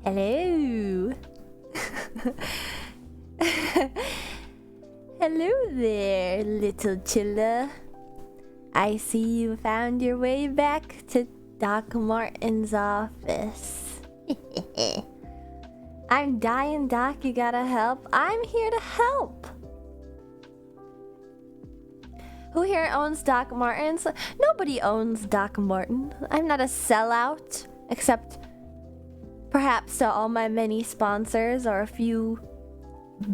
Hello. Hello there, little chiller. I see you found your way back to Doc Marten's office. I'm dying, Doc. You gotta help. I'm here to help. Who here owns Doc Marten's? Nobody owns Doc Marten. I'm not a sellout, except perhaps to all my many sponsors or a few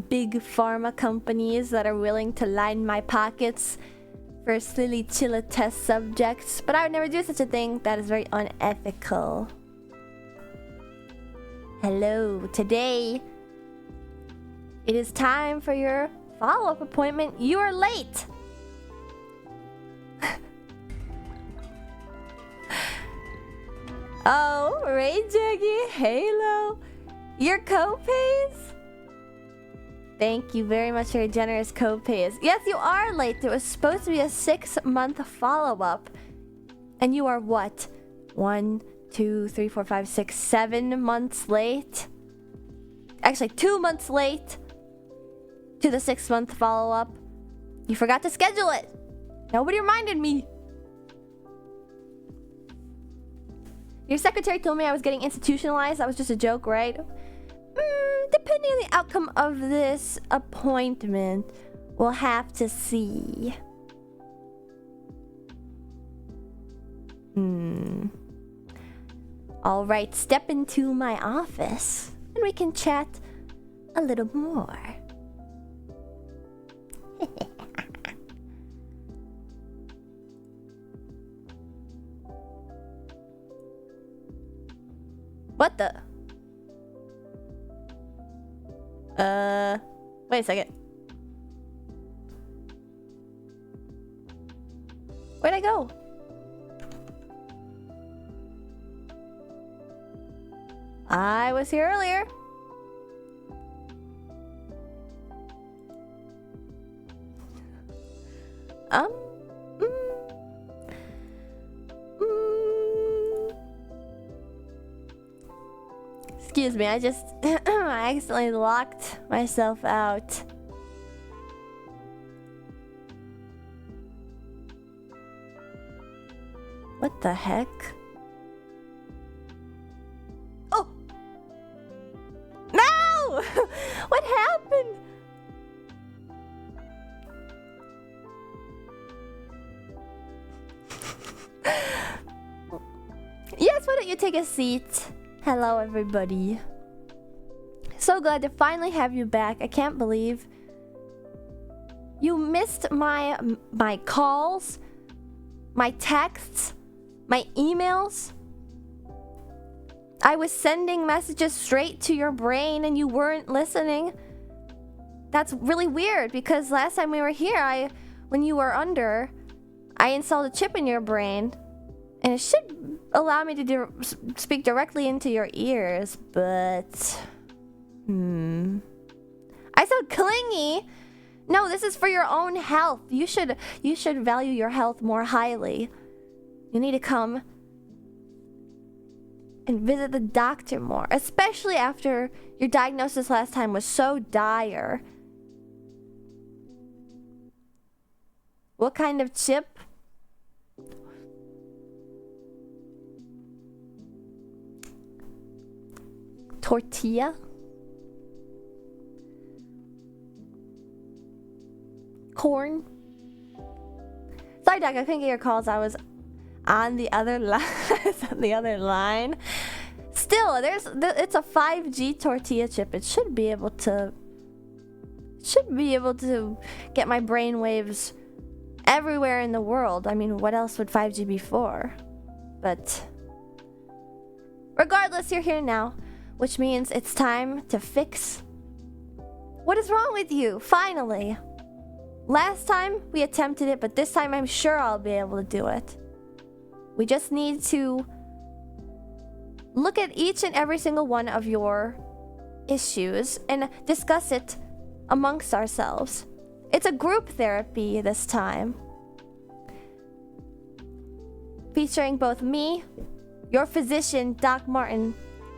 big pharma companies that are willing to line my pockets for silly chilla test subjects. But I would never do such a thing. That is very unethical. Hello. Today, it is time for your follow-up appointment. You are late. Oh, Ray Jaggy, Halo, your co-pays? Thank you very much for your generous co-pays. Yes, you are late. There was supposed to be a 6-month follow-up. And you are what? 1, 2, 3, 4, 5, 6, 7 months late? Actually, 2 months late to the 6-month follow-up. You forgot to schedule it. Nobody reminded me. Your secretary told me I was getting institutionalized. That was just a joke, right? Depending on the outcome of this appointment, we'll have to see. All right, step into my office and we can chat a little more. What the? Wait a second. Where'd I go? I was here earlier. Excuse me, I just I accidentally locked myself out. What the heck? Oh! No! What happened? Yes, why don't you take a seat? Hello, everybody. So glad to finally have you back. I can't believe you missed my calls, my texts, my emails. I was sending messages straight to your brain and you weren't listening. That's really weird because last time we were here, when you were under, I installed a chip in your brain. And it should allow me to speak directly into your ears, but... I sound clingy! No, this is for your own health. You should value your health more highly. You need to come and visit the doctor more, especially after your diagnosis last time was so dire. What kind of chip? Tortilla? Corn? Sorry, Doc, I couldn't get your calls. I was on the other line. Still, it's a 5G tortilla chip. It should be able to get my brain waves everywhere in the world. I mean, what else would 5G be for? But regardless, you're here now. Which means it's time to fix what is wrong with you, finally. Last time we attempted it, but this time I'm sure I'll be able to do it. We just need to look at each and every single one of your issues and discuss it amongst ourselves. It's a group therapy this time. Featuring both me, your physician, Doc Marten,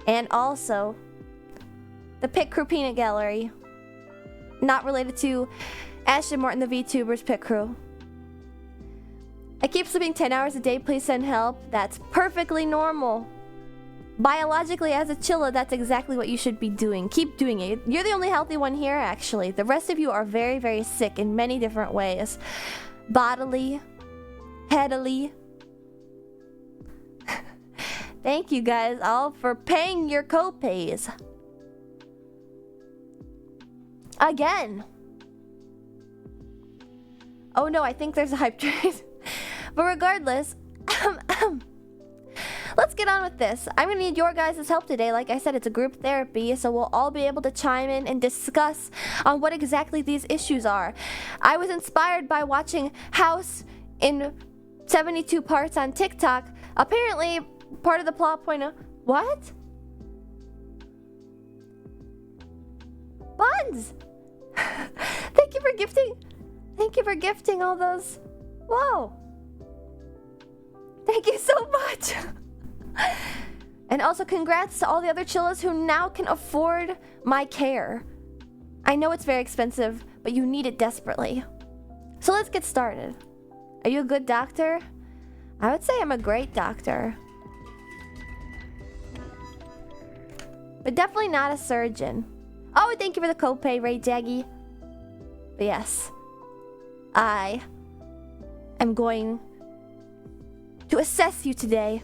And also the Pit Crew Peanut Gallery. Not related to Ashton Martin, the VTubers Pit Crew. I keep sleeping 10 hours a day, please send help. That's perfectly normal. Biologically, as a chilla, that's exactly what you should be doing. Keep doing it. You're the only healthy one here, actually. The rest of you are very, very sick in many different ways. Bodily, headily. Thank you guys all for paying your co-pays. Again. Oh no, I think there's a hype train. But regardless, let's get on with this. I'm gonna need your guys' help today. Like I said, it's a group therapy, so we'll all be able to chime in and discuss on what exactly these issues are. I was inspired by watching House in 72 parts on TikTok. Apparently, part of the plot point of... What? Buns! Thank you for gifting... Thank you for gifting all those... Whoa! Thank you so much! And also congrats to all the other chillas who now can afford my care. I know it's very expensive, but you need it desperately. So let's get started. Are you a good doctor? I would say I'm a great doctor. But definitely not a surgeon. Oh, thank you for the copay, Ray Jaggy. But yes, I am going to assess you today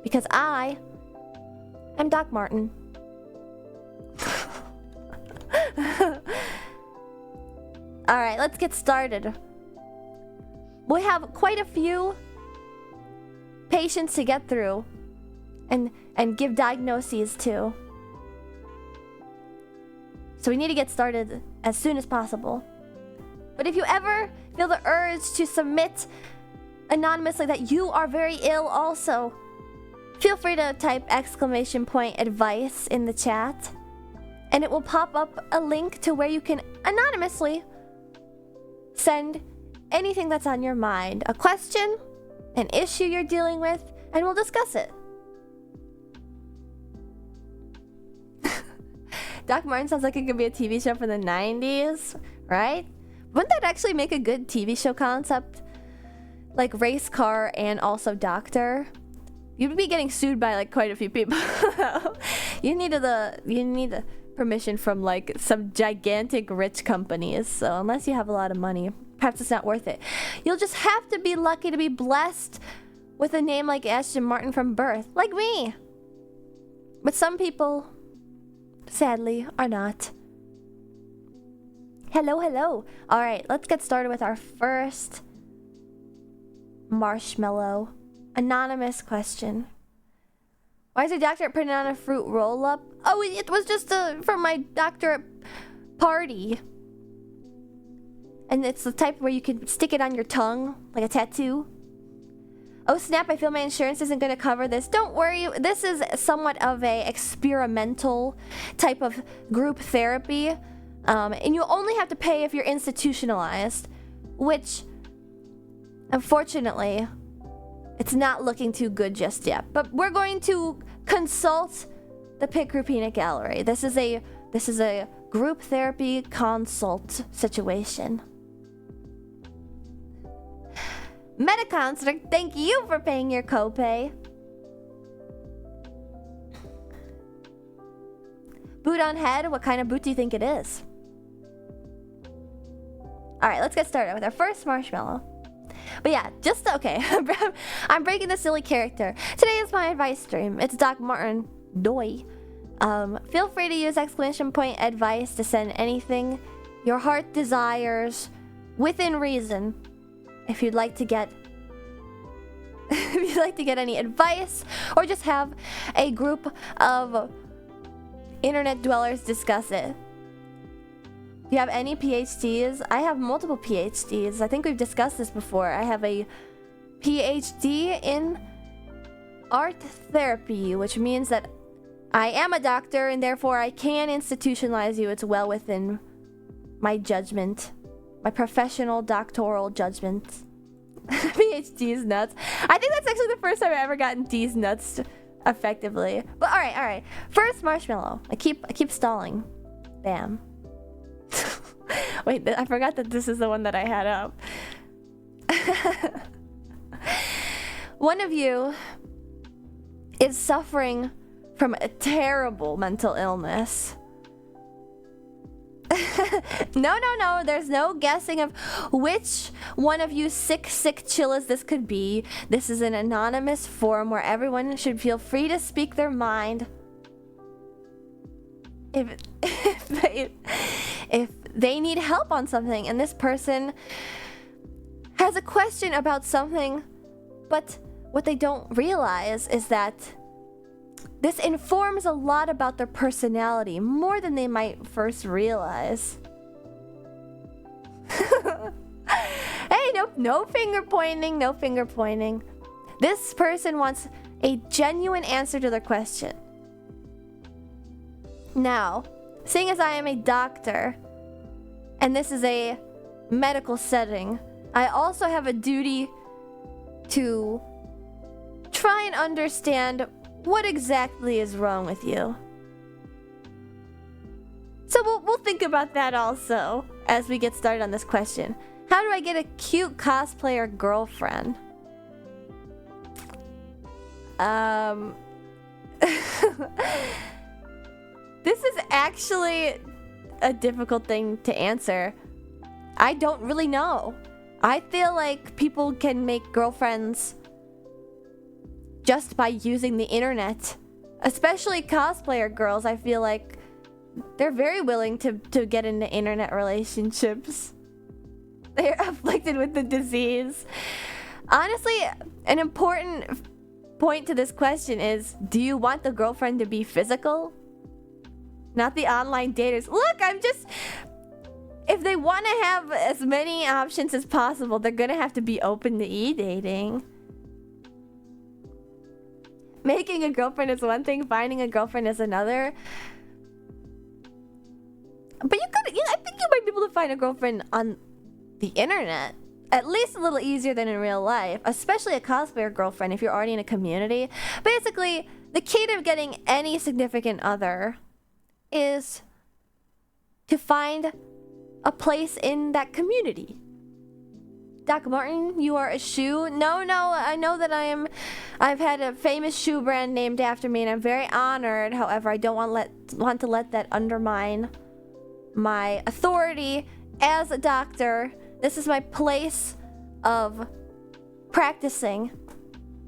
because I am Doc Marten. Alright, let's get started. We have quite a few patients to get through and give diagnoses to. So we need to get started as soon as possible. But if you ever feel the urge to submit anonymously that you are very ill also, feel free to type !advice in the chat. And it will pop up a link to where you can anonymously send anything that's on your mind. A question, an issue you're dealing with, and we'll discuss it. Doc Marten sounds like it could be a TV show from the 90s, right? Wouldn't that actually make a good TV show concept? Like race car and also doctor? You'd be getting sued by like quite a few people. You need the permission from like some gigantic rich companies. So unless you have a lot of money, perhaps it's not worth it. You'll just have to be lucky to be blessed with a name like Ashton Martin from birth, like me. But some people, sadly, are not. Hello, hello. All right, let's get started with our first marshmallow anonymous question. Why is your doctorate printed on a fruit roll-up? Oh, it was just from my doctorate party. And it's the type where you can stick it on your tongue, like a tattoo. Oh snap, I feel my insurance isn't going to cover this. Don't worry, this is somewhat of a experimental type of group therapy. And you only have to pay if you're institutionalized, which, unfortunately, it's not looking too good just yet. But we're going to consult the Pit Crew Peanut Gallery. This is a group therapy consult situation. Metaconstruct, thank you for paying your copay. Boot on head, what kind of boot do you think it is? Alright, let's get started with our first marshmallow. But yeah, okay. I'm breaking the silly character. Today is my advice stream. It's Doc Marten. Doi. Feel free to use !advice to send anything your heart desires within reason. If you'd like to get any advice or just have a group of internet dwellers discuss it. Do you have any PhDs? I have multiple PhDs. I think we've discussed this before. I have a PhD in art therapy, which means that I am a doctor and therefore I can institutionalize you. It's well within my judgment, my professional doctoral judgment. PhD is nuts. I think that's actually the first time I've ever gotten D's nuts effectively. But all right. First marshmallow. I keep stalling. Bam. Wait, I forgot that this is the one that I had up. One of you is suffering from a terrible mental illness. No. There's no guessing of which one of you sick chillas this could be. This is an anonymous forum where everyone should feel free to speak their mind. If they need help on something and this person has a question about something, but what they don't realize is that this informs a lot about their personality, more than they might first realize. Hey, no finger pointing. This person wants a genuine answer to their question. Now, seeing as I am a doctor, and this is a medical setting, I also have a duty to try and understand what exactly is wrong with you. So we'll think about that also as we get started on this question. How do I get a cute cosplayer girlfriend? This is actually a difficult thing to answer. I don't really know. I feel like people can make girlfriends just by using the internet. Especially cosplayer girls, I feel like they're very willing to get into internet relationships. They're afflicted with the disease. Honestly, an important point to this question is, do you want the girlfriend to be physical? Not the online daters. Look, if they want to have as many options as possible, they're gonna have to be open to e-dating. Making a girlfriend is one thing, finding a girlfriend is another. But I think you might be able to find a girlfriend on the internet. At least a little easier than in real life, especially a cosplayer girlfriend if you're already in a community. Basically, the key to getting any significant other is to find a place in that community. Doc Marten, you are a shoe? No, I know that I've had a famous shoe brand named after me and I'm very honored. However, I don't want to let that undermine my authority as a doctor. This is my place of practicing.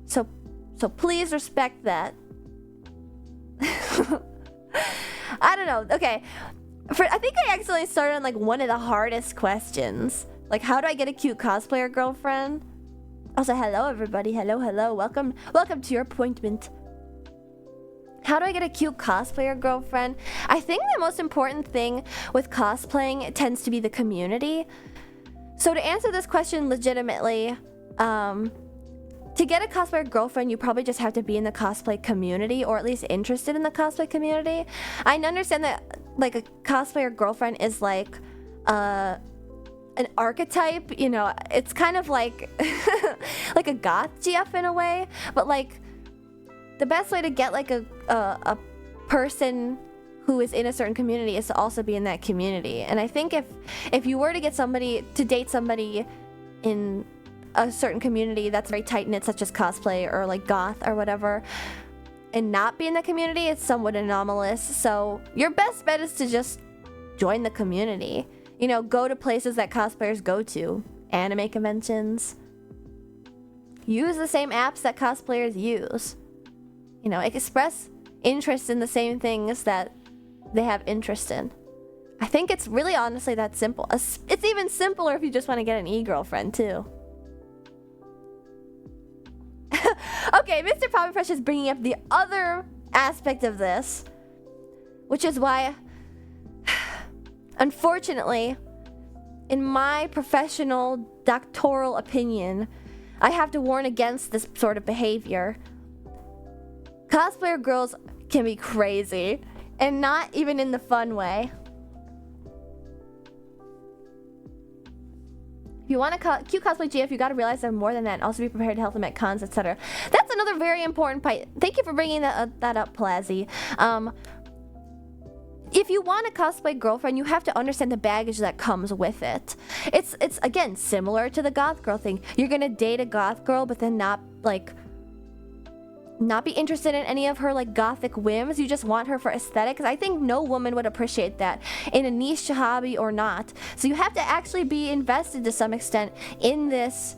So please respect that. I don't know. Okay. I think I accidentally started on like one of the hardest questions. Like, how do I get a cute cosplayer girlfriend? Also, hello everybody. Hello. Welcome to your appointment. How do I get a cute cosplayer girlfriend? I think the most important thing with cosplaying tends to be the community. So to answer this question legitimately, to get a cosplayer girlfriend, you probably just have to be in the cosplay community, or at least interested in the cosplay community. I understand that like a cosplayer girlfriend is like an archetype, you know, it's kind of like like a goth GF in a way, but like the best way to get like a person who is in a certain community is to also be in that community. And I think if you were to date somebody in a certain community that's very tight-knit, such as cosplay or like goth or whatever, and not be in the community, it's somewhat anomalous. So your best bet is to just join the community. You know, go to places that cosplayers go to, anime conventions, use the same apps that cosplayers use. You know, express interest in the same things that they have interest in. I think it's really honestly that simple. It's even simpler if you just want to get an e-girlfriend too. Okay, Mr. Poppy Fresh is bringing up the other aspect of this, which is why, unfortunately, in my professional doctoral opinion, I have to warn against this sort of behavior. Cosplayer girls can be crazy, and not even in the fun way. If you want to cute cosplay GF, you got to realize they're more than that and also be prepared to help them at cons, etc. That's another very important part. Thank you for bringing that up, Plazzy. If you want a cosplay girlfriend, you have to understand the baggage that comes with it. It's again similar to the goth girl thing. You're gonna date a goth girl, but then not be interested in any of her like gothic whims. You just want her for aesthetics. I think no woman would appreciate that in a niche hobby or not. So you have to actually be invested to some extent in this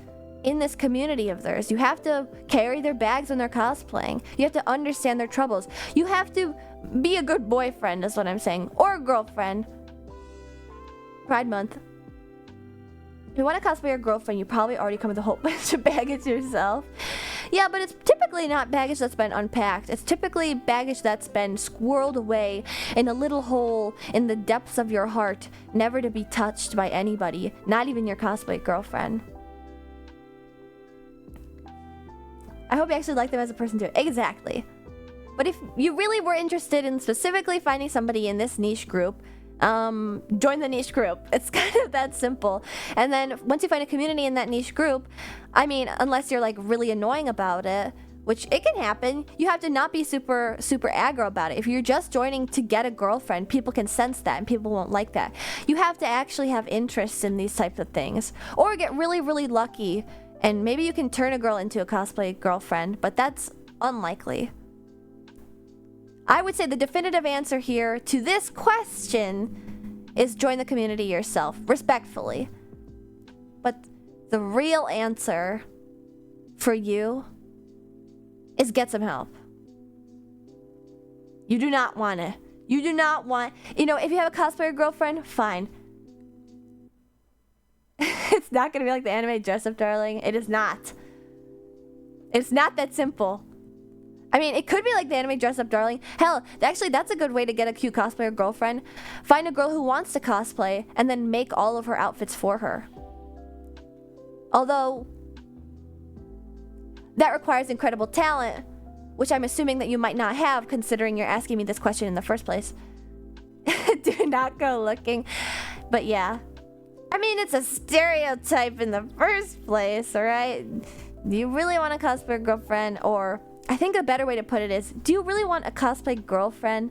community of theirs. You have to carry their bags when they're cosplaying. You have to understand their troubles. You have to be a good boyfriend is what I'm saying, or a girlfriend. Pride month. If you want to cosplay your girlfriend, you probably already come with a whole bunch of baggage yourself. Yeah, but it's typically not baggage that's been unpacked. It's typically baggage that's been squirreled away in a little hole in the depths of your heart, never to be touched by anybody, not even your cosplay girlfriend. I hope you actually like them as a person too. Exactly. But if you really were interested in specifically finding somebody in this niche group, join the niche group. It's kind of that simple. And then once you find a community in that niche group, I mean, unless you're like really annoying about it, which it can happen, you have to not be super aggro about it. If you're just joining to get a girlfriend, people can sense that and people won't like that. You have to actually have interest in these types of things, or get really, really lucky, and maybe you can turn a girl into a cosplay girlfriend, but that's unlikely. I would say the definitive answer here to this question is join the community yourself, respectfully. But the real answer for you is get some help. You do not want it. You do not want, if you have a cosplayer girlfriend, fine. It's not gonna be like the anime Dress Up Darling. It is not. It's not that simple. I mean, it could be like the anime Dress Up Darling. Hell, actually, that's a good way to get a cute cosplayer girlfriend. Find a girl who wants to cosplay and then make all of her outfits for her. Although, that requires incredible talent, which I'm assuming that you might not have, considering you're asking me this question in the first place. Do not go looking. But yeah. I mean, it's a stereotype in the first place, alright? Do you really want a cosplayer girlfriend? Or, I think a better way to put it is, do you really want a cosplay girlfriend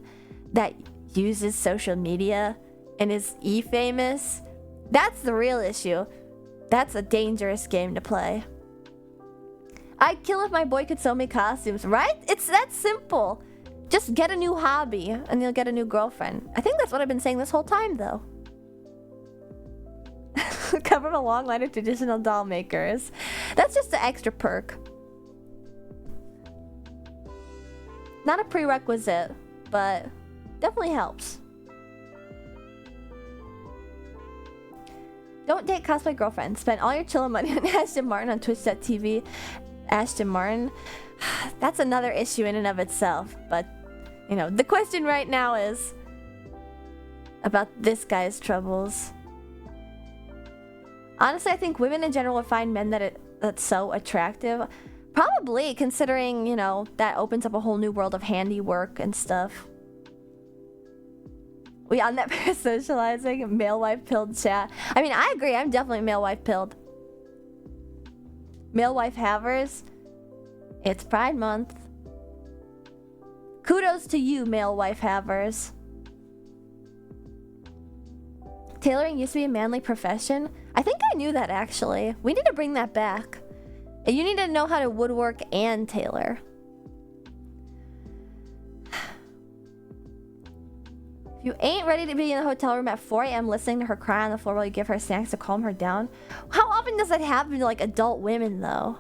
that uses social media and is e-famous? That's the real issue. That's a dangerous game to play. I'd kill if my boy could sew me costumes, right? It's that simple. Just get a new hobby and you'll get a new girlfriend. I think that's what I've been saying this whole time, though. Cover a long line of traditional doll makers. That's just the extra perk. Not a prerequisite, but definitely helps. Don't date cosplay girlfriends. Spend all your chillin' money on Ashton Martin on Twitch.tv. Ashton Martin. That's another issue in and of itself. But, the question right now is about this guy's troubles. Honestly, I think women in general would find men that's so attractive. Probably, considering, that opens up a whole new world of handiwork and stuff. We on that socializing, male wife pilled chat. I mean, I agree. I'm definitely male wife pilled. Male wife havers. It's Pride Month. Kudos to you, male wife havers. Tailoring used to be a manly profession. I think I knew that, actually. We need to bring that back. You need to know how to woodwork and tailor. If you ain't ready to be in the hotel room at 4 a.m. listening to her cry on the floor while you give her snacks to calm her down. How often does that happen to, adult women, though?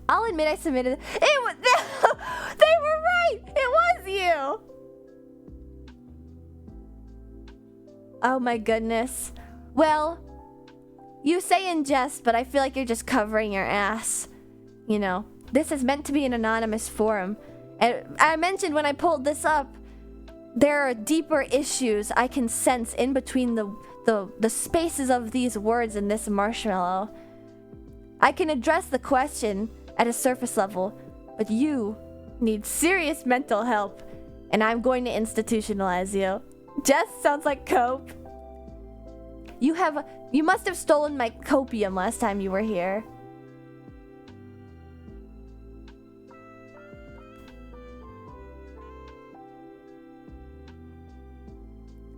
I'll admit I submitted... It was... They were right! It was you! Oh my goodness. Well, you say in jest, but I feel like you're just covering your ass. This is meant to be an anonymous forum. And I mentioned when I pulled this up, there are deeper issues I can sense in between the spaces of these words in this marshmallow. I can address the question at a surface level, but you need serious mental help, and I'm going to institutionalize you. Just sounds like cope. You must have stolen my copium last time you were here.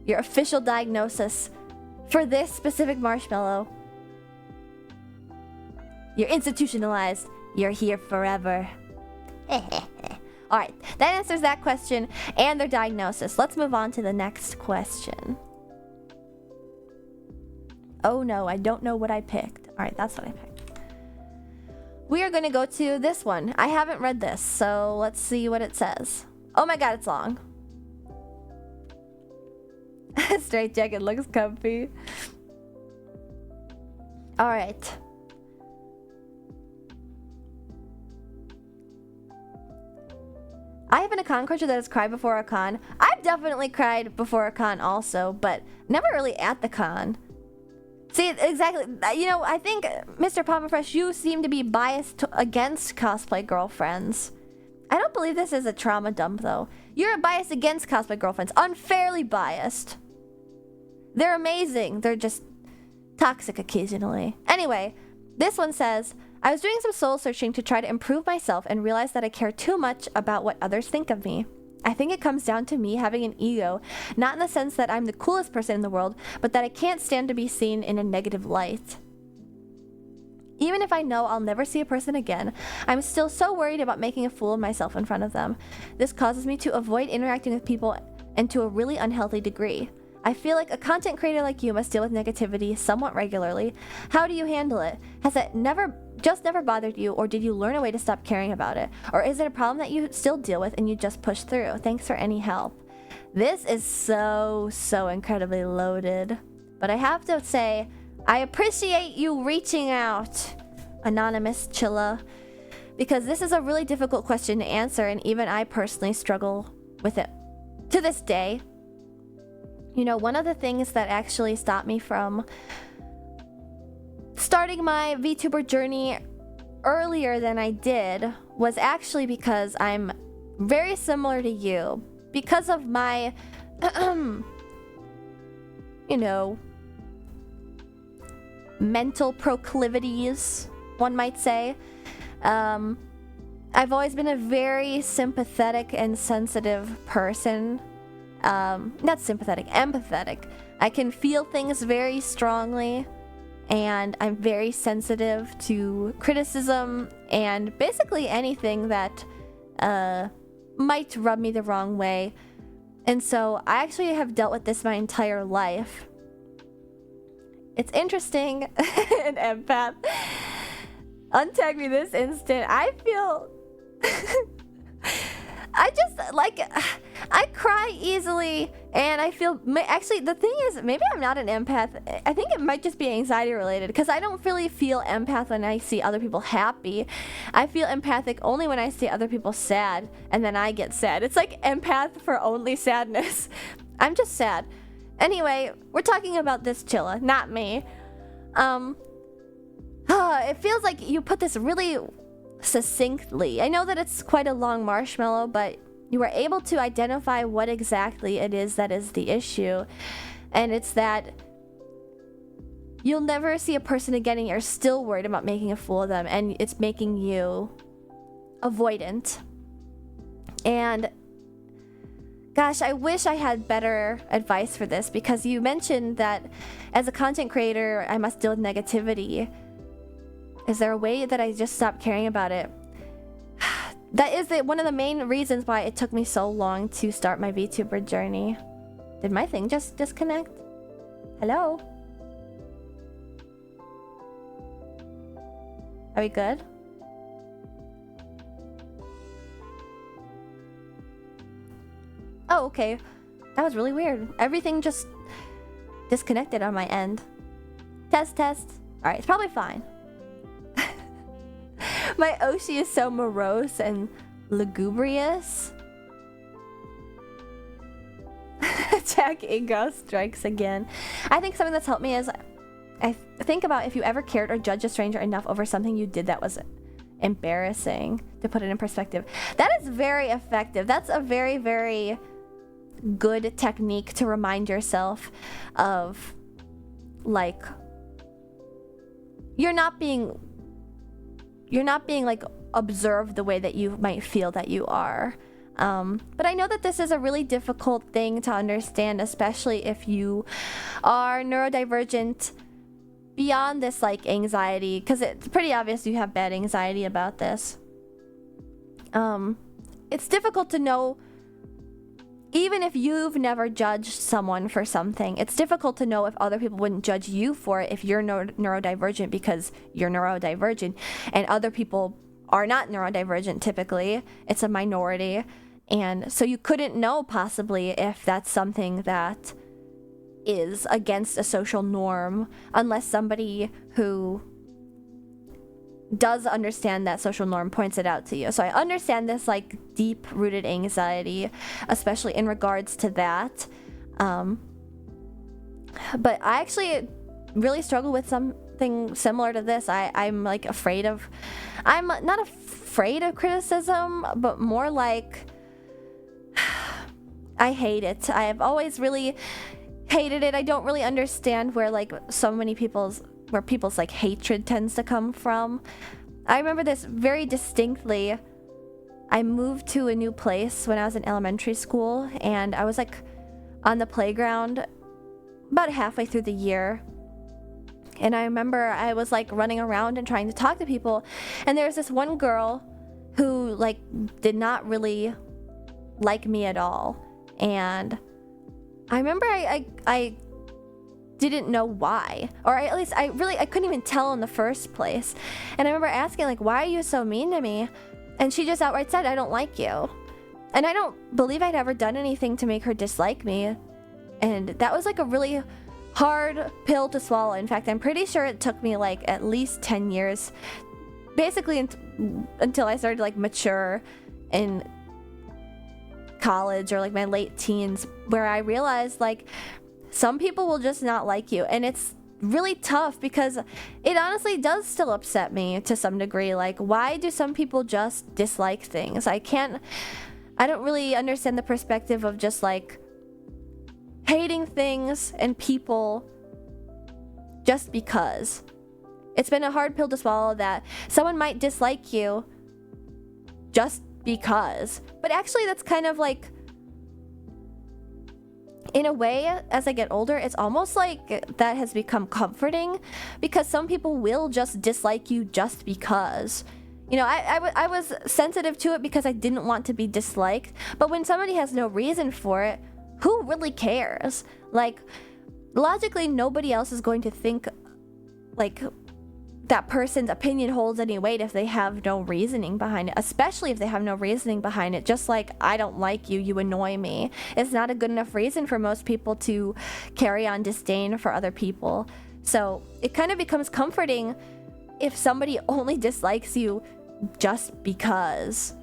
Your official diagnosis for this specific marshmallow. You're institutionalized. You're here forever. Alright, that answers that question and their diagnosis. Let's move on to the next question. Oh no, I don't know what I picked. Alright, that's what I picked. We are going to go to this one. I haven't read this, so let's see what it says. Oh my god, it's long. Straight jacket looks comfy. Alright. I have been a con crusher that has cried before a con. I've definitely cried before a con also, but never really at the con. See, exactly. You know, I think, Mr. Papa Fresh, you seem to be biased against cosplay girlfriends. I don't believe this is a trauma dump, though. You're biased against cosplay girlfriends. Unfairly biased. They're amazing. They're just toxic occasionally. Anyway, this one says, I was doing some soul searching to try to improve myself and realized that I care too much about what others think of me. I think it comes down to me having an ego, not in the sense that I'm the coolest person in the world, but that I can't stand to be seen in a negative light. Even if I know I'll never see a person again, I'm still so worried about making a fool of myself in front of them. This causes me to avoid interacting with people and to a really unhealthy degree. I feel like a content creator like you must deal with negativity somewhat regularly. How do you handle it? Has it never bothered you, or did you learn a way to stop caring about it? Or is it a problem that you still deal with and you just push through? Thanks for any help. This is so incredibly loaded. But I have to say, I appreciate you reaching out, Anonymous Chilla, because this is a really difficult question to answer, and even I personally struggle with it to this day. You know, one of the things that actually stopped me from starting my VTuber journey earlier than I did was actually because I'm very similar to you. Because of my, you know, mental proclivities, one might say. I've always been a very sympathetic and sensitive person. Not sympathetic, empathetic. I can feel things very strongly, and I'm very sensitive to criticism and basically anything that might rub me the wrong way. And so I actually have dealt with this my entire life. It's interesting. An empath. Untag me this instant. I feel... I just, like, I cry easily, and I feel, actually, the thing is, maybe I'm not an empath. I think it might just be anxiety related, because I don't really feel empath when I see other people happy. I feel empathic only when I see other people sad, and then I get sad. It's like empath for only sadness. I'm just sad. Anyway, we're talking about this Chilla, not me. It feels like you put this really succinctly. I know that it's quite a long marshmallow, but you were able to identify what exactly it is that is the issue. And it's that you'll never see a person again and you're still worried about making a fool of them, and it's making you avoidant. And gosh, I wish I had better advice for this, because you mentioned that as a content creator, I must deal with negativity. Is there a way that I just stop caring about it? That is one of the main reasons why it took me so long to start my VTuber journey. Did my thing just disconnect? Hello? Are we good? Oh, okay. That was really weird. Everything just disconnected on my end. Test. Alright, it's probably fine. My Oshi is so morose and lugubrious. Jack Ingo strikes again. I think something that's helped me is I think about if you ever cared or judged a stranger enough over something you did that was embarrassing, to put it in perspective. That is very effective. That's a very, very good technique to remind yourself of like you're not being like observed the way that you might feel that you are. But I know that this is a really difficult thing to understand, especially if you are neurodivergent beyond this like anxiety, because it's pretty obvious you have bad anxiety about this. It's difficult to know, even if you've never judged someone for something, it's difficult to know if other people wouldn't judge you for it if you're neurodivergent, because you're neurodivergent and other people are not neurodivergent. Typically it's a minority, and so you couldn't know possibly if that's something that is against a social norm unless somebody who does understand that social norm points it out to you. So I understand this like deep rooted anxiety, especially in regards to that. But I actually really struggle with something similar to this. I'm not afraid of criticism, but more like I hate it. I have always really hated it. I don't really understand where like people's like hatred tends to come from. I remember this very distinctly. I moved to a new place when I was in elementary school, and I was like on the playground about halfway through the year. And I remember I was like running around and trying to talk to people, and there was this one girl who like did not really like me at all. And I remember I didn't know why, or at least I couldn't even tell in the first place. And I remember asking like, why are you so mean to me? And she just outright said, I don't like you. And I don't believe I'd ever done anything to make her dislike me. And that was like a really hard pill to swallow. In fact, I'm pretty sure it took me like at least 10 years, basically until I started like mature in college or like my late teens, where I realized like some people will just not like you. And it's really tough because it honestly does still upset me to some degree. Like, why do some people just dislike things? I don't really understand the perspective of just like hating things and people just because. It's been a hard pill to swallow that someone might dislike you just because. But actually that's kind of like, in a way, as I get older, it's almost like that has become comforting, because some people will just dislike you just because. You know, I was sensitive to it because I didn't want to be disliked, but when somebody has no reason for it, who really cares? Like, logically, nobody else is going to think like that person's opinion holds any weight if they have no reasoning behind it, especially if they have no reasoning behind it. Just like, I don't like you, you annoy me. It's not a good enough reason for most people to carry on disdain for other people. So it kind of becomes comforting if somebody only dislikes you just because.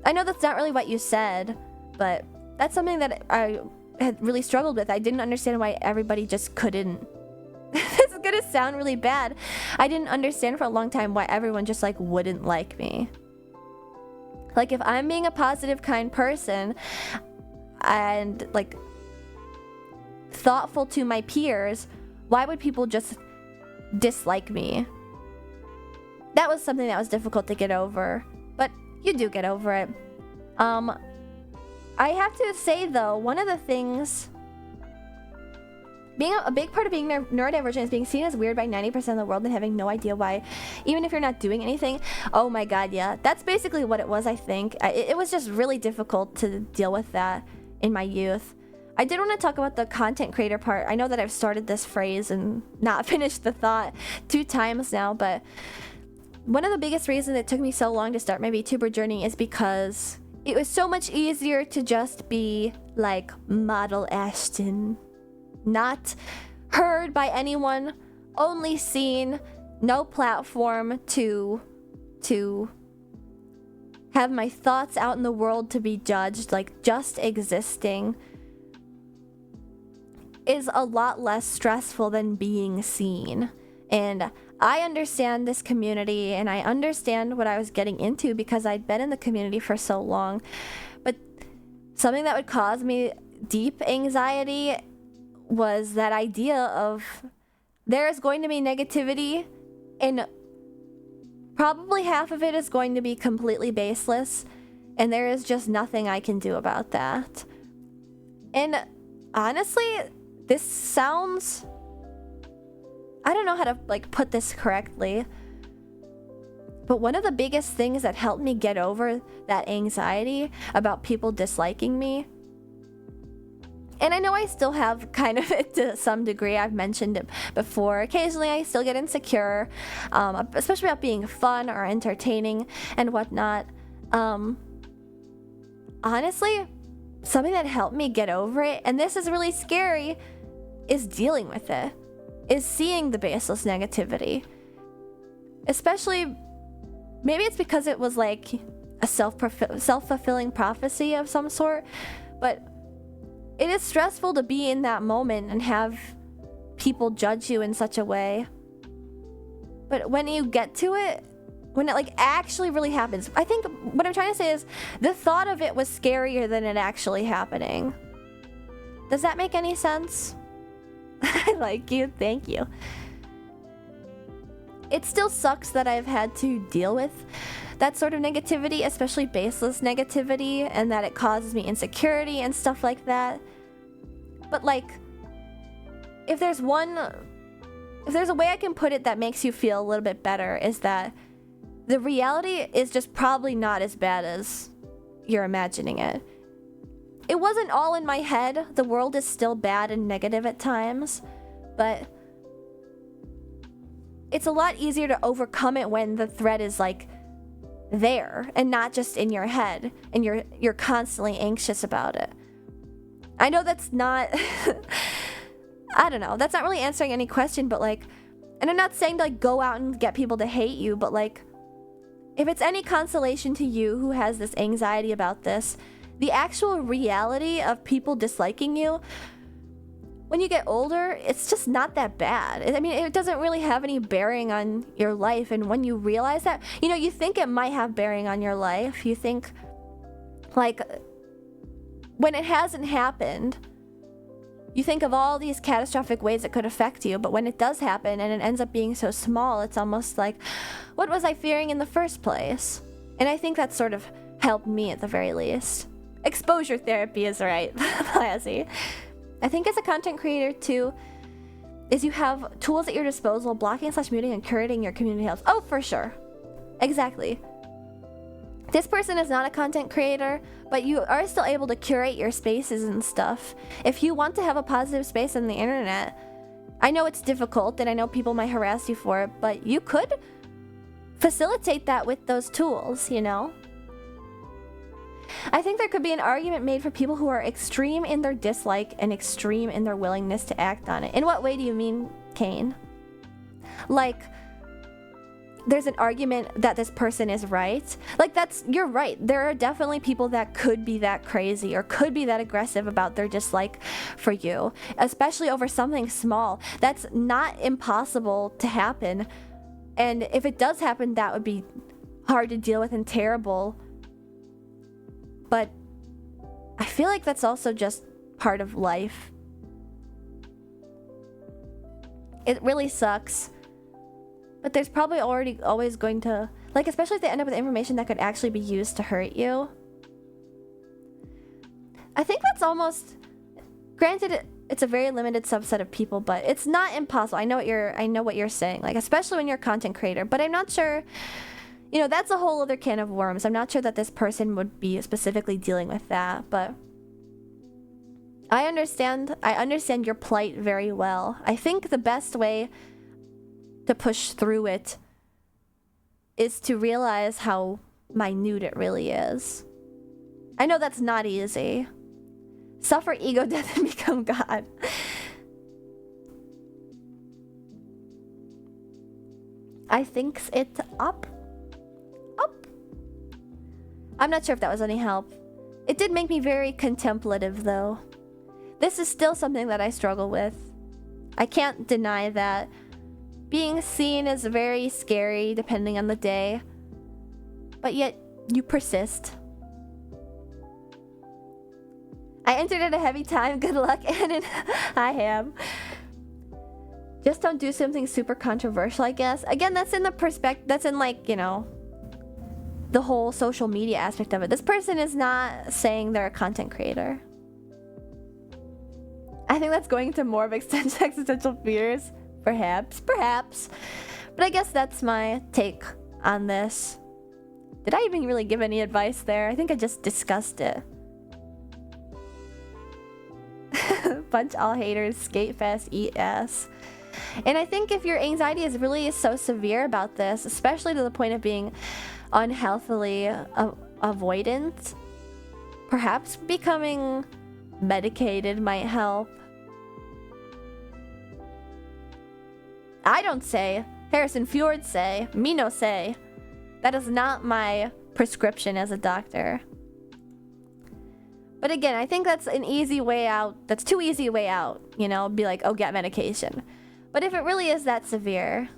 I know that's not really what you said, but that's something that I had really struggled with. I didn't understand why everybody just couldn't. This is gonna sound really bad. I didn't understand for a long time why everyone just like wouldn't like me. Like, if I'm being a positive, kind person and like thoughtful to my peers, why would people just dislike me? That was something that was difficult to get over, but you do get over it. I have to say though, one of the things, being a big part of being neurodivergent is being seen as weird by 90% of the world and having no idea why, even if you're not doing anything. Oh my god, yeah. That's basically what it was, I think. It was just really difficult to deal with that in my youth. I did want to talk about the content creator part. I know that I've started this phrase and not finished the thought 2 times now, but one of the biggest reasons it took me so long to start my VTuber journey is because it was so much easier to just be like Model Ashton. Not heard by anyone, only seen, no platform to have my thoughts out in the world to be judged. Like, just existing is a lot less stressful than being seen. And I understand this community, and I understand what I was getting into because I'd been in the community for so long. But something that would cause me deep anxiety was that idea of there is going to be negativity, and probably half of it is going to be completely baseless, and there is just nothing I can do about that. And honestly, this sounds... I don't know how to put this correctly, but one of the biggest things that helped me get over that anxiety about people disliking me, and I know I still have kind of it to some degree, I've mentioned it before, occasionally I still get insecure, especially about being fun or entertaining and whatnot. Honestly, something that helped me get over it, and this is really scary, is dealing with it, is seeing the baseless negativity. Especially, maybe it's because it was like a self-fulfilling prophecy of some sort, but it is stressful to be in that moment and have people judge you in such a way. But when you get to it, when it actually really happens, I think what I'm trying to say is the thought of it was scarier than it actually happening. Does that make any sense? I like you, thank you. It still sucks that I've had to deal with that sort of negativity, especially baseless negativity, and that it causes me insecurity and stuff like that. But if there's a way I can put it that makes you feel a little bit better, is that the reality is just probably not as bad as you're imagining it. It wasn't all in my head. The world is still bad and negative at times, but it's a lot easier to overcome it when the threat is there and not just in your head and you're constantly anxious about it. I know that's not I don't know, that's not really answering any question, but and I'm not saying to go out and get people to hate you, but if it's any consolation to you who has this anxiety about this, the actual reality of people disliking you, when you get older, it's just not that bad. I mean, it doesn't really have any bearing on your life. And when you realize that, you think it might have bearing on your life. You think, when it hasn't happened, you think of all these catastrophic ways it could affect you. But when it does happen and it ends up being so small, it's almost like, what was I fearing in the first place? And I think that sort of helped me at the very least. Exposure therapy is right, Lassie. I think as a content creator too, is you have tools at your disposal, blocking/muting and curating your community health. Oh, for sure. Exactly. This person is not a content creator, but you are still able to curate your spaces and stuff. If you want to have a positive space on the internet, I know it's difficult and I know people might harass you for it, but you could facilitate that with those tools, I think there could be an argument made for people who are extreme in their dislike and extreme in their willingness to act on it. In what way do you mean, Kane? There's an argument that this person is right. You're right. There are definitely people that could be that crazy or could be that aggressive about their dislike for you, especially over something small. That's not impossible to happen. And if it does happen, that would be hard to deal with and terrible. But I feel like that's also just part of life. It really sucks. But there's probably always going to... especially if they end up with information that could actually be used to hurt you. I think that's almost... Granted, it's a very limited subset of people, but it's not impossible. I know what you're saying. Especially when you're a content creator. But I'm not sure... that's a whole other can of worms. I'm not sure that this person would be specifically dealing with that, but I understand your plight very well. I think the best way to push through it is to realize how minute it really is. I know that's not easy. Suffer ego death and become God. I think's it up. I'm not sure if that was any help. It did make me very contemplative, though. This is still something that I struggle with. I can't deny that. Being seen is very scary, depending on the day. But yet, you persist. I entered at a heavy time. Good luck, Annan. I am. Just don't do something super controversial, I guess. Again, that's in the perspective, that's in like, you know, the whole social media aspect of it. This person is not saying they're a content creator. I think that's going into more of existential fears. Perhaps. But I guess that's my take on this. Did I even really give any advice there? I think I just discussed it. Punch all haters, skate fast, eat ass. And I think if your anxiety is really so severe about this, especially to the point of being unhealthily avoidant, perhaps becoming medicated might help. I don't say. Harrison Fjord say. Me no say. That is not my prescription as a doctor. But again, I think that's an easy way out. That's too easy a way out. You know, be like, oh, get medication. But if it really is that severe,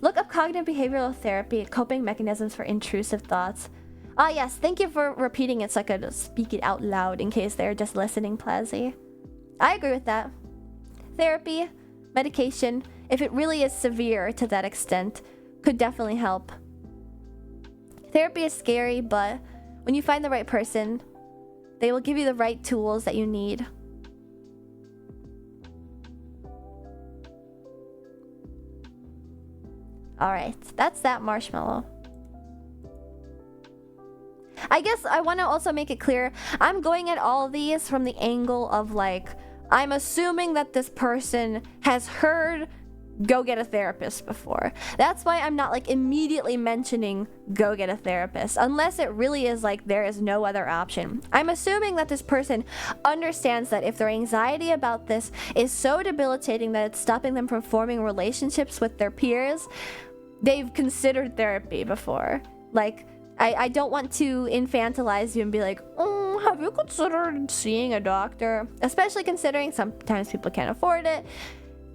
look up cognitive behavioral therapy, coping mechanisms for intrusive thoughts. Ah, yes, thank you for repeating it so I could speak it out loud in case they're just listening, Plazzy. I agree with that. Therapy, medication, if it really is severe to that extent, could definitely help. Therapy is scary, but when you find the right person, they will give you the right tools that you need. Alright, that's that marshmallow. I guess I want to also make it clear, I'm going at all these from the angle of like, I'm assuming that this person has heard go get a therapist before. That's why I'm not like immediately mentioning go get a therapist, unless it really is like there is no other option. I'm assuming that this person understands that if their anxiety about this is so debilitating that it's stopping them from forming relationships with their peers, they've considered therapy before. Like, I don't want to infantilize you and be like, oh, have you considered seeing a doctor? Especially considering sometimes people can't afford it.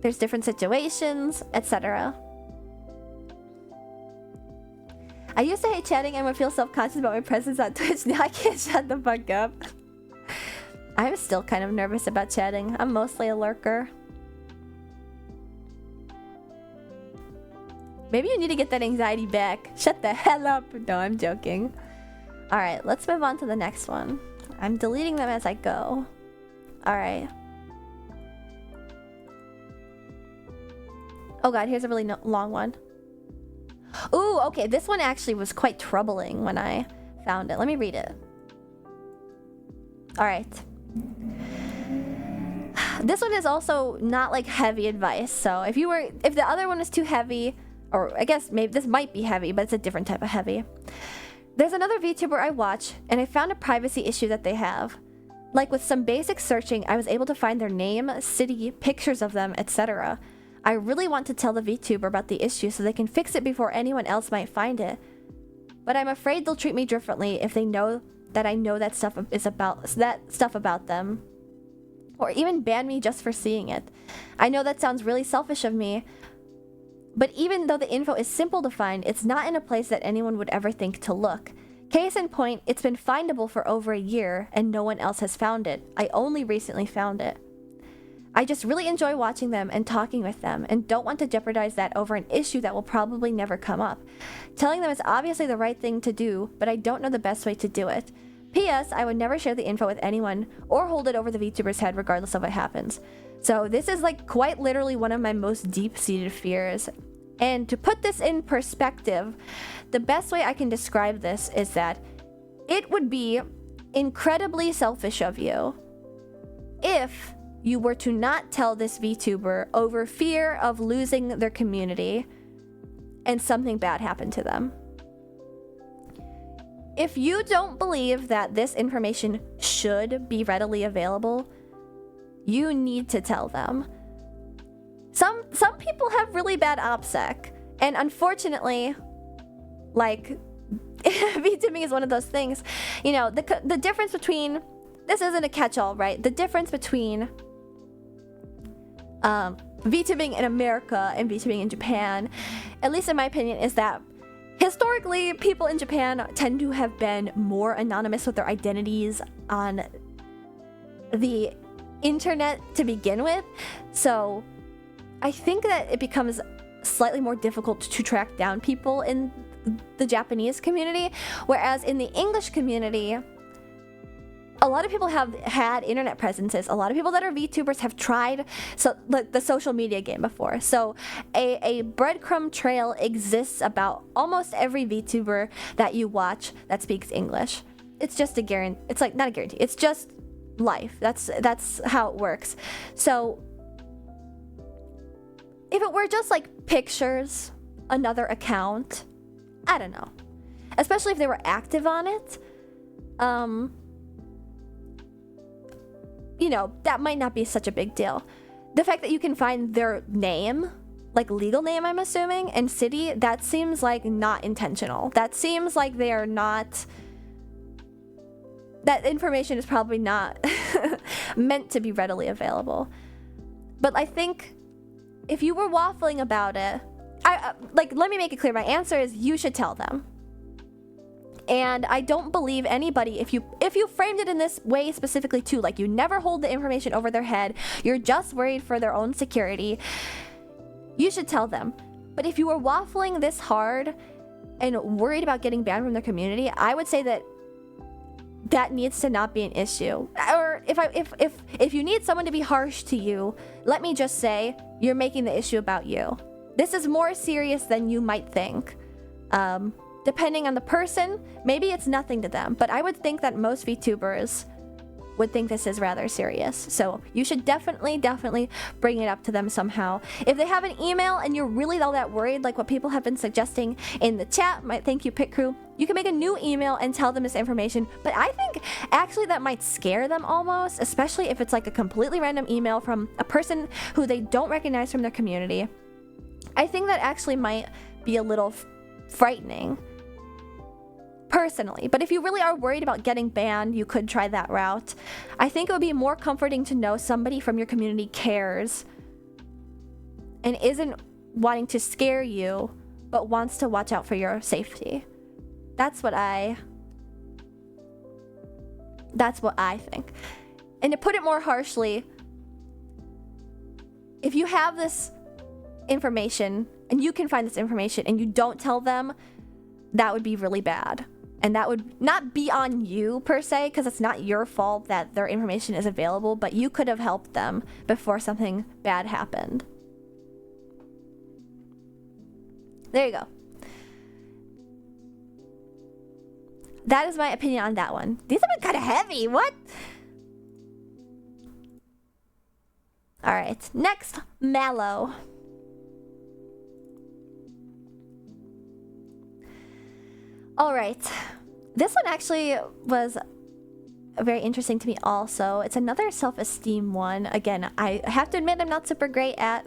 There's different situations, etc. I used to hate chatting and would feel self-conscious about my presence on Twitch. Now I can't shut the fuck up. I'm still kind of nervous about chatting. I'm mostly a lurker. Maybe you need to get that anxiety back. Shut the hell up. No, I'm joking. Alright, let's move on to the next one. I'm deleting them as I go. Alright. Oh god, here's a really long one. Ooh, okay, this one actually was quite troubling when I found it. Let me read it. Alright. This one is also not like heavy advice, so if the other one is too heavy, or I guess maybe this might be heavy, but it's a different type of heavy. There's another VTuber I watch, and I found a privacy issue that they have. Like with some basic searching, I was able to find their name, city, pictures of them, etc. I really want to tell the VTuber about the issue so they can fix it before anyone else might find it. But I'm afraid they'll treat me differently if they know that I know that stuff about them. Or even ban me just for seeing it. I know that sounds really selfish of me, but even though the info is simple to find, it's not in a place that anyone would ever think to look. Case in point, it's been findable for over a year and no one else has found it. I only recently found it. I just really enjoy watching them and talking with them and don't want to jeopardize that over an issue that will probably never come up. Telling them is obviously the right thing to do, but I don't know the best way to do it. P.S. I would never share the info with anyone or hold it over the VTuber's head regardless of what happens. So this is like quite literally one of my most deep-seated fears. And to put this in perspective, the best way I can describe this is that it would be incredibly selfish of you if you were to not tell this VTuber over fear of losing their community and something bad happened to them. If you don't believe that this information should be readily available, you need to tell them. Some people have really bad OPSEC, and unfortunately, like, VTubing is one of those things. You know, the difference between, this isn't a catch-all, right? The difference between VTubing in America and VTubing in Japan, at least in my opinion, is that historically, people in Japan tend to have been more anonymous with their identities on the internet to begin with. So I think that it becomes slightly more difficult to track down people in the Japanese community, whereas in the English community, a lot of people have had internet presences. A lot of people that are VTubers have tried the social media game before. So a breadcrumb trail exists about almost every VTuber that you watch that speaks English. It's just a guarantee. It's like not a guarantee. It's just life. That's how it works. So if it were just like pictures, another account, I don't know. Especially if they were active on it. You know, that might not be such a big deal. The fact that you can find their name, like legal name, I'm assuming, and city, that seems like not intentional. That seems like they are not... That information is probably not meant to be readily available. But I think if you were waffling about it, let me make it clear. My answer is you should tell them. And I don't believe anybody, if you framed it in this way specifically too, like you never hold the information over their head, you're just worried for their own security, you should tell them. But if you were waffling this hard and worried about getting banned from their community, I would say that needs to not be an issue. Or if you need someone to be harsh to you, let me just say, you're making the issue about you. This is more serious than you might think. Depending on the person, maybe it's nothing to them, but I would think that most VTubers would think this is rather serious. So you should definitely bring it up to them somehow. If they have an email and you're really all that worried, like what people have been suggesting in the chat, thank you Pit Crew, you can make a new email and tell them this information. But I think actually that might scare them almost, especially if it's like a completely random email from a person who they don't recognize from their community. I think that actually might be a little frightening. Personally, but if you really are worried about getting banned, you could try that route. I think it would be more comforting to know somebody from your community cares and isn't wanting to scare you, but wants to watch out for your safety. That's what I think. And to put it more harshly, if you have this information and you can find this information and you don't tell them, that would be really bad. And that would not be on you per se, because it's not your fault that their information is available, but you could have helped them before something bad happened. There you go. That is my opinion on that one. These have been kind of heavy. What? Alright, next, Mallow. Alright, this one actually was very interesting to me also. It's another self-esteem one. Again, I have to admit I'm not super great at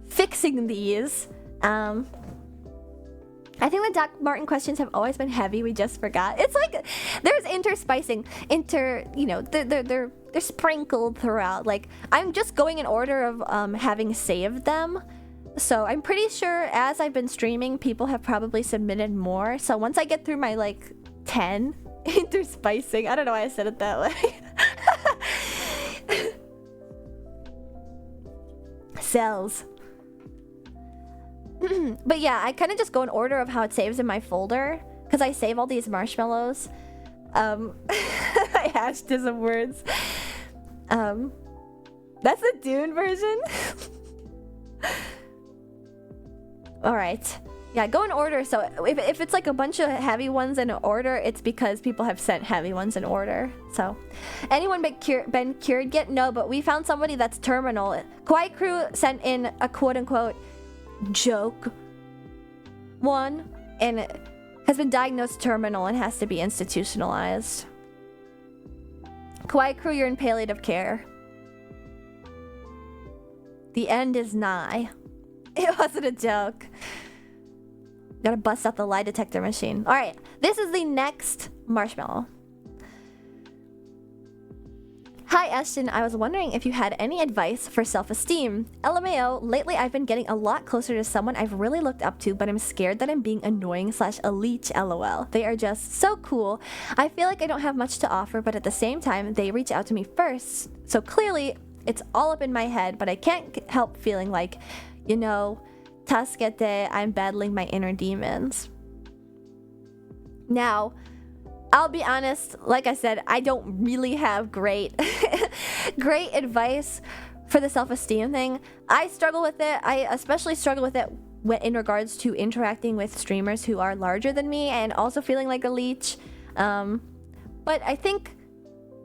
fixing these. I think the Doc Marten questions have always been heavy. We just forgot. It's like there's interspicing, you know, they're sprinkled throughout. Like I'm just going in order of having saved them. So I'm pretty sure as I've been streaming, people have probably submitted more. So once I get through my like 10 interspicing, I don't know why I said it that way. Cells. But yeah, I kind of just go in order of how it saves in my folder, because I save all these marshmallows. I hashed to some words. That's the Dune version. Alright. Yeah, go in order. So if it's like a bunch of heavy ones in order, it's because people have sent heavy ones in order. So, anyone been cured yet? No, but we found somebody that's terminal. Kawaii Crew sent in a quote-unquote joke one, and it has been diagnosed terminal and has to be institutionalized. Kawaii Crew, you're in palliative care. The end is nigh. It wasn't a joke. Gotta bust out the lie detector machine. Alright, this is the next marshmallow. Hi Ashton, I was wondering if you had any advice for self-esteem. LMAO, lately I've been getting a lot closer to someone I've really looked up to, but I'm scared that I'm being annoying / a leech, lol. They are just so cool. I feel like I don't have much to offer, but at the same time, they reach out to me first. So clearly, it's all up in my head, but I can't help feeling like, Tasukete, I'm battling my inner demons. Now, I'll be honest, like I said, I don't really have great advice for the self-esteem thing. I struggle with it. I especially struggle with it in regards to interacting with streamers who are larger than me and also feeling like a leech. But I think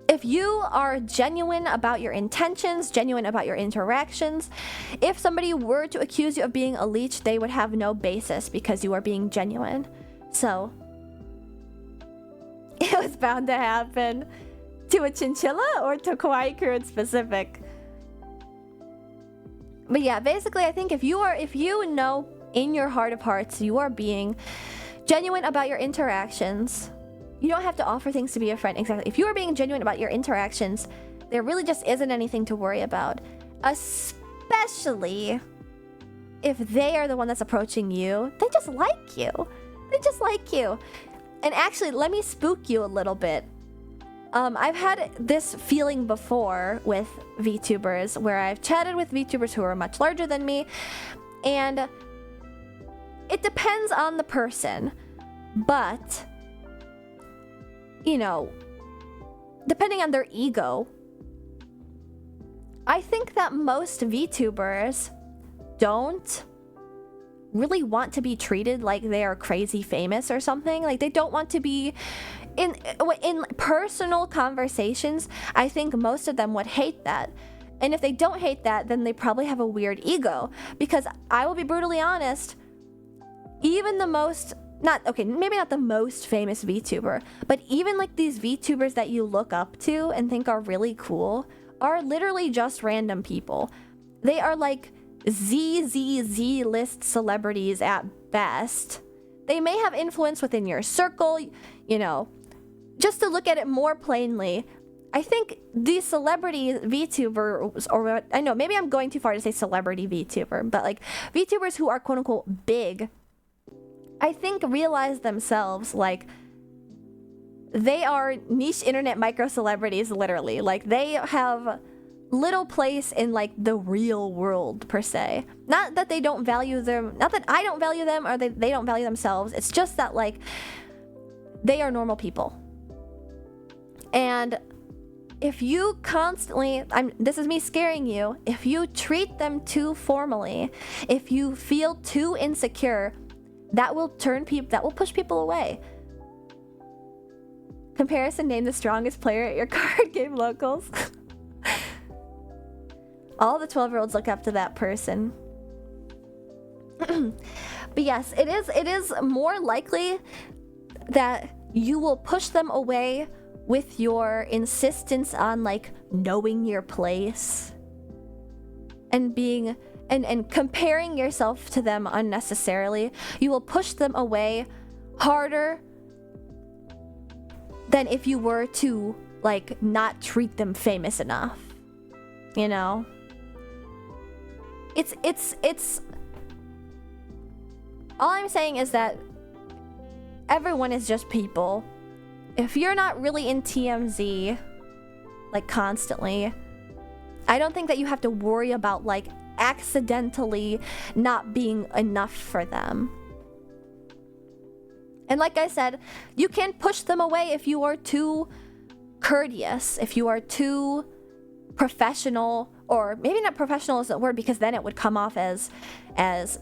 if you are genuine about your intentions, genuine about your interactions, if somebody were to accuse you of being a leech, they would have no basis because you are being genuine. So it was bound to happen to a chinchilla or to Kawaii Crew in specific. But yeah, basically, I think if you know in your heart of hearts you are being genuine about your interactions, you don't have to offer things to be a friend. Exactly. If you are being genuine about your interactions, there really just isn't anything to worry about. Especially if they are the one that's approaching you. They just like you. They just like you. And actually, let me spook you a little bit. I've had this feeling before with VTubers where I've chatted with VTubers who are much larger than me, and it depends on the person, but, depending on their ego, I think that most VTubers don't really want to be treated like they are crazy famous or something. Like, they don't want to be in personal conversations. I think most of them would hate that. And if they don't hate that, then they probably have a weird ego. Because I will be brutally honest, even the most, maybe not the most famous VTuber, but even like these VTubers that you look up to and think are really cool are literally just random people. They are like ZZZ list celebrities at best. They may have influence within your circle, just to look at it more plainly. I think these celebrity VTubers, or I know maybe I'm going too far to say celebrity VTuber, but like VTubers who are quote unquote big, I think realize themselves like they are niche internet micro celebrities, literally. Like, they have little place in like the real world per se. Not that they don't value them, not that I don't value them or they don't value themselves. It's just that like they are normal people. And if you constantly, this is me scaring you, if you treat them too formally, if you feel too insecure, that will push people away. Comparison, name the strongest player at your card game locals. All the 12-year-olds look up to that person. But yes, it is more likely that you will push them away with your insistence on like knowing your place and being and comparing yourself to them unnecessarily. You will push them away harder than if you were to like not treat them famous enough. It's all I'm saying is that everyone is just people. If you're not really in TMZ like constantly, I don't think that you have to worry about like accidentally not being enough for them. And like I said, you can push them away if you are too courteous, if you are too professional, or maybe not professional is the word, because then it would come off as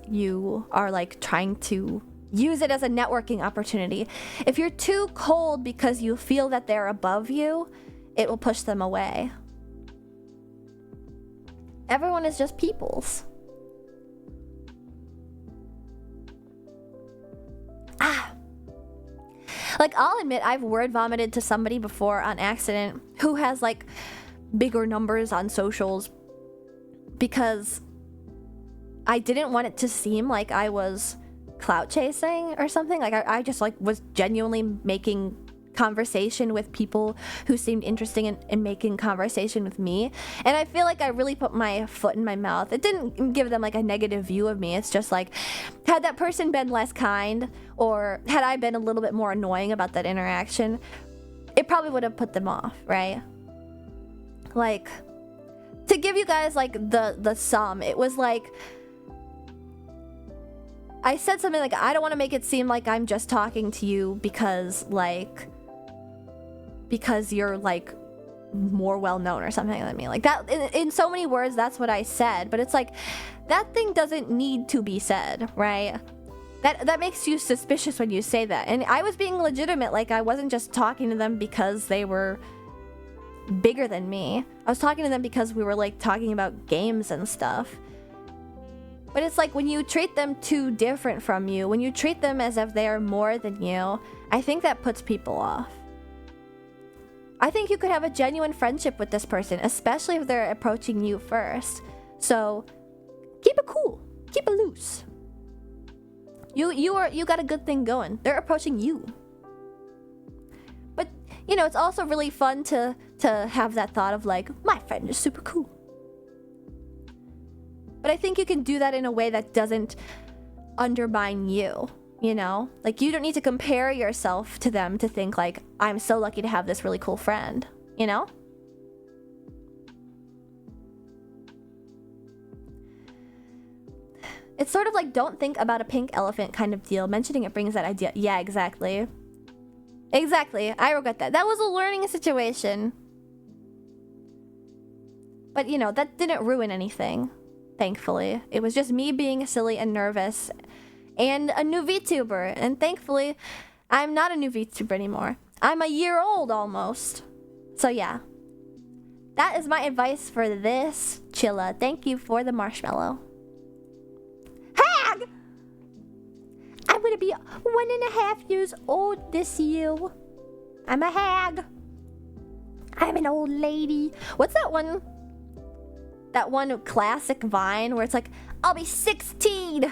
you are like trying to use it as a networking opportunity. If you're too cold because you feel that they're above you, it will push them away. Everyone is just peoples. Like, I'll admit I've word vomited to somebody before on accident who has like bigger numbers on socials because I didn't want it to seem like I was clout chasing or something. Like, I just like was genuinely making conversation with people who seemed interesting in making conversation with me. And I feel like I really put my foot in my mouth. It didn't give them like a negative view of me. It's just like, had that person been less kind, or had I been a little bit more annoying about that interaction, it probably would have put them off, right? Like, to give you guys like the sum, it was like I said something like, I don't want to make it seem like I'm just talking to you because you're like more well known or something than me. Like that in so many words, that's what I said. But it's like that thing doesn't need to be said, right? That makes you suspicious when you say that. And I was being legitimate, like I wasn't just talking to them because they were bigger than me. I was talking to them because we were like talking about games and stuff. But it's like when you treat them too different from you, when you treat them as if they are more than you, I think that puts people off. I think you could have a genuine friendship with this person, especially if they're approaching you first. So keep it cool, keep it loose. You got a good thing going. They're approaching you. But you know, it's also really fun to have that thought of like, my friend is super cool. But I think you can do that in a way that doesn't undermine you, you know? Like, you don't need to compare yourself to them to think like, I'm so lucky to have this really cool friend, you know? It's sort of like, don't think about a pink elephant kind of deal. Mentioning it brings that idea. Yeah, exactly. Exactly. I regret that. That was a learning situation. But, you know, that didn't ruin anything. Thankfully. It was just me being silly and nervous and a new VTuber. And thankfully, I'm not a new VTuber anymore. I'm a year old almost. So yeah. That is my advice for this Chilla. Thank you for the marshmallow. Hag! I'm gonna be 1.5 years old this year. I'm a hag. I'm an old lady. What's that one? That one classic Vine where it's like, I'll be 16.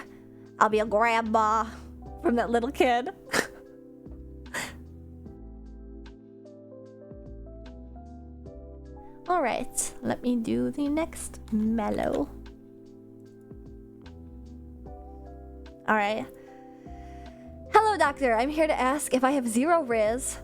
I'll be a grandma from that little kid. Alright, let me do the next mellow. Alright. Hello, doctor. I'm here to ask if I have 0 riz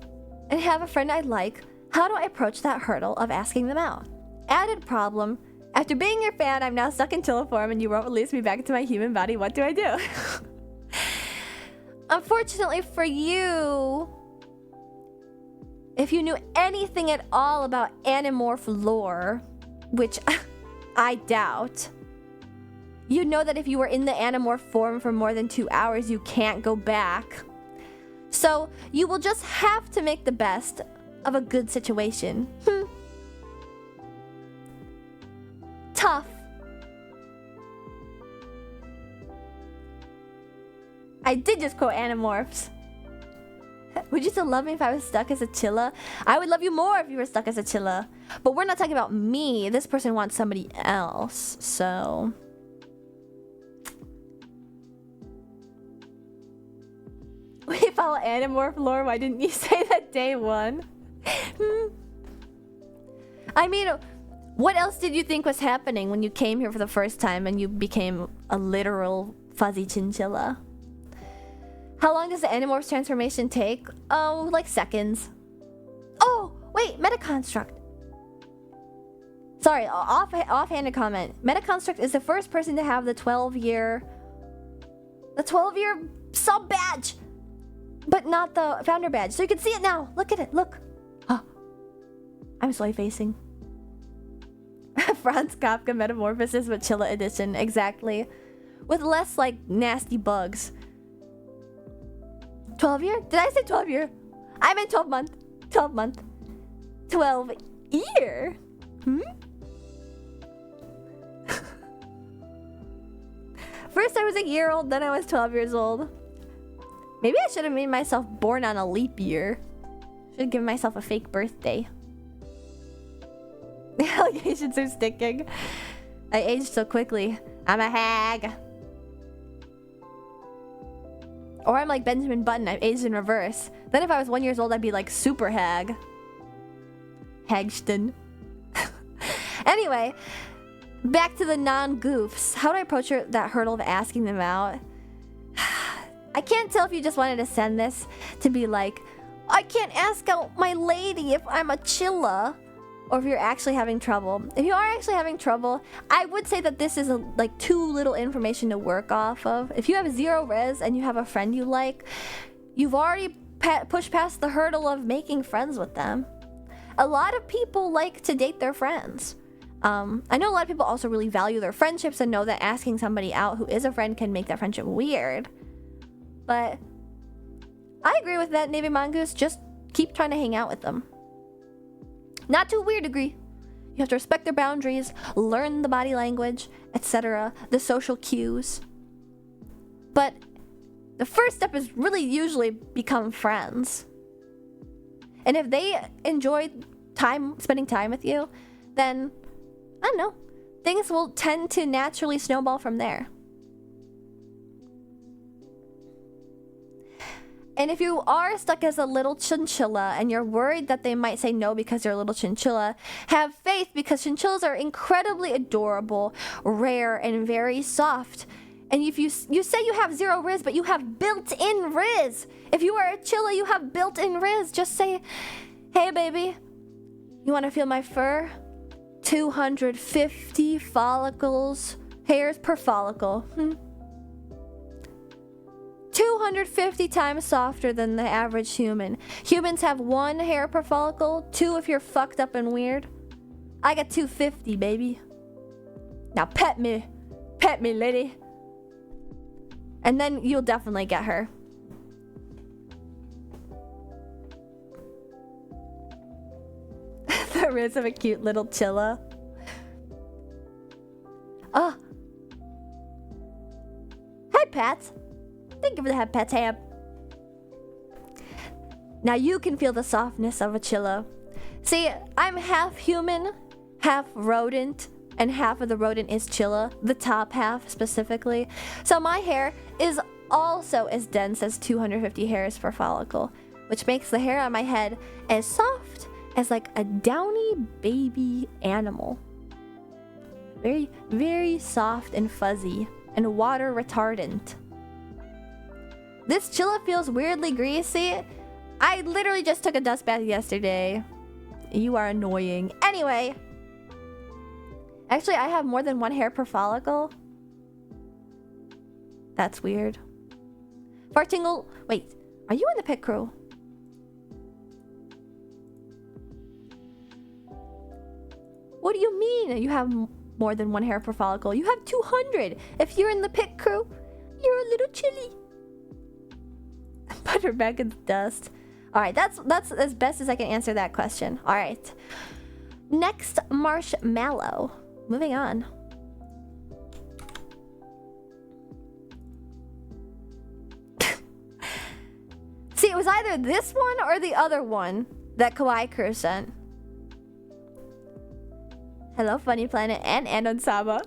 and have a friend I'd like. How do I approach that hurdle of asking them out? Added problem. After being your fan, I'm now stuck in Chilla form and you won't release me back into my human body. What do I do? Unfortunately for you, if you knew anything at all about Animorph lore, which I doubt, you know that if you were in the Animorph form for more than 2 hours, you can't go back. So you will just have to make the best of a good situation. Tough. I did just quote Animorphs. Would you still love me if I was stuck as a Chilla? I would love you more if you were stuck as a Chilla. But we're not talking about me. This person wants somebody else, so... We follow Animorph lore? Why didn't you say that day one? I mean... What else did you think was happening when you came here for the first time and you became a literal fuzzy chinchilla? How long does the Animorphs transformation take? Oh, like seconds. Oh, wait, Metaconstruct. Sorry, offhanded comment. Metaconstruct is the first person to have the 12-year sub badge, but not the founder badge. So you can see it now. Look at it, look. Oh, I'm soy facing. Franz Kafka Metamorphosis with Chilla Edition, exactly. With less, like, nasty bugs. 12 year? Did I say 12 year? I meant 12 month. 12 month. 12 year? First I was a year old, then I was 12 years old. Maybe I should have made myself born on a leap year. Should have given myself a fake birthday. The allegations are sticking. I aged so quickly. I'm a hag. Or I'm like Benjamin Button. I've aged in reverse. Then if I was 1 year old, I'd be like super hag. Hagston. Anyway, back to the non-goofs. How do I approach that hurdle of asking them out? I can't tell if you just wanted to send this to be like, I can't ask out my lady if I'm a Chilla. or if you're actually having trouble. If you are actually having trouble, I would say that this is like too little information to work off of. If you have 0 res and you have a friend you like, you've already pushed past the hurdle of making friends with them. A lot of people like to date their friends. I know a lot of people also really value their friendships and know that asking somebody out who is a friend can make that friendship weird. But I agree with that, Navy Mongoose. Just keep trying to hang out with them. Not to a weird degree. You have to respect their boundaries, learn the body language, etc., the social cues. But the first step is really usually become friends. And if they enjoy spending time with you, then, I don't know, things will tend to naturally snowball from there. And if you are stuck as a little chinchilla and you're worried that they might say no because you're a little chinchilla, have faith, because chinchillas are incredibly adorable, rare, and very soft. And if you say you have 0 riz, but you have built-in riz. If you are a chilla, you have built-in riz. Just say, hey baby, you want to feel my fur? 250 follicles, hairs per follicle. 250 times softer than the average human. Humans have 1 hair per follicle, 2 if you're fucked up and weird. I got 250, baby. Now pet me, lady. And then you'll definitely get her. The riz of a cute little chilla. Oh. Hi, Pats. Thank you for the head pet tab. Now you can feel the softness of a chilla. See, I'm half human, half rodent, and half of the rodent is chilla, the top half specifically. So my hair is also as dense as 250 hairs per follicle, which makes the hair on my head as soft as like a downy baby animal. Very, very soft and fuzzy and water retardant. This chilla feels weirdly greasy. I literally just took a dust bath yesterday. You are annoying. Anyway. Actually, I have more than 1 hair per follicle. That's weird. Fartingle. Wait, are you in the pit crew? What do you mean you have more than 1 hair per follicle? You have 200. If you're in the pit crew, you're a little chilly. Put her back in the dust. Alright, that's as best as I can answer that question. Alright. Next, marshmallow. Moving on. See, it was either this one or the other one that Kawaii Crew sent. Hello, Funny Planet and Anon Saba.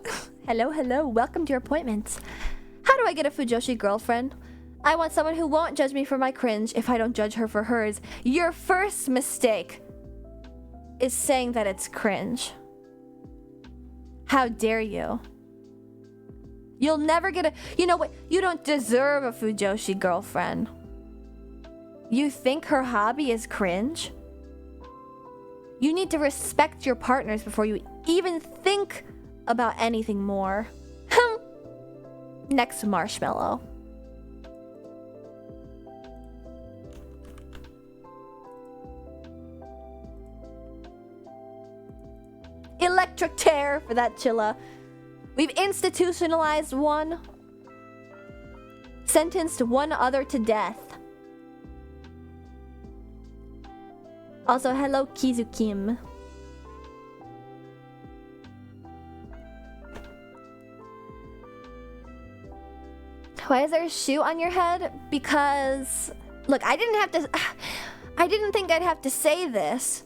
Hello, hello. Welcome to your appointments. How do I get a Fujoshi girlfriend? I want someone who won't judge me for my cringe if I don't judge her for hers. Your first mistake is saying that it's cringe. How dare you? You'll never get a... You know what? You don't deserve a Fujoshi girlfriend. You think her hobby is cringe? You need to respect your partners before you even think about anything more. Next, marshmallow. Electric chair for that chilla. We've institutionalized one. Sentenced one other to death. Also, hello, Kizu-Kim. Why is there a shoe on your head? Because... Look, I didn't think I'd have to say this.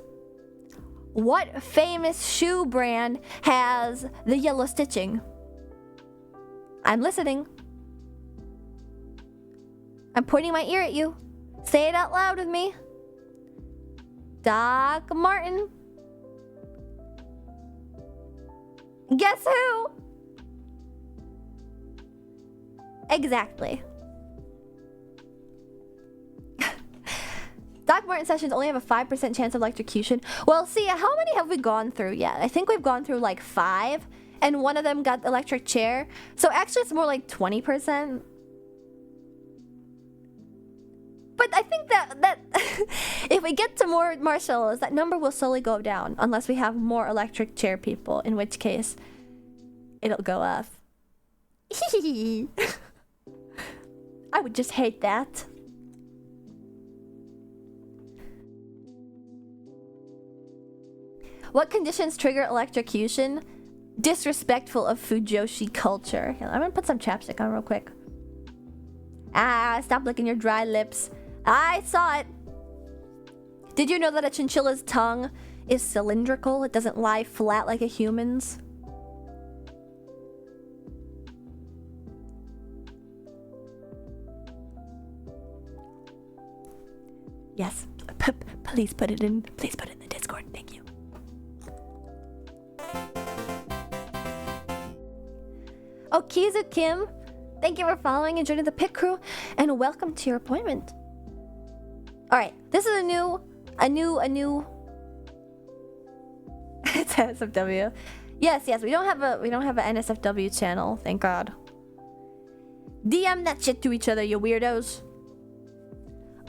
What famous shoe brand has the yellow stitching? I'm listening. I'm pointing my ear at you. Say it out loud with me. Doc Marten. Guess who? Exactly. Doc Marten sessions only have a 5% chance of electrocution. Well, see, how many have we gone through yet? I think we've gone through like 5, and one of them got the electric chair. So actually, it's more like 20%. But I think that if we get to more marshmallows, that number will slowly go down unless we have more electric chair people, in which case it'll go up. I would just hate that. What conditions trigger electrocution? Disrespectful of Fujoshi culture. Here, I'm gonna put some chapstick on real quick. Ah, stop licking your dry lips. I saw it. Did you know that a chinchilla's tongue is cylindrical? It doesn't lie flat like a human's. Yes. Please put it in. Please put it in the Discord. Thank you. Oh, Kizu Kim, thank you for following and joining the pit crew, and welcome to your appointment. All right, this is a new. It's NSFW. Yes, we don't have an NSFW channel, thank God. DM that shit to each other, you weirdos.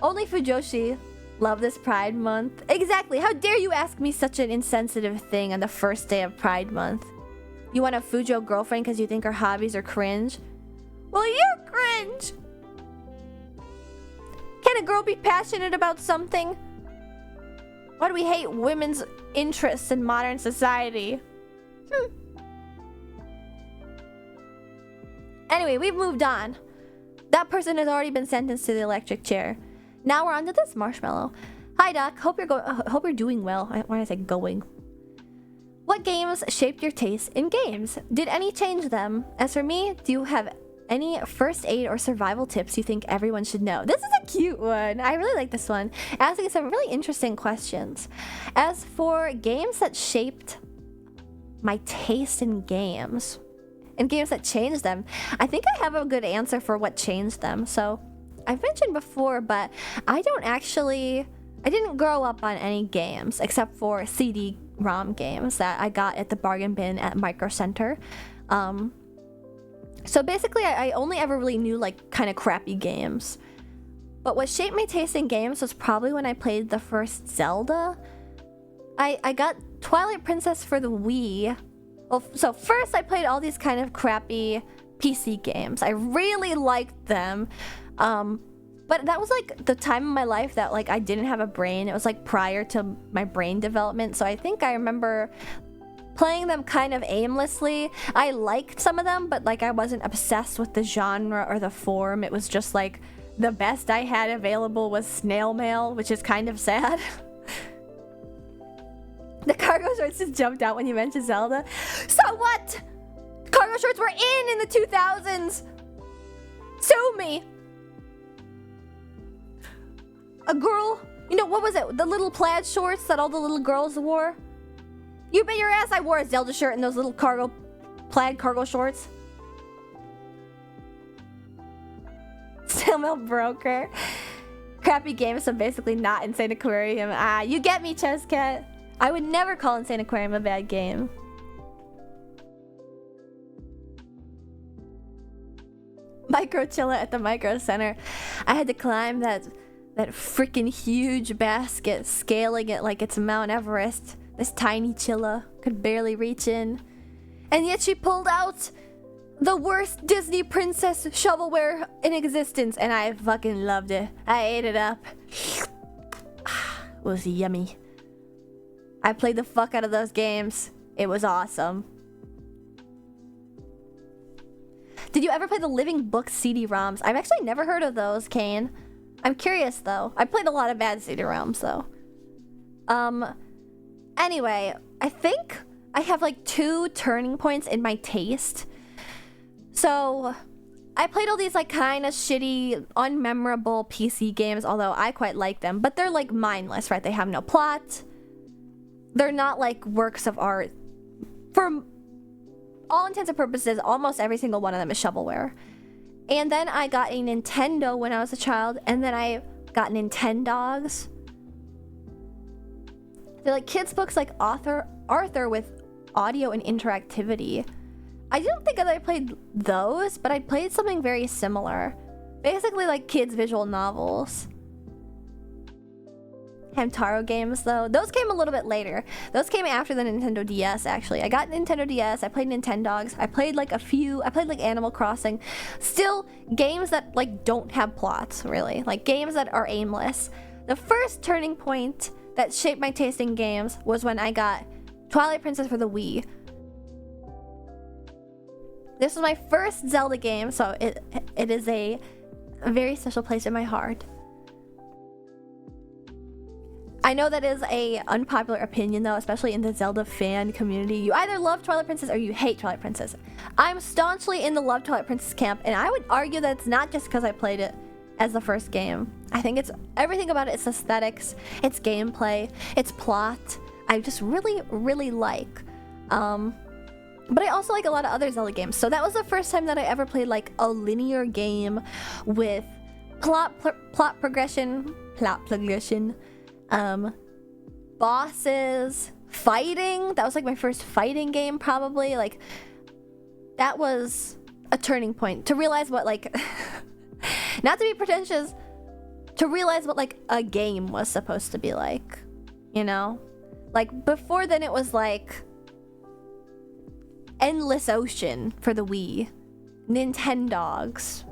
Only Fujoshi love this Pride Month. Exactly. How dare you ask me such an insensitive thing on the first day of Pride Month? You want a Fujo girlfriend because you think her hobbies are cringe? Well, you're cringe! Can a girl be passionate about something? Why do we hate women's interests in modern society? Anyway, we've moved on. That person has already been sentenced to the electric chair. Now we're on to this marshmallow. Hi, Doc. Hope you're doing well. Why did I say going? What games shaped your taste in games? Did any change them? As for me, do you have any first aid or survival tips you think everyone should know? This is a cute one. I really like this one. Asking some really interesting questions. As for games that shaped my taste in games, and games that changed them, I think I have a good answer for what changed them. So, I've mentioned before, but I didn't grow up on any games except for CD-ROM games that I got at the bargain bin at Micro Center. So basically, I only ever really knew like kind of crappy games. But what shaped my taste in games was probably when I played the first Zelda. I got Twilight Princess for the Wii. Well, so first I played all these kind of crappy PC games. I really liked them. But that was like the time in my life that like I didn't have a brain. It was like prior to my brain development. So I think I remember playing them kind of aimlessly. I liked some of them, but like I wasn't obsessed with the genre or the form. It was just like the best I had available was snail mail, which is kind of sad. The cargo shorts just jumped out when you mentioned Zelda. So what? Cargo shorts were in the 2000s. Sue me. A girl, you know, what was it? The little plaid shorts that all the little girls wore? You bet your ass I wore a Zelda shirt and those little plaid cargo shorts. Snail broker. Crappy game, so basically not Insane Aquarium. Ah, you get me, Chesscat. I would never call Insane Aquarium a bad game. Microchilla at the Micro Center. I had to climb that freaking huge basket, scaling it like it's Mount Everest. This tiny Chilla could barely reach in. And yet she pulled out the worst Disney princess shovelware in existence, and I fucking loved it. I ate it up. It was yummy. I played the fuck out of those games. It was awesome. Did you ever play the Living Book CD-ROMs? I've actually never heard of those, Kane. I'm curious though. I played a lot of bad CD-ROMs though. Anyway, I think I have like 2 turning points in my taste. So, I played all these like kind of shitty, unmemorable PC games, although I quite like them, but they're like mindless, right? They have no plot. They're not like works of art. For all intents and purposes, almost every single one of them is shovelware. And then I got a Nintendo when I was a child, and then I got Nintendogs. They're like kids books like Arthur with audio and interactivity. I don't think that I played those, but I played something very similar. Basically like kids visual novels. Hamtaro games though, those came a little bit later. Those came after the Nintendo DS actually. I got Nintendo DS, I played Nintendogs, I played like Animal Crossing. Still games that like don't have plots really, like games that are aimless. The first turning point that shaped my taste in games was when I got Twilight Princess for the Wii. This was my first Zelda game, so it is a very special place in my heart. I know that is a unpopular opinion though, especially in the Zelda fan community. You either love Twilight Princess or you hate Twilight Princess. I'm staunchly in the love Twilight Princess camp, and I would argue that it's not just because I played it as the first game. I think it's everything about it, its aesthetics, its gameplay, its plot. I just really, really like. But I also like a lot of other Zelda games. So that was the first time that I ever played like a linear game with plot progression, bosses, fighting. That was like my first fighting game probably. Like that was a turning point to realize what like not to be pretentious, to realize what like a game was supposed to be like, you know? Like before then it was like endless ocean for the Wii, Nintendogs,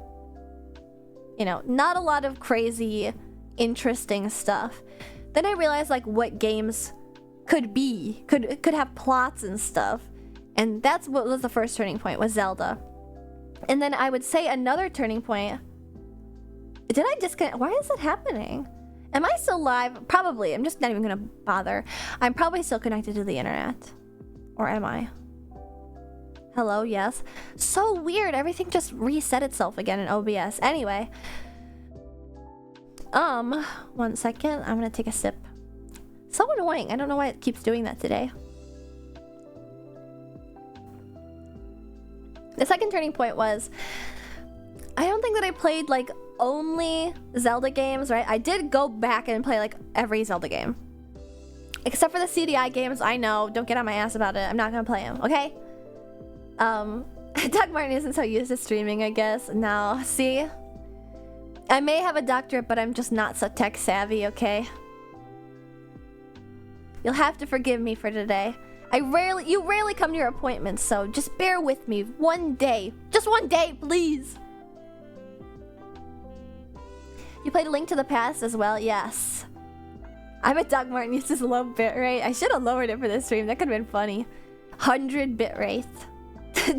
you know, not a lot of crazy interesting stuff. Then I realized like what games could be, could have plots and stuff, and that's what was the first turning point, was Zelda. And then I would say another turning point, did I disconnect? Why is it happening? Am I still live? Probably. I'm just not even gonna bother. I'm probably still connected to the internet, or am I? Hello, yes. So weird, everything just reset itself again in OBS. Anyway. 1 second, I'm gonna take a sip. So annoying, I don't know why it keeps doing that today. The second turning point was, I don't think that I played like only Zelda games, right? I did go back and play like every Zelda game. Except for the CDI games, I know, don't get on my ass about it. I'm not gonna play them, okay? Doug Martin isn't so used to streaming, I guess. Now, see? I may have a doctorate, but I'm just not so tech savvy, okay? You'll have to forgive me for today. You rarely come to your appointments, so just bear with me one day. Just one day, please. You played A Link to the Past as well? Yes. I bet Doug Martin uses low bitrate. I should have lowered it for this stream. That could have been funny. 100 bitrate.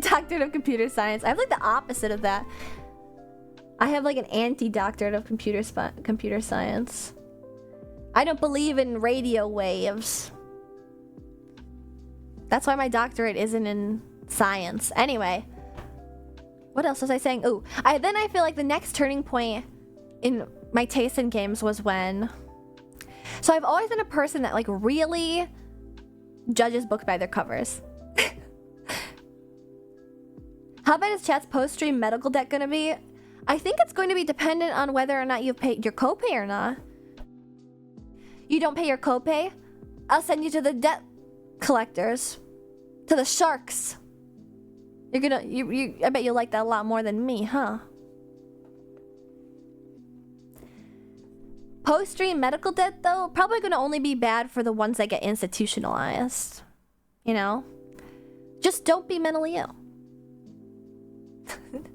Doctorate of Computer Science. I have like the opposite of that. I have like an anti-doctorate of computer science. I don't believe in radio waves. That's why my doctorate isn't in science. Anyway. What else was I saying? Ooh. Then I feel like the next turning point in my taste in games was when... So I've always been a person that like really judges books by their covers. How bad is chat's post-stream medical debt gonna be? I think it's going to be dependent on whether or not you've paid your copay or not. You don't pay your copay? I'll send you to the debt collectors. To the sharks. I bet you like that a lot more than me, huh? Post-stream medical debt, though, probably gonna only be bad for the ones that get institutionalized. You know? Just don't be mentally ill.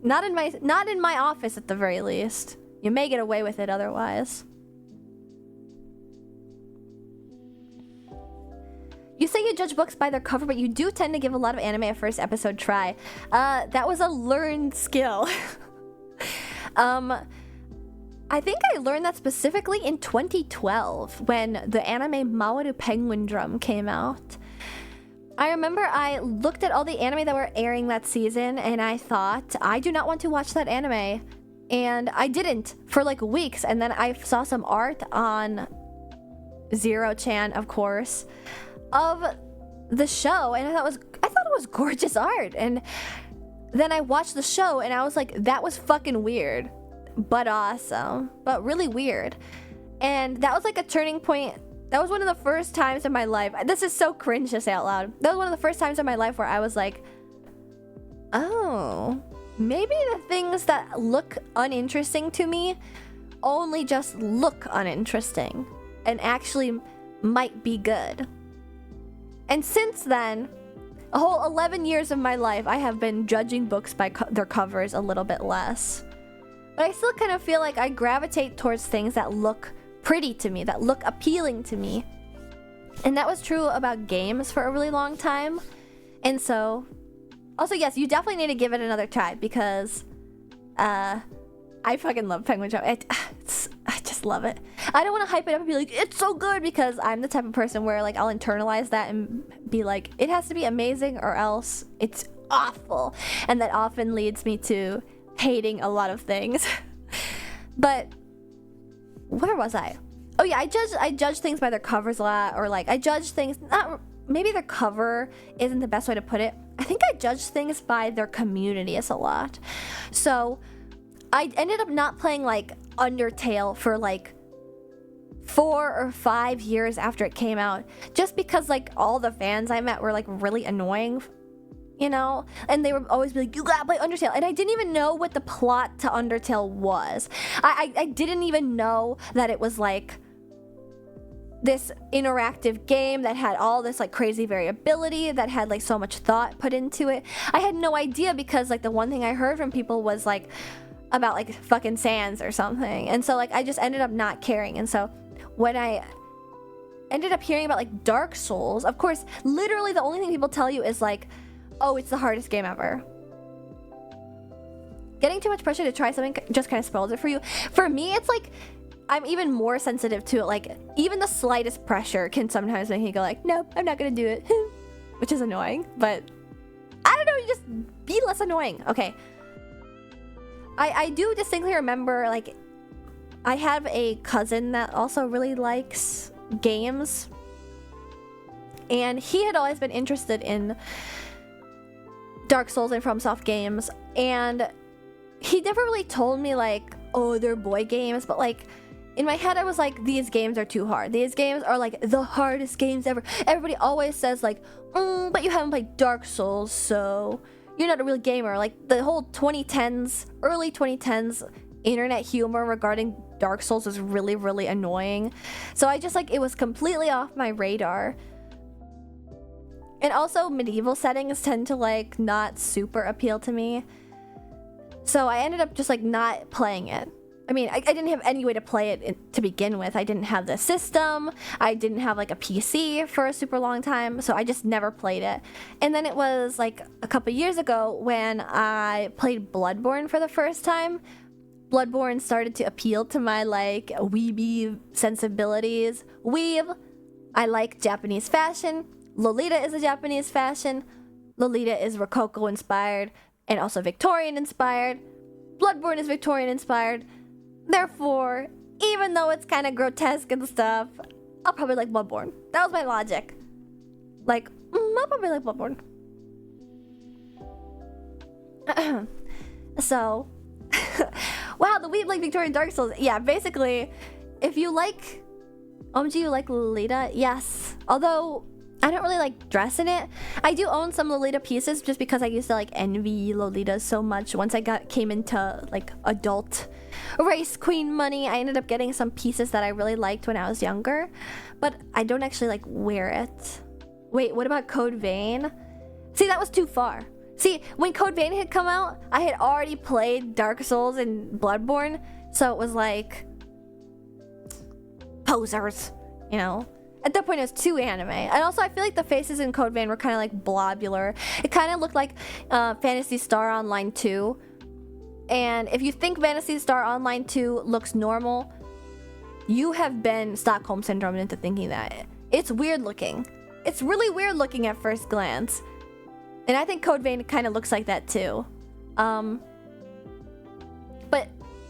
Not in my office at the very least. You may get away with it otherwise. You say you judge books by their cover, but you do tend to give a lot of anime a first episode try. That was a learned skill. I think I learned that specifically in 2012 when the anime Mawaru Penguin Drum came out. I remember I looked at all the anime that were airing that season and I thought, I do not want to watch that anime. And I didn't for like weeks. And then I saw some art on Zero-chan, of course, of the show. And I thought it was gorgeous art. And then I watched the show and I was like, that was fucking weird. But awesome. But really weird. And that was like a turning point That was one of the first times in my life. This is so cringe to say out loud. That was one of the first times in my life where I was like, oh, maybe the things that look uninteresting to me only just look uninteresting and actually might be good. And since then, a whole 11 years of my life, I have been judging books by their covers a little bit less. But I still kind of feel like I gravitate towards things that look pretty to me, that look appealing to me. And that was true about games for a really long time. And so, also yes, you definitely need to give it another try because I fucking love Penguin Jump. I just love it. I don't want to hype it up and be like, it's so good, because I'm the type of person where like I'll internalize that and be like, it has to be amazing or else it's awful. And that often leads me to hating a lot of things. But where was I? Oh yeah, I judge things by their covers a lot, or like I judge things, not maybe their cover isn't the best way to put it. I think I judge things by their communities a lot. So I ended up not playing like Undertale for like 4 or 5 years after it came out, just because like all the fans I met were like really annoying, you know, and they would always be like, you gotta play Undertale, and I didn't even know what the plot to Undertale was. I didn't even know that it was like this interactive game that had all this like crazy variability, that had like so much thought put into it. I had no idea, because like the one thing I heard from people was like about like fucking Sans or something, and so like I just ended up not caring. And so when I ended up hearing about like Dark Souls, of course, literally the only thing people tell you is like, oh, it's the hardest game ever. Getting too much pressure to try something just kind of spoils it for you. For me, it's like I'm even more sensitive to it. Like even the slightest pressure can sometimes make me go like, nope, I'm not gonna do it, which is annoying. But I don't know, you just be less annoying. Okay. I do distinctly remember, like, I have a cousin that also really likes games, and he had always been interested in Dark Souls and FromSoft games, and he never really told me like, oh, they're boy games, but like in my head I was like, these games are too hard. These games are like the hardest games ever. Everybody always says like, but you haven't played Dark Souls, so you're not a real gamer. Like the whole 2010s, early 2010s internet humor regarding Dark Souls was really, really annoying. So I just like, it was completely off my radar. And also medieval settings tend to like not super appeal to me. So I ended up just like not playing it. I mean, I didn't have any way to play it to begin with. I didn't have the system. I didn't have like a PC for a super long time, so I just never played it. And then it was like a couple years ago when I played Bloodborne for the first time. Bloodborne started to appeal to my like weeby sensibilities. Weeb, I like Japanese fashion. Lolita is a Japanese fashion. Lolita is Rococo inspired and also Victorian inspired. Bloodborne is Victorian inspired. Therefore, even though it's kind of grotesque and stuff, I'll probably like Bloodborne. That was my logic. Like, I'll probably like Bloodborne. So, wow, the weeb like Victorian Dark Souls. Yeah, basically, if you like OMG, you like Lolita? Yes. Although I don't really like dress in it. I do own some Lolita pieces just because I used to like envy Lolita so much. Once I came into like adult race queen money, I ended up getting some pieces that I really liked when I was younger, but I don't actually like wear it. Wait, what about Code Vein? See, that was too far. See, when Code Vein had come out, I had already played Dark Souls and Bloodborne, so it was like posers, you know? At that point, it was too anime. And also, I feel like the faces in Code Vein were kind of like blobular. It kind of looked like Phantasy Star Online 2. And if you think Phantasy Star Online 2 looks normal, you have been Stockholm Syndrome into thinking that. It's weird looking. It's really weird looking at first glance. And I think Code Vein kind of looks like that too. But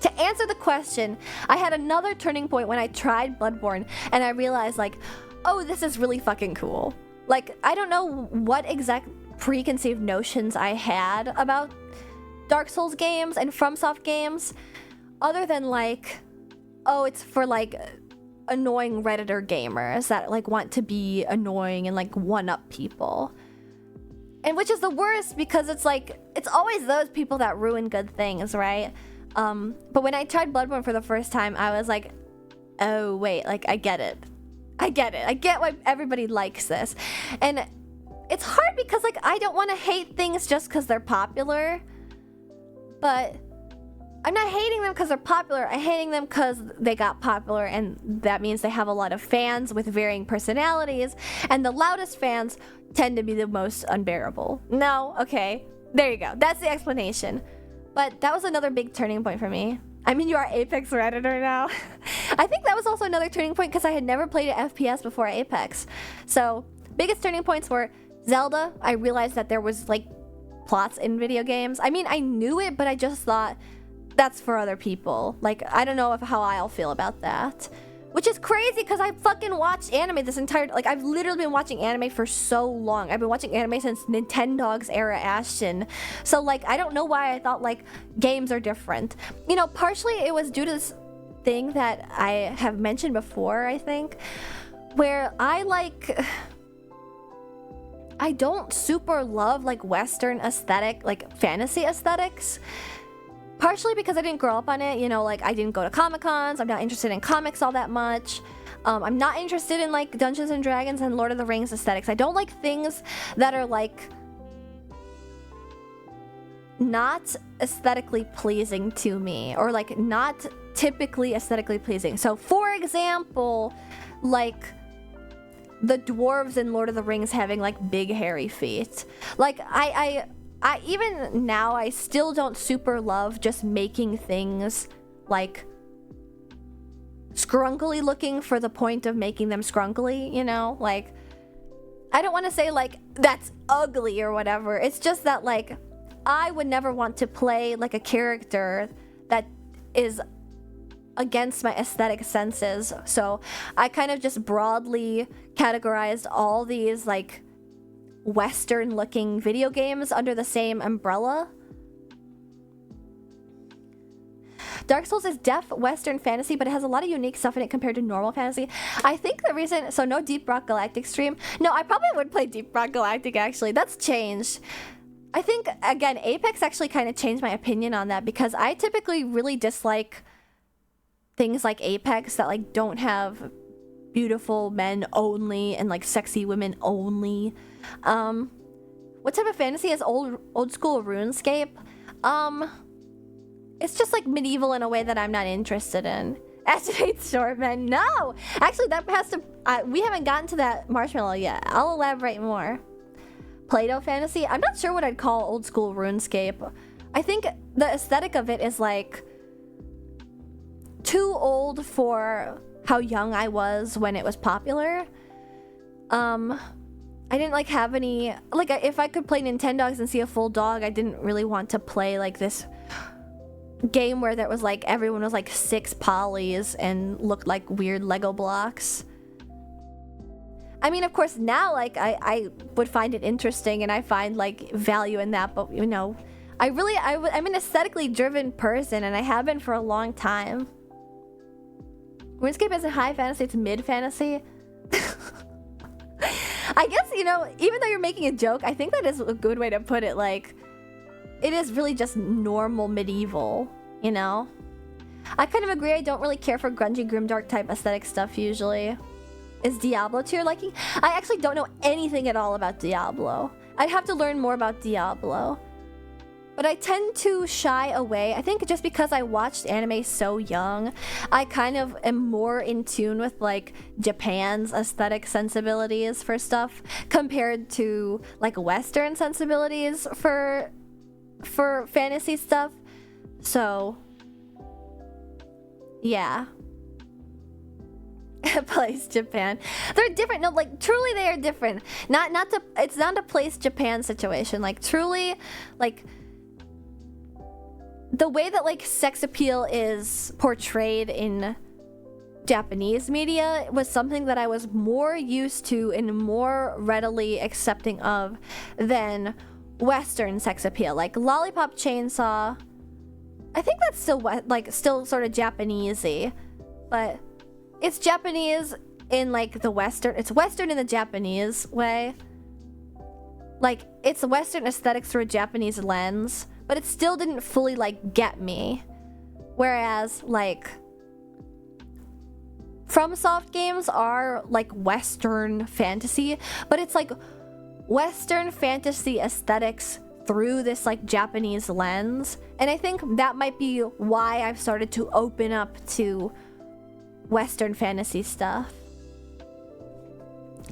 to answer the question, I had another turning point when I tried Bloodborne and I realized like, oh, this is really fucking cool. Like, I don't know what exact preconceived notions I had about Dark Souls games and FromSoft games, other than like, oh, it's for like annoying Redditor gamers that like want to be annoying and like one up people. And which is the worst because it's like it's always those people that ruin good things, right? But when I tried Bloodborne for the first time, I was like, oh wait, like I get it. I get why everybody likes this. And it's hard because like I don't want to hate things just because they're popular. But I'm not hating them because they're popular. I'm hating them because they got popular, and that means they have a lot of fans with varying personalities, and the loudest fans tend to be the most unbearable. No, okay, there you go. That's the explanation. But that was another big turning point for me. I mean, you are Apex Redditor now. I think that was also another turning point because I had never played an FPS before Apex. So, biggest turning points were Zelda. I realized that there was like plots in video games. I mean, I knew it, but I just thought that's for other people. Like, I don't know how I'll feel about that. Which is crazy because I fucking watched anime this entire... Like, I've literally been watching anime for so long. I've been watching anime since Nintendog's era Ashton. So, like, I don't know why I thought, like, games are different. You know, partially it was due to this thing that I have mentioned before, I think. Where I don't super love, like, Western aesthetic, like, fantasy aesthetics. Partially because I didn't grow up on it, you know, like I didn't go to Comic-Cons, I'm not interested in comics all that much. I'm not interested in like Dungeons and Dragons and Lord of the Rings aesthetics. I don't like things that are like not aesthetically pleasing to me, or like not typically aesthetically pleasing. So for example, like the dwarves in Lord of the Rings having like big hairy feet. Like I even now, I still don't super love just making things like scrunkly looking for the point of making them scrunkly, you know? Like, I don't want to say like that's ugly or whatever. It's just that like I would never want to play like a character that is against my aesthetic senses. So I kind of just broadly categorized all these like Western looking video games under the same umbrella. Dark Souls is def Western fantasy, but it has a lot of unique stuff in it compared to normal fantasy. I think the reason, so no Deep Rock Galactic stream. No, I probably would play Deep Rock Galactic actually. That's changed. I think, again, Apex actually kind of changed my opinion on that because I typically really dislike things like Apex that like don't have beautiful men only and like sexy women only. What type of fantasy is old school RuneScape? It's just like medieval in a way that I'm not interested in. Acetate Swordman, no! Actually, that has to... we haven't gotten to that marshmallow yet. I'll elaborate more. Play-Doh fantasy? I'm not sure what I'd call old school RuneScape. I think the aesthetic of it is like too old for how young I was when it was popular. I didn't like have any, like if I could play Nintendogs and see a full dog, I didn't really want to play like this game where there was like everyone was like 6 polys and looked like weird Lego blocks. I mean, of course now like I would find it interesting and I find like value in that, but you know, I'm an aesthetically driven person and I have been for a long time. RuneScape isn't high fantasy, it's mid fantasy. I guess, you know, even though you're making a joke, I think that is a good way to put it. Like, it is really just normal medieval, you know? I kind of agree, I don't really care for grungy, grimdark type aesthetic stuff usually. Is Diablo to your liking? I actually don't know anything at all about Diablo. I'd have to learn more about Diablo. But I tend to shy away. I think just because I watched anime so young, I kind of am more in tune with like Japan's aesthetic sensibilities for stuff compared to like Western sensibilities for fantasy stuff. So yeah. Place Japan. They're different. No, like truly they are different. It's not a place Japan situation. Like truly, like the way that like sex appeal is portrayed in Japanese media was something that I was more used to and more readily accepting of than Western sex appeal. Like Lollipop Chainsaw, I think that's still still sort of Japanesey, but it's Japanese in like the Western. It's Western in the Japanese way. Like, it's Western aesthetics through a Japanese lens, but it still didn't fully like get me. Whereas like FromSoft games are like Western fantasy, but it's like Western fantasy aesthetics through this like Japanese lens. And I think that might be why I've started to open up to Western fantasy stuff.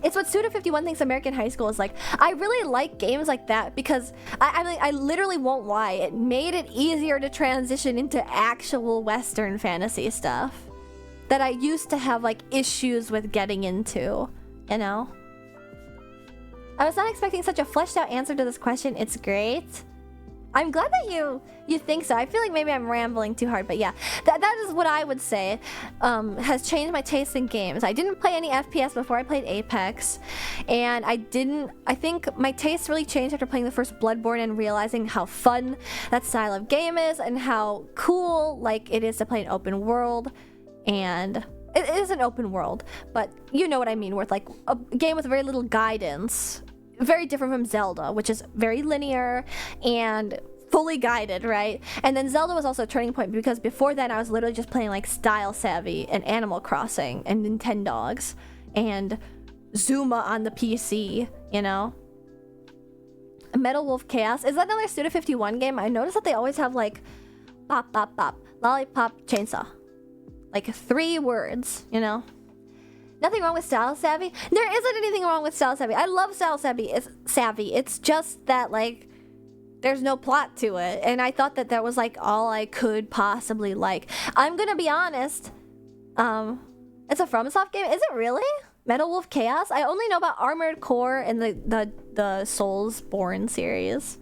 It's what Suda51 thinks American High School is like. I really like games like that because I literally won't lie. It made it easier to transition into actual Western fantasy stuff that I used to have like issues with getting into, you know? I was not expecting such a fleshed out answer to this question. It's great. I'm glad that you think so. I feel like maybe I'm rambling too hard, but yeah, that is what I would say has changed my taste in games. I didn't play any FPS before I played Apex, and I think my taste really changed after playing the first Bloodborne and realizing how fun that style of game is and how cool like it is to play an open world. And it is an open world, but you know what I mean, with like a game with very little guidance. Very different from Zelda, which is very linear and fully guided, right? And then Zelda was also a turning point because before then I was literally just playing like Style Savvy and Animal Crossing and Nintendogs and Zuma on the PC, you know? Metal Wolf Chaos. Is that another Suda51 game? I noticed that they always have like bop, bop, bop, lollipop, chainsaw. Like 3 words, you know? Nothing wrong with Style Savvy. There isn't anything wrong with Style Savvy. I love Style Savvy. It's savvy. It's just that like there's no plot to it, and I thought that was like all I could possibly like. I'm gonna be honest. It's a FromSoft game. Is it really? Metal Wolf Chaos? I only know about Armored Core and the Soulsborne series.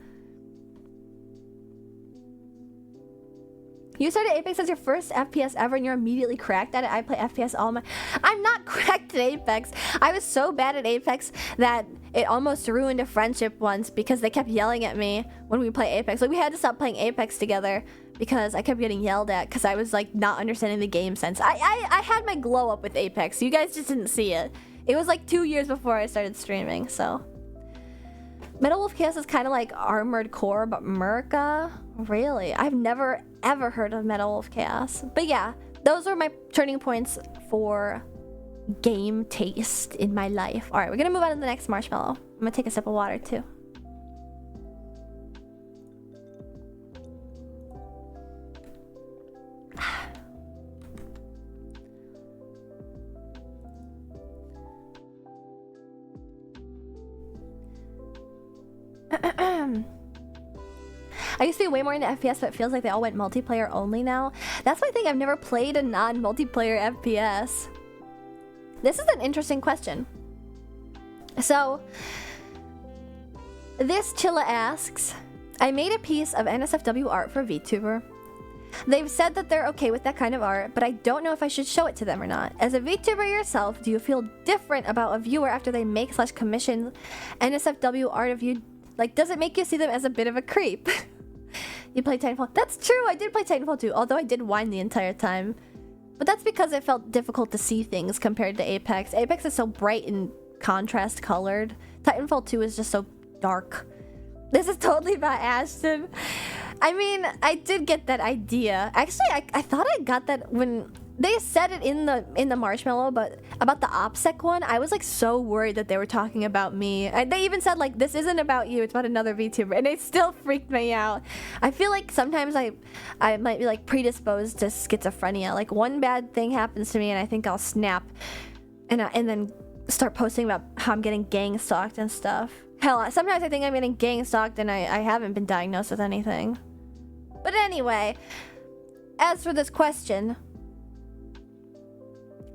You started Apex as your first FPS ever and you're immediately cracked at it. I play FPS all my... I'm not cracked at Apex. I was so bad at Apex that it almost ruined a friendship once because they kept yelling at me when we play Apex. Like, we had to stop playing Apex together because I kept getting yelled at because I was like not understanding the game sense. I had my glow up with Apex. You guys just didn't see it. It was like 2 years before I started streaming, so... Metal Wolf Chaos is kind of like Armored Core, but Merca? Really? I've never, ever heard of Metal Wolf Chaos. But yeah, those are my turning points for game taste in my life. Alright, we're gonna move on to the next marshmallow. I'm gonna take a sip of water, too. I used to be way more into FPS, but it feels like they all went multiplayer only now. That's my thing. I've never played a non-multiplayer FPS. This is an interesting question. So, this Chilla asks, I made a piece of NSFW art for VTuber. They've said that they're okay with that kind of art, but I don't know if I should show it to them or not. As a VTuber yourself, do you feel different about a viewer after they make/commission NSFW art of you? Like, does it make you see them as a bit of a creep? You play Titanfall? That's true, I did play Titanfall 2, although I did whine the entire time. But that's because it felt difficult to see things compared to Apex. Apex is so bright and contrast colored. Titanfall 2 is just so dark. This is totally about Ashton. I mean, I did get that idea. Actually, I thought I got that when they said it in the marshmallow, but about the OPSEC one, I was like so worried that they were talking about me. They even said like, this isn't about you, it's about another VTuber, and it still freaked me out. I feel like sometimes I might be like predisposed to schizophrenia. Like, one bad thing happens to me and I think I'll snap and then start posting about how I'm getting gang stalked and stuff. Hell, sometimes I think I'm getting gang stalked and I haven't been diagnosed with anything. But anyway, as for this question,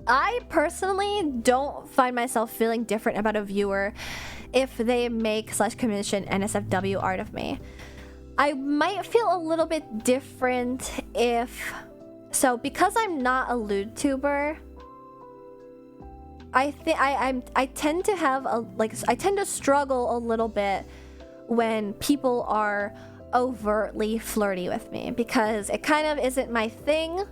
I personally don't find myself feeling different about a viewer if they make/commission NSFW art of me. I might feel a little bit different if... So, because I'm not a LewdTuber, I tend to have I tend to struggle a little bit when people are overtly flirty with me because it kind of isn't my thing.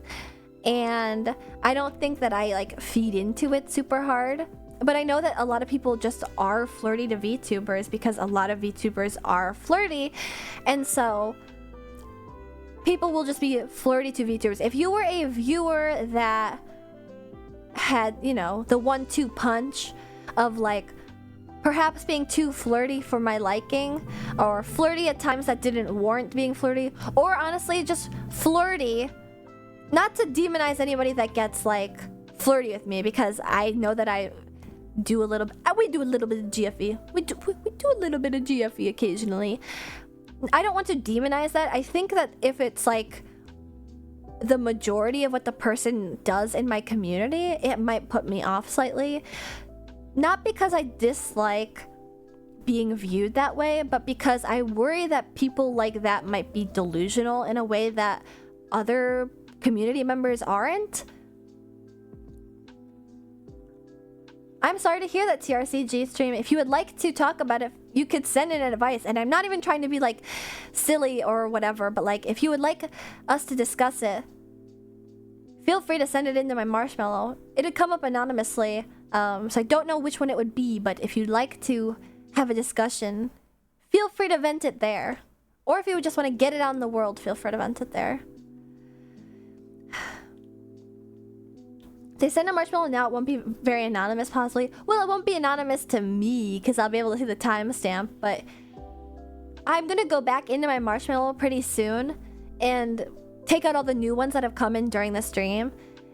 and I don't think that I like feed into it super hard. But I know that a lot of people just are flirty to VTubers because a lot of VTubers are flirty, and so people will just be flirty to VTubers. If you were a viewer that had, you know, the 1-2 punch of like perhaps being too flirty for my liking, or flirty at times that didn't warrant being flirty, or honestly just flirty, not to demonize anybody that gets like flirty with me, because I know that we do a little bit of GFE. We do a little bit of GFE occasionally. I don't want to demonize that. I think that if it's like the majority of what the person does in my community, it might put me off slightly. Not because I dislike being viewed that way, but because I worry that people like that might be delusional in a way that other community members aren't. I'm sorry to hear that, TRCG stream. If you would like to talk about it, you could send in advice. And I'm not even trying to be like silly or whatever, but like if you would like us to discuss it, feel free to send it into my marshmallow. It'd come up anonymously, so I don't know which one it would be, but if you'd like to have a discussion, feel free to vent it there. Or if you would just want to get it out in the world, feel free to vent it there. They send a marshmallow now, it won't be very anonymous possibly. Well, it won't be anonymous to me because I'll be able to see the timestamp, but I'm gonna go back into my marshmallow pretty soon and take out all the new ones that have come in during the stream.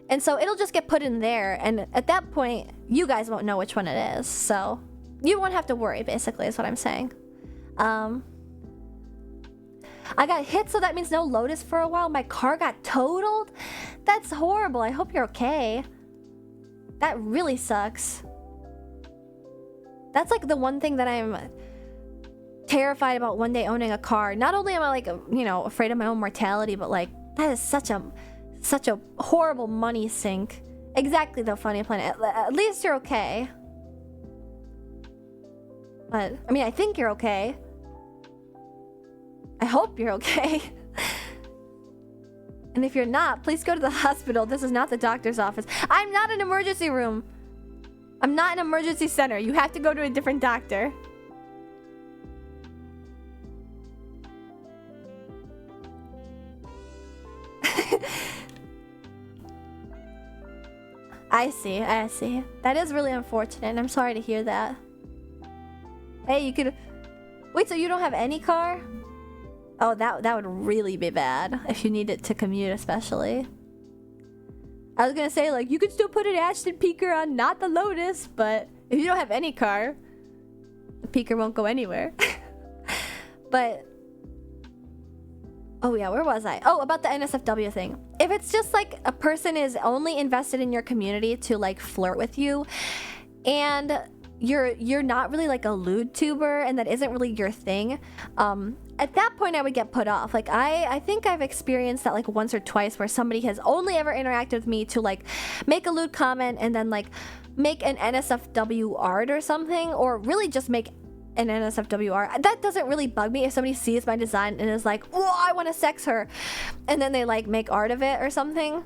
And so it'll just get put in there, and at that point, you guys won't know which one it is. So you won't have to worry, basically, is what I'm saying. I got hit, so that means no Lotus for a while. My car got totaled? That's horrible. I hope you're okay. That really sucks. That's like the one thing that I'm terrified about one day owning a car. Not only am I like, you know, afraid of my own mortality, but like that is such a horrible money sink. Exactly, though, Funny Planet. At least you're okay. But I mean, I think you're okay. I hope you're okay. And if you're not, please go to the hospital. This is not the doctor's office. I'm not an emergency room. I'm not an emergency center. You have to go to a different doctor. I see. That is really unfortunate, and I'm sorry to hear that. Hey, you could... Wait, so you don't have any car? Oh, that would really be bad if you need it to commute, especially. I was gonna say, like, you could still put an Ashton Peaker on, not the Lotus, but if you don't have any car, the Peaker won't go anywhere. But... Oh yeah, where was I? Oh, about the NSFW thing. If it's just like a person is only invested in your community to like flirt with you, and you're not really like a lewd tuber, and that isn't really your thing, at that point I would get put off. Like I think I've experienced that like once or twice where somebody has only ever interacted with me to like make a lewd comment and then like make an NSFW art or something, or really just make an NSFW art. That doesn't really bug me if somebody sees my design and is like, oh, I want to sex her, and then they like make art of it or something.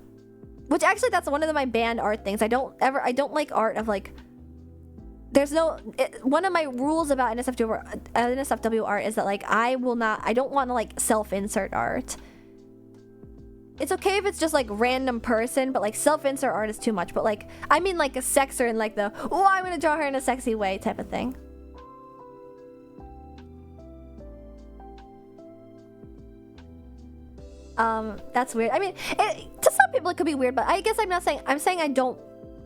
Which actually, that's one of my banned art things. I don't like art of like, there's no, one of my rules about NSFW art is that like I don't want to like self-insert art. It's okay if it's just like random person, but like self-insert art is too much. But like, I mean like a sexer in like the, oh, I'm gonna draw her in a sexy way type of thing. That's weird. I mean, to some people it could be weird, but I guess I'm saying I don't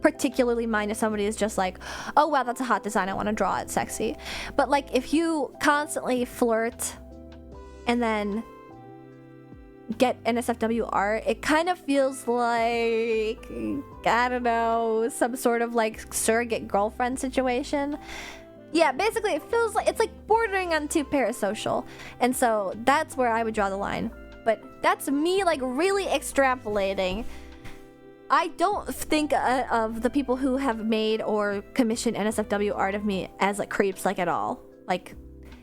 particularly mind if somebody is just like, oh wow, that's a hot design, I want to draw it sexy. But like if you constantly flirt and then get NSFW art, it kind of feels like, I don't know, some sort of like surrogate girlfriend situation. Yeah, basically it feels like it's like bordering on too parasocial, and so that's where I would draw the line. But that's me like really extrapolating. I don't think of the people who have made or commissioned NSFW art of me as like creeps, like at all. Like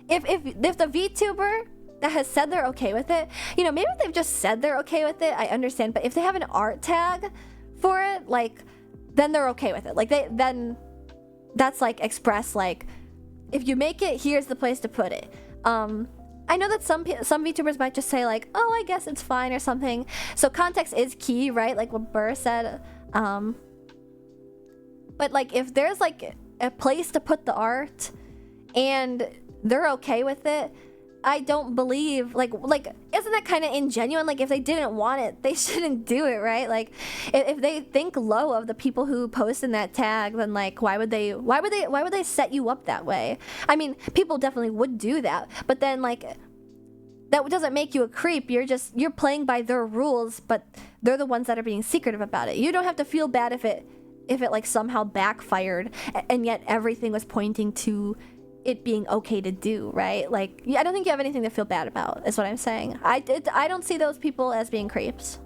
if the VTuber that has said they're okay with it, you know, maybe if they've just said they're okay with it, I understand. But if they have an art tag for it, like, then they're okay with it. Like, then that's like express, like, if you make it, here's the place to put it. I know that some VTubers might just say like, oh, I guess it's fine or something. So context is key, right? Like what Burr said. But like if there's like a place to put the art and they're okay with it, I don't believe like isn't that kind of ingenuine? Like if they didn't want it, they shouldn't do it, right? Like if they think low of the people who post in that tag, then like why would they set you up that way? I mean, people definitely would do that, but then like that doesn't make you a creep. You're playing by their rules, but they're the ones that are being secretive about it. You don't have to feel bad if it like somehow backfired and yet everything was pointing to it being okay to do, right? Like, I don't think you have anything to feel bad about, is what I'm saying. I don't see those people as being creeps.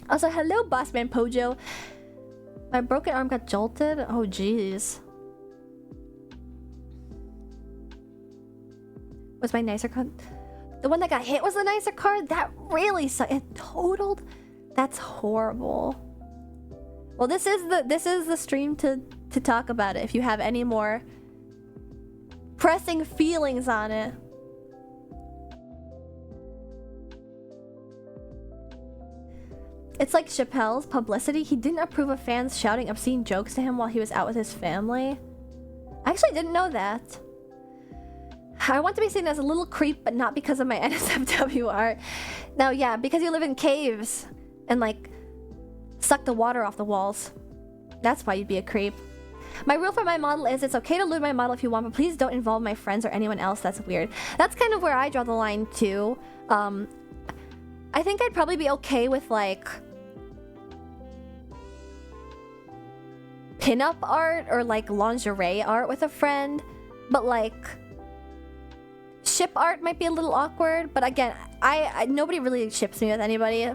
Also, hello, Bossman Pojo. My broken arm got jolted? Oh, jeez. Was my nicer card? The one that got hit was the nicer card? That really sucked. It totaled? That's horrible. Well, this is the stream to talk about it if you have any more pressing feelings on it. It's like Chappelle's publicity. He didn't approve of fans shouting obscene jokes to him while he was out with his family. I actually didn't know that. I want to be seen as a little creep, but not because of my NSFW art. Now, yeah, because you live in caves and like suck the water off the walls. That's why you'd be a creep. My rule for my model is it's okay to lewd my model if you want, but please don't involve my friends or anyone else. That's weird. That's kind of where I draw the line too. I think I'd probably be okay with like pinup art or like lingerie art with a friend, but like ship art might be a little awkward. But again, I nobody really ships me with anybody.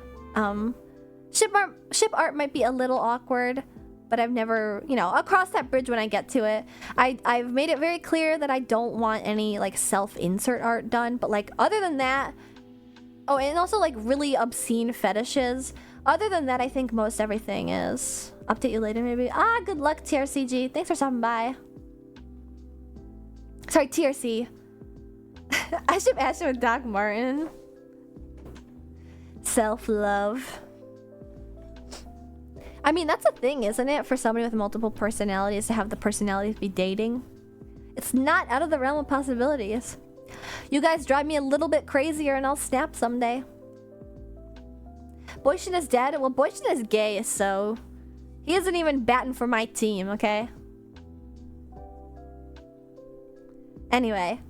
Ship art might be a little awkward, but I've never, you know, I'll cross that bridge when I get to it. I've made it very clear that I don't want any like self-insert art done, but like other than that, oh, and also like really obscene fetishes. Other than that, I think most everything is. Update you later, maybe. Ah, good luck, TRCG. Thanks for stopping by. Sorry, TRC. I should ask him with Doc Marten. Self-love. I mean, that's a thing, isn't it? For somebody with multiple personalities to have the personalities be dating. It's not out of the realm of possibilities. You guys drive me a little bit crazier and I'll snap someday. Boyshin is dead? Well, Boyshin is gay, so he isn't even batting for my team, okay? Anyway,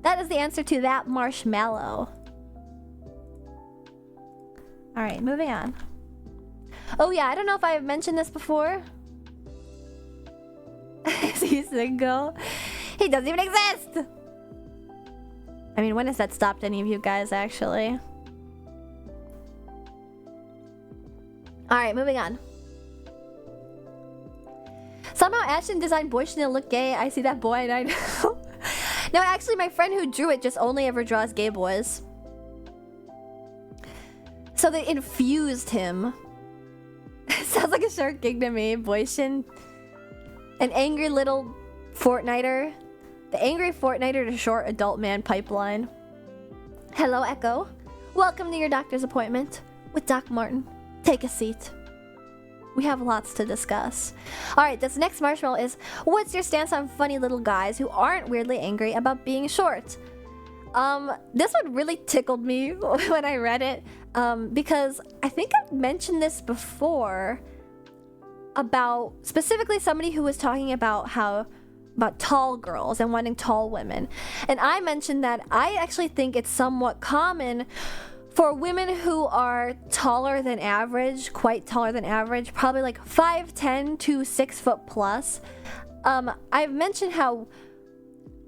that is the answer to that marshmallow. Alright, moving on. Oh yeah, I don't know if I've mentioned this before. Is he single? He doesn't even exist! I mean, when has that stopped any of you guys, actually? Alright, moving on. Somehow Ashton designed Boyshin to look gay. I see that boy and I know. No, actually, my friend who drew it just only ever draws gay boys. So they infused him. Sounds like a short gig to me. Boyshin. An angry little Fortniter. The angry Fortniter to short adult man pipeline. Hello, Echo. Welcome to your doctor's appointment with Doc Marten. Take a seat. We have lots to discuss. Alright, this next marshmallow is, what's your stance on funny little guys who aren't weirdly angry about being short? This one really tickled me when I read it, because I think I've mentioned this before about specifically somebody who was talking about about tall girls and wanting tall women. And I mentioned that I actually think it's somewhat common for women who are taller than average, quite taller than average, probably like 5'10" to 6 foot plus. I've mentioned how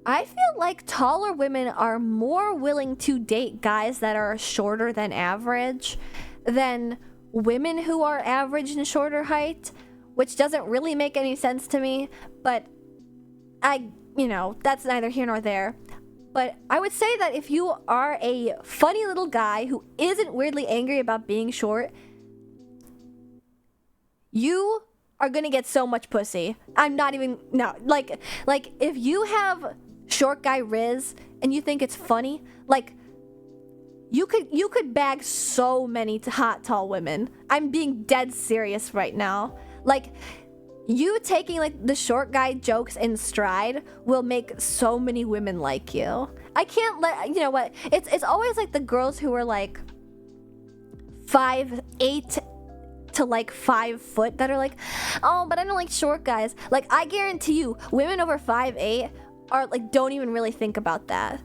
I feel like taller women are more willing to date guys that are shorter than average than women who are average and shorter height, which doesn't really make any sense to me, but you know, that's neither here nor there. But I would say that if you are a funny little guy who isn't weirdly angry about being short, you are gonna get so much pussy. I'm not even, no, like if you have short guy riz and you think it's funny, like you could bag so many hot tall women. I'm being dead serious right now. Like, you taking like the short guy jokes in stride will make so many women like you. I can't let, you know what, it's always like the girls who are like 5'8" to like 5 foot that are like, oh, but I don't like short guys. Like, I guarantee you, women over 5'8" are like, don't even really think about that.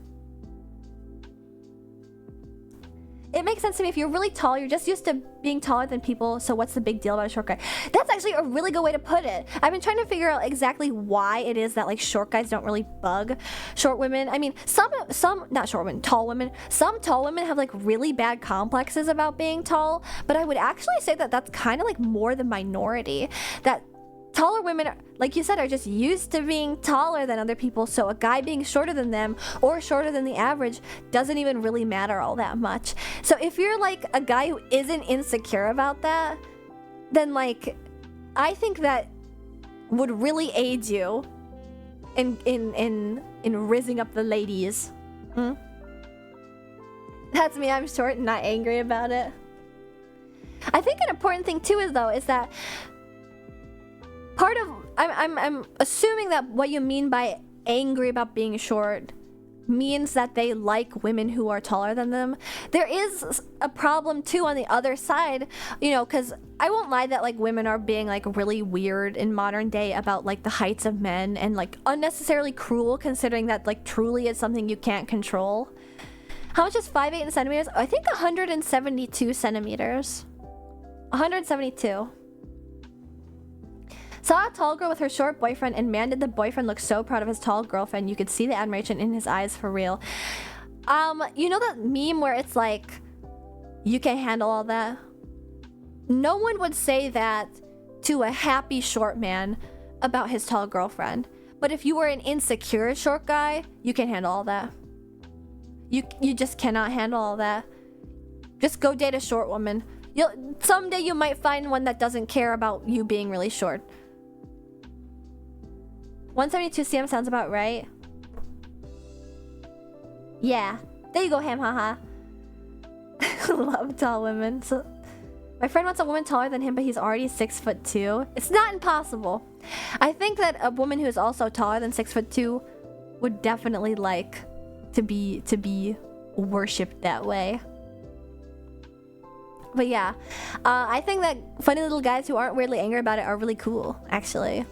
It makes sense to me. If you're really tall, you're just used to being taller than people, so what's the big deal about a short guy? That's actually a really good way to put it. I've been trying to figure out exactly why it is that like short guys don't really bug short women. I mean, some not short women, tall women. Some tall women have like really bad complexes about being tall, but I would actually say that that's kind of like more the minority. That taller women, like you said, are just used to being taller than other people, so a guy being shorter than them or shorter than the average doesn't even really matter all that much. So if you're like a guy who isn't insecure about that, then like I think that would really aid you in rizzing up the ladies. That's me. I'm short and not angry about it. I think an important thing too is that part of, I'm assuming that what you mean by angry about being short means that they like women who are taller than them. There is a problem too on the other side, you know, because I won't lie that like women are being like really weird in modern day about like the heights of men and like unnecessarily cruel, considering that like truly it's something you can't control. How much is 5'8" in centimeters? I think 172 centimeters. 172. Saw a tall girl with her short boyfriend, and man, did the boyfriend look so proud of his tall girlfriend. You could see the admiration in his eyes for real. You know that meme where it's like, you can't handle all that? No one would say that to a happy short man about his tall girlfriend. But if you were an insecure short guy, you can't handle all that. You just cannot handle all that. Just go date a short woman. Someday you might find one that doesn't care about you being really short. 172 cm sounds about right. Yeah. There you go, ham haha. Love tall women. So, my friend wants a woman taller than him, but he's already 6'2". It's not impossible. I think that a woman who is also taller than 6'2" would definitely like to be worshipped that way. But yeah, I think that funny little guys who aren't weirdly angry about it are really cool, actually.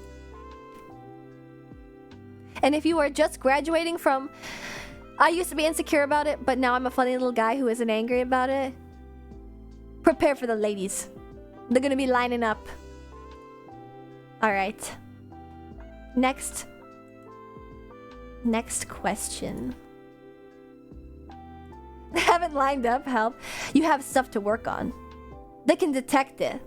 And if you are just graduating from, I used to be insecure about it, but now I'm a funny little guy who isn't angry about it, prepare for the ladies. They're gonna be lining up. Alright. Next question. They haven't lined up, help. You have stuff to work on. They can detect it.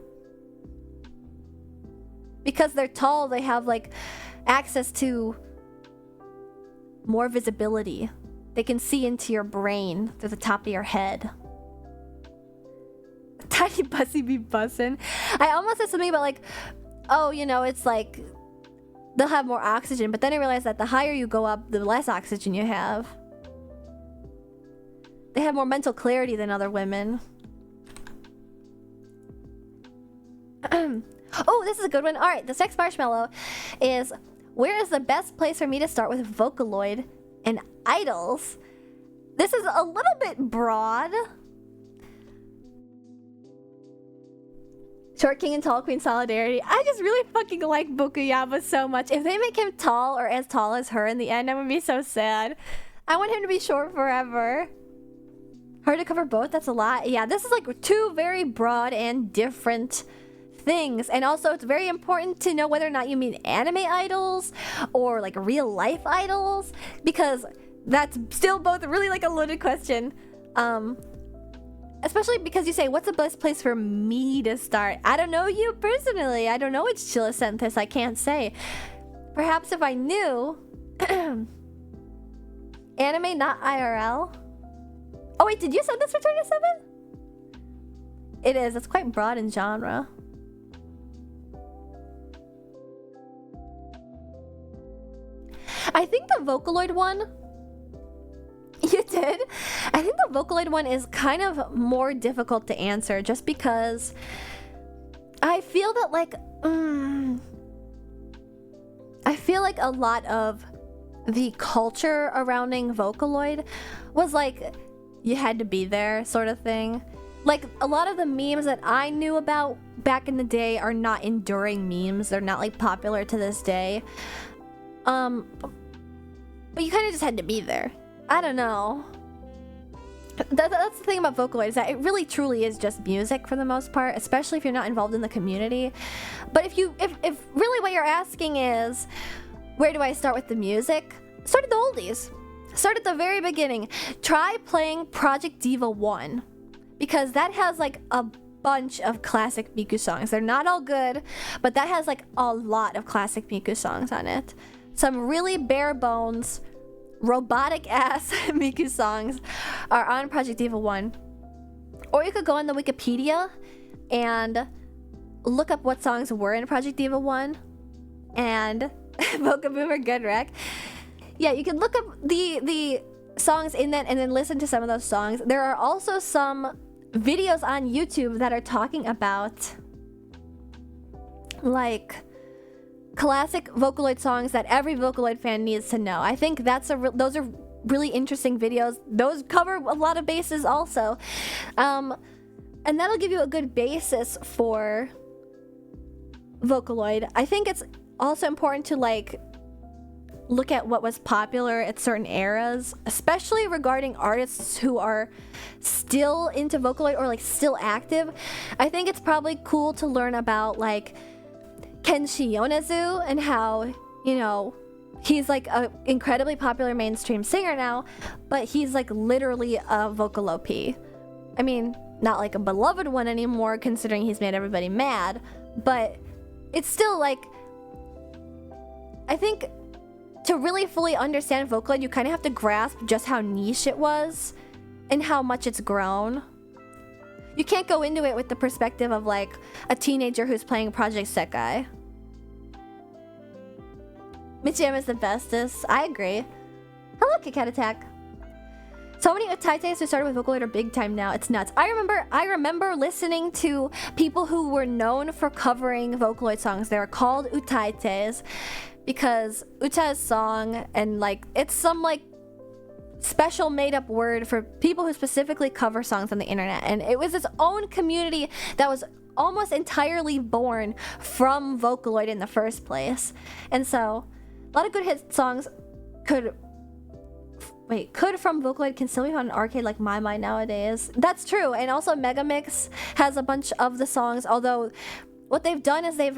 Because they're tall, they have like access to more visibility. They can see into your brain through the top of your head. Tiny pussy be bussin'. I almost said something about like, oh, you know, it's like they'll have more oxygen, but then I realized that the higher you go up, the less oxygen you have. They have more mental clarity than other women. Oh, this is a good one. Alright, the next marshmallow is, where is the best place for me to start with Vocaloid and idols? This is a little bit broad. Short king and tall queen solidarity. I just really fucking like Bukuyama so much. If they make him tall or as tall as her in the end, I'm gonna be so sad. I want him to be short forever. Hard to cover both? That's a lot. Yeah, this is like two very broad and different things. And also, it's very important to know whether or not you mean anime idols or like real life idols, because that's still both really like a loaded question. Especially because you say, what's the best place for me to start? I don't know you personally. I don't know which Chilacenthus. I can't say. Perhaps if I knew, Anime, not IRL. Oh wait, did you send this for 27? It is. It's quite broad in genre. I think the Vocaloid one... You did? I think the Vocaloid one is kind of more difficult to answer just because I feel that like... I feel like a lot of the culture surrounding Vocaloid was like, you had to be there sort of thing. Like, a lot of the memes that I knew about back in the day are not enduring memes. They're not, like, popular to this day. But you kind of just had to be there. I don't know. That's the thing about Vocaloid, is that it really truly is just music for the most part, especially if you're not involved in the community. But if really what you're asking is, where do I start with the music? Start at the oldies. Start at the very beginning. Try playing Project Diva 1. Because that has like a bunch of classic Miku songs. They're not all good, but that has like a lot of classic Miku songs on it. Some really bare bones, robotic ass Miku songs are on Project Diva 1. Or you could go on the Wikipedia and look up what songs were in Project Diva 1 and Boca Boomer Good Rec. Yeah, you can look up the songs in that and then listen to some of those songs. There are also some videos on YouTube that are talking about like classic Vocaloid songs that every Vocaloid fan needs to know. I think those are really interesting videos. Those cover a lot of bases also. And that'll give you a good basis for Vocaloid. I think it's also important to like look at what was popular at certain eras, especially regarding artists who are still into Vocaloid or like still active. I think it's probably cool to learn about like Kenshi Yonezu and how, you know, he's like an incredibly popular mainstream singer now, but he's like literally a vocal OP. I mean, not like a beloved one anymore considering he's made everybody mad, but it's still like, I think to really fully understand Vocaloid, you kind of have to grasp just how niche it was and how much it's grown. You can't go into it with the perspective of like a teenager who's playing Project Sekai. Michiam is the bestest. I agree. Hello, Kit Kat Attack. So many utaites who started with Vocaloid are big time now. It's nuts. I remember listening to people who were known for covering Vocaloid songs. They were called utaites because Uta's song, and like it's some like special made-up word for people who specifically cover songs on the internet, and it was its own community that was almost entirely born from Vocaloid in the first place. And so a lot of good hit songs could from Vocaloid can still be found in arcade like My Mind nowadays. That's true. And also Megamix has a bunch of the songs, although what they've done is they've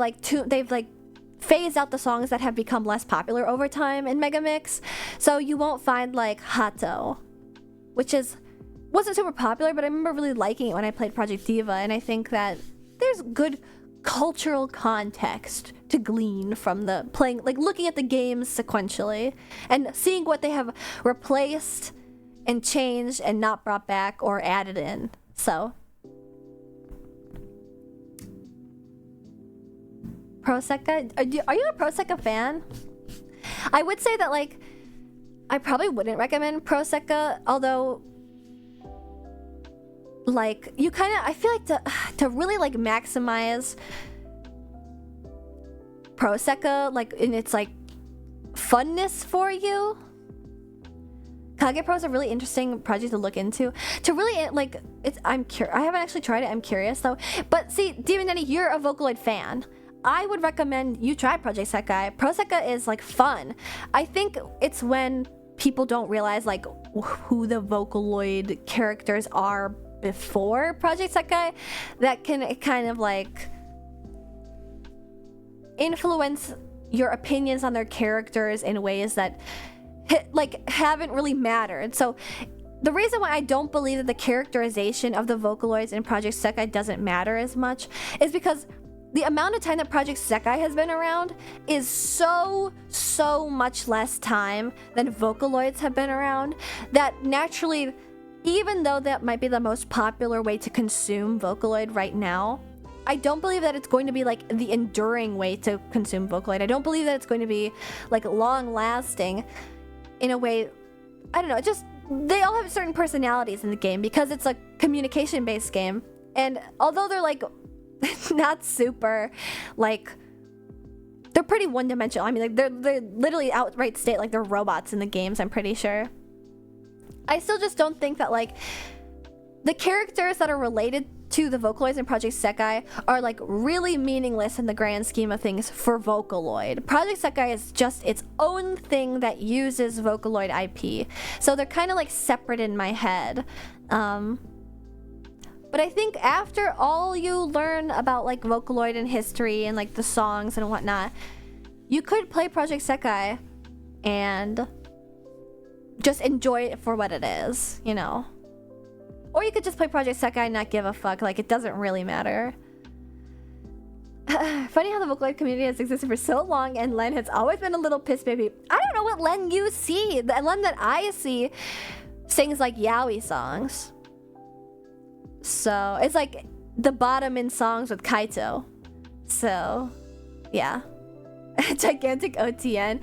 phased out the songs that have become less popular over time in Megamix. So you won't find like Hato, which wasn't super popular, but I remember really liking it when I played Project Diva, and I think that there's good cultural context to glean from the playing, like looking at the games sequentially and seeing what they have replaced and changed and not brought back or added in. So Pro Sekka, are you a Pro Sekka fan? I would say that like I probably wouldn't recommend Pro Sekka, although like you kind of, I feel like to really like maximize Pro Sekka like in its like funness for you, Kage Pro is a really interesting project to look into. To really like I haven't actually tried it. I'm curious though. But see, Demon Daddy, you're a Vocaloid fan. I would recommend you try Project Sekai. Pro Sekka is like fun. I think it's when people don't realize like who the Vocaloid characters are before Project Sekai that can kind of like influence your opinions on their characters in ways that like haven't really mattered. So the reason why I don't believe that the characterization of the Vocaloids in Project Sekai doesn't matter as much is because the amount of time that Project Sekai has been around is so much less time than Vocaloids have been around, that naturally, even though that might be the most popular way to consume Vocaloid right now, I don't believe that it's going to be like the enduring way to consume Vocaloid. I don't believe that it's going to be like long lasting in a way. I don't know, just they all have certain personalities in the game because it's a communication based game. And although they're like not super, like, they're pretty one-dimensional. I mean, like they're literally outright state like they're robots in the games, I'm pretty sure. I still just don't think that like the characters that are related to the Vocaloids in Project Sekai are like really meaningless in the grand scheme of things for Vocaloid. Project Sekai is just its own thing that uses Vocaloid IP. So they're kind of like separate in my head. But I think after all you learn about like Vocaloid and history and like the songs and whatnot, you could play Project Sekai and just enjoy it for what it is, you know? Or you could just play Project Sekai and not give a fuck, like it doesn't really matter. Funny how the Vocaloid community has existed for so long and Len has always been a little piss baby. I don't know what Len you see. The Len that I see sings like yaoi songs. So it's like the bottom in songs with Kaito. So yeah. Gigantic OTN.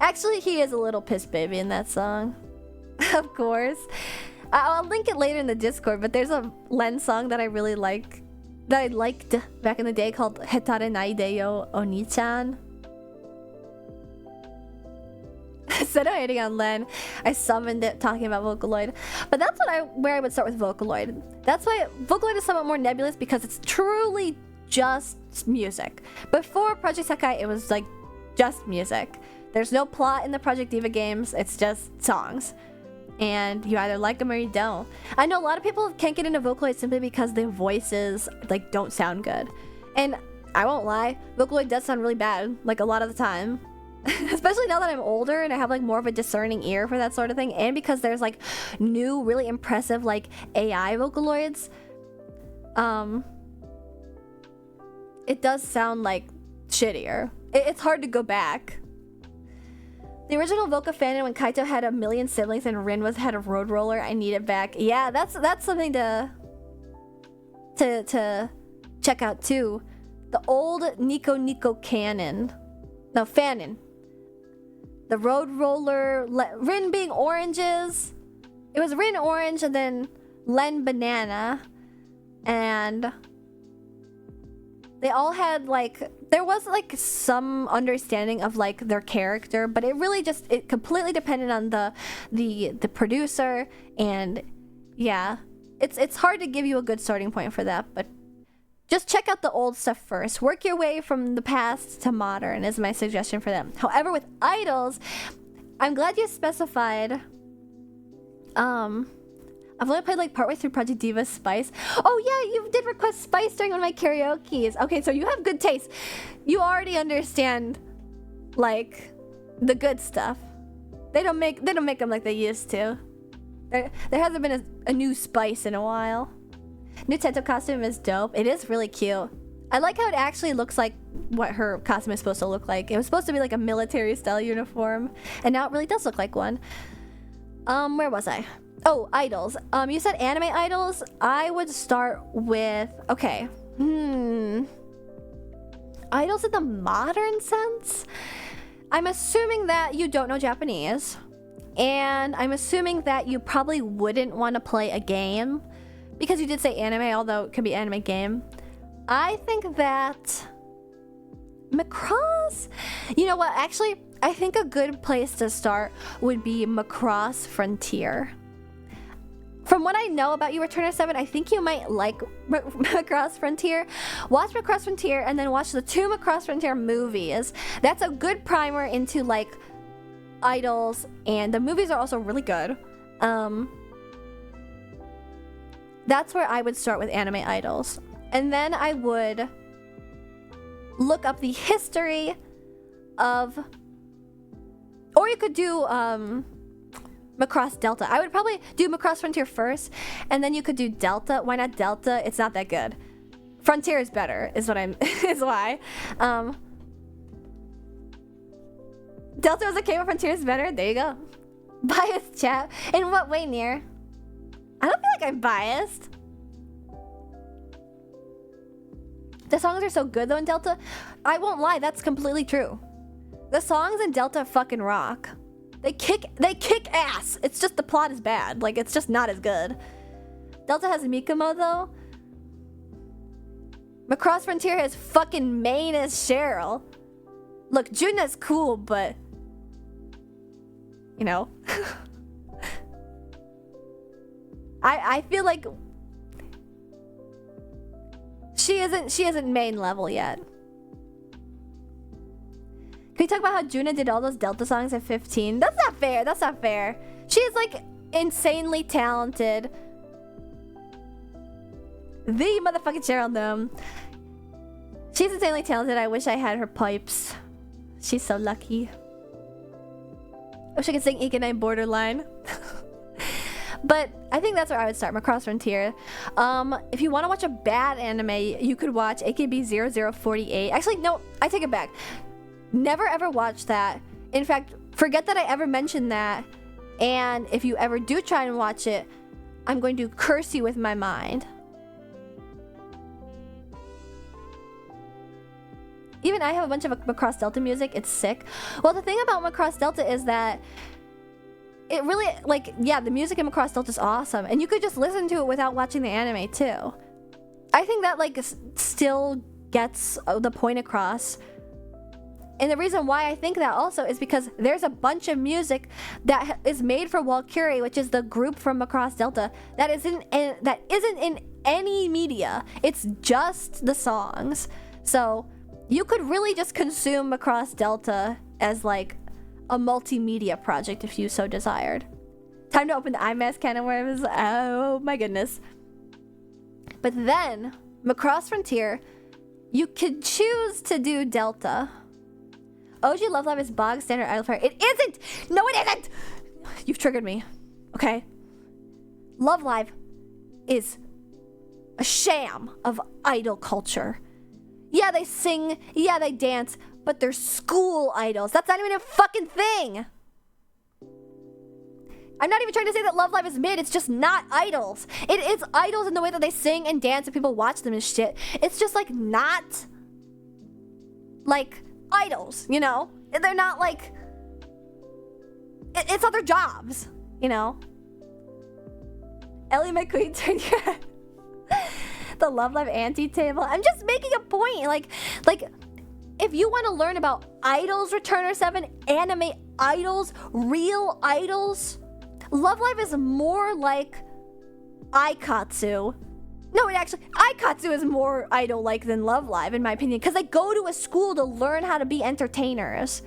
Actually, he is a little piss baby in that song. Of course. I'll link it later in the Discord, but there's a Len song that I really like, that I liked back in the day, called Hetare Naide yo Oni-chan. Instead of hating on Len, I summoned it talking about Vocaloid. But that's where I would start with Vocaloid. That's why Vocaloid is somewhat more nebulous, because it's truly just music. Before Project Sekai, it was like just music. There's no plot in the Project Diva games, it's just songs. And you either like them or you don't. I know a lot of people can't get into Vocaloid simply because the voices like don't sound good. And I won't lie, Vocaloid does sound really bad, like a lot of the time. Especially now that I'm older and I have like more of a discerning ear for that sort of thing, and because there's like new really impressive like AI Vocaloids, it does sound like shittier. It's hard to go back. The original Voca fanon when Kaito had a million siblings and Rin had a road roller. I need it back. Yeah, that's something to check out too. The old Nico canon. No, fanon. The road roller, Rin being oranges. It was Rin orange and then Len banana. And they all had like, there was like some understanding of like their character, but it completely depended on the producer. And yeah, it's hard to give you a good starting point for that, but just check out the old stuff first. Work your way from the past to modern is my suggestion for them. However, with idols, I'm glad you specified. I've only played like partway through Project Diva Spice. Oh yeah, you did request Spice during one of my karaoke's. Okay, so you have good taste. You already understand like the good stuff. They don't make them like they used to. There hasn't been a new Spice in a while. New Tento costume is dope. It is really cute. I like how it actually looks like what her costume is supposed to look like. It was supposed to be like a military style uniform, and now it really does look like one. Where was I? Oh, idols. You said anime idols. I would start with, okay. Idols in the modern sense? I'm assuming that you don't know Japanese, and I'm assuming that you probably wouldn't want to play a game, because you did say anime, although it could be anime game. I think that Macross, you know what, actually I think a good place to start would be Macross Frontier. From what I know about you, Returner 7, I think you might like Macross Frontier. Watch Macross Frontier and then watch the 2 Macross Frontier movies. That's a good primer into like idols, and the movies are also really good. That's where I would start with anime idols. And then I would look up the history of, or you could do Macross Delta. I would probably do Macross Frontier first, and then you could do Delta. Why not Delta? It's not that good. Frontier is better, is what I'm is why. Delta was okay, but Frontier is better. There you go. Biased chat. In what way, Nier? I don't feel like I'm biased. The songs are so good though in Delta. I won't lie, that's completely true. The songs in Delta fucking rock. They kick ass. It's just the plot is bad. Like, it's just not as good. Delta has Mikumo though. Macross Frontier has fucking main as Cheryl. Look, Juna's cool, but you know. I feel like she isn't main level yet. Can we talk about how Juna did all those Delta songs at 15? That's not fair. That's not fair. She is like insanely talented. The motherfucking Cheryl Gnome. She's insanely talented. I wish I had her pipes. She's so lucky. I wish I could sing Ikenai Borderline. But I think that's where I would start. Macross Frontier. If you want to watch a bad anime, you could watch AKB 0048. Actually, no, I take it back. Never ever watch that. In fact, forget that I ever mentioned that. And if you ever do try and watch it, I'm going to curse you with my mind. Even I have a bunch of Macross Delta music. It's sick. Well, the thing about Macross Delta is that it really, like, yeah, the music in Macross Delta is awesome. And you could just listen to it without watching the anime, too. I think that, like, still gets the point across. And the reason why I think that also is because there's a bunch of music that is made for Walkuri, which is the group from Macross Delta, that isn't in any media. It's just the songs. So you could really just consume Macross Delta as like a multimedia project if you so desired. Time to open the IMAS can of worms. Oh my goodness. But then Macross Frontier, you could choose to do Delta. OG Love Live is bog standard idol fire. It isn't! No, it isn't! You've triggered me. Okay? Love Live is a sham of idol culture. Yeah, they sing. Yeah, they dance. But they're school idols. That's not even a fucking thing. I'm not even trying to say that Love Live is mid. It's just not idols. It is idols in the way that they sing and dance and people watch them and shit. It's just like not like idols, you know? They're not like... It's other jobs, you know? Ellie McQueen turned your head. The Love Live anti-table. I'm just making a point. Like, if you want to learn about idols, Returner 7, anime idols, real idols, Love Live is more like Aikatsu. No, it actually, Aikatsu is more idol-like than Love Live, in my opinion, because they go to a school to learn how to be entertainers.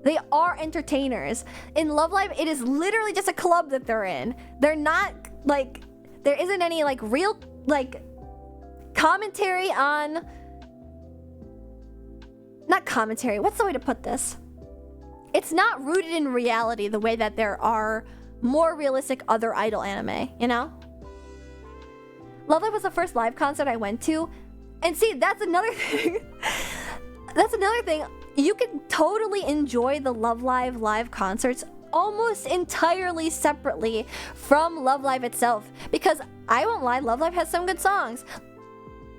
They are entertainers. In Love Live, it is literally just a club that they're in. They're not, like, there isn't any, like, real, like, commentary on... Not commentary, what's the way to put this? It's not rooted in reality the way that there are more realistic other idol anime, you know? Love Live was the first live concert I went to. And see, that's another thing. That's another thing. You can totally enjoy the Love Live live concerts almost entirely separately from Love Live itself. Because I won't lie, Love Live has some good songs.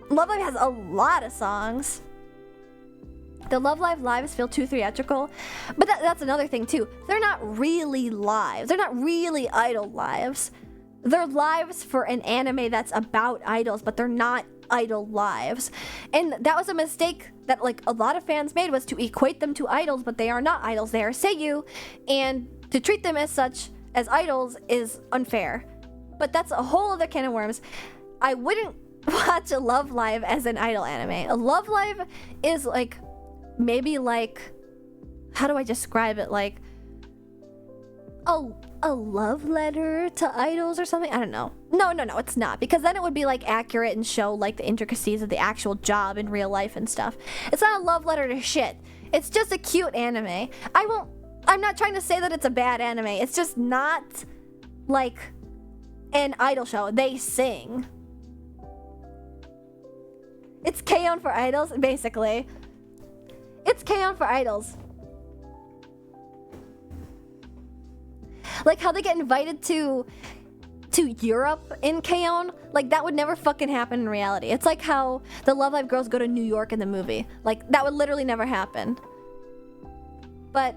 Love Live has a lot of songs. The Love Live lives feel too theatrical. But that's another thing too. They're not really lives. They're not really idol lives. They're lives for an anime that's about idols, but they're not idol lives. And that was a mistake that like a lot of fans made, was to equate them to idols, but they are not idols. They are seiyuu, and to treat them as such as idols is unfair. But that's a whole other can of worms. I wouldn't watch a Love Live as an idol anime. A Love Live is like, maybe like, how do I describe it? Like, a love letter to idols or something? I don't know. No, it's not. Because then it would be like accurate and show like the intricacies of the actual job in real life and stuff. It's not a love letter to shit. It's just a cute anime. I'm not trying to say that it's a bad anime. It's just not like an idol show. They sing. It's K-On! For idols, basically. It's K-On! For idols. Like how they get invited to Europe in K-On! Like that would never fucking happen in reality. It's like how the Love Live girls go to New York in the movie. Like that would literally never happen. But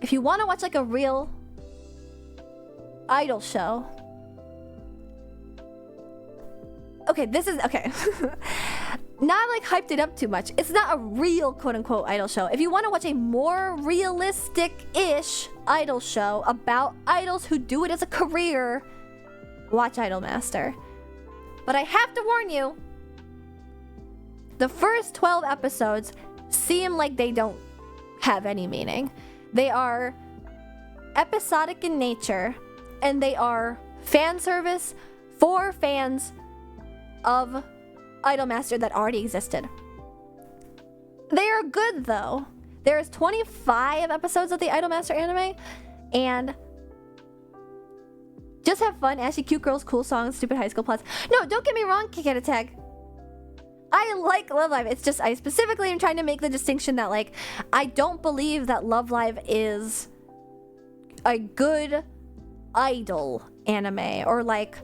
if you want to watch like a real idol show. Okay, this is okay. Now I've like hyped it up too much. It's not a real quote-unquote idol show. If you want to watch a more realistic-ish idol show about idols who do it as a career, watch Idolmaster. But I have to warn you, the first 12 episodes seem like they don't have any meaning. They are episodic in nature, and they are fan service for fans of Idolmaster that already existed. They are good though. There's 25 episodes of the Idolmaster anime, and just have fun. Ashy cute girls, cool songs, stupid high school plots. No, don't get me wrong, Kick Attack. I like Love Live. It's just I specifically am trying to make the distinction that like I don't believe that Love Live is a good idol anime or like.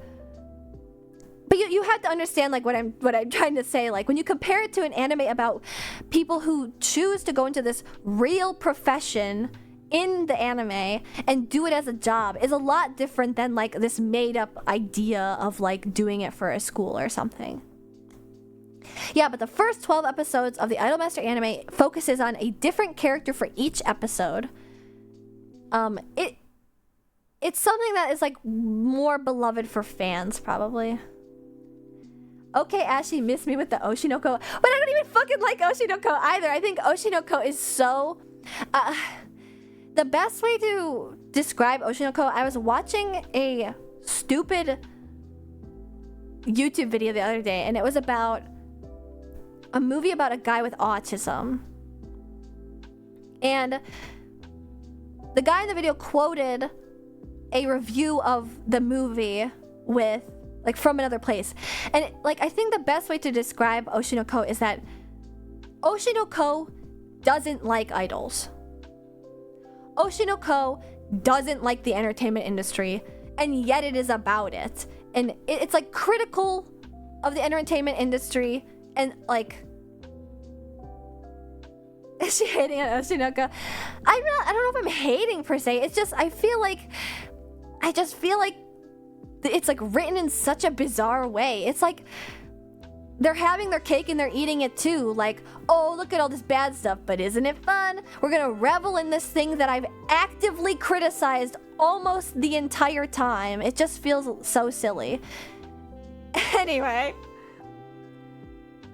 But you have to understand like what I'm trying to say. Like when you compare it to an anime about people who choose to go into this real profession in the anime and do it as a job is a lot different than like this made up idea of like doing it for a school or something. Yeah, but the first 12 episodes of the Idolmaster anime focuses on a different character for each episode. It's something that is like more beloved for fans probably. Okay, Ashley missed me with the Oshinoko, but I don't even fucking like Oshinoko either. I think Oshinoko is so... the best way to describe Oshinoko, I was watching a stupid YouTube video the other day, and it was about a movie about a guy with autism. And the guy in the video quoted a review of the movie with... like from another place. And like I think the best way to describe Oshinoko is that Oshinoko doesn't like idols. Oshinoko doesn't like the entertainment industry, and yet it is about it. And it's like critical of the entertainment industry and like is she hating on Oshinoko? I don't know if I'm hating per se. It's just I just feel like it's like written in such a bizarre way. It's like they're having their cake and they're eating it too. Like, oh, look at all this bad stuff, but isn't it fun? We're gonna revel in this thing that I've actively criticized almost the entire time. It just feels so silly. Anyway,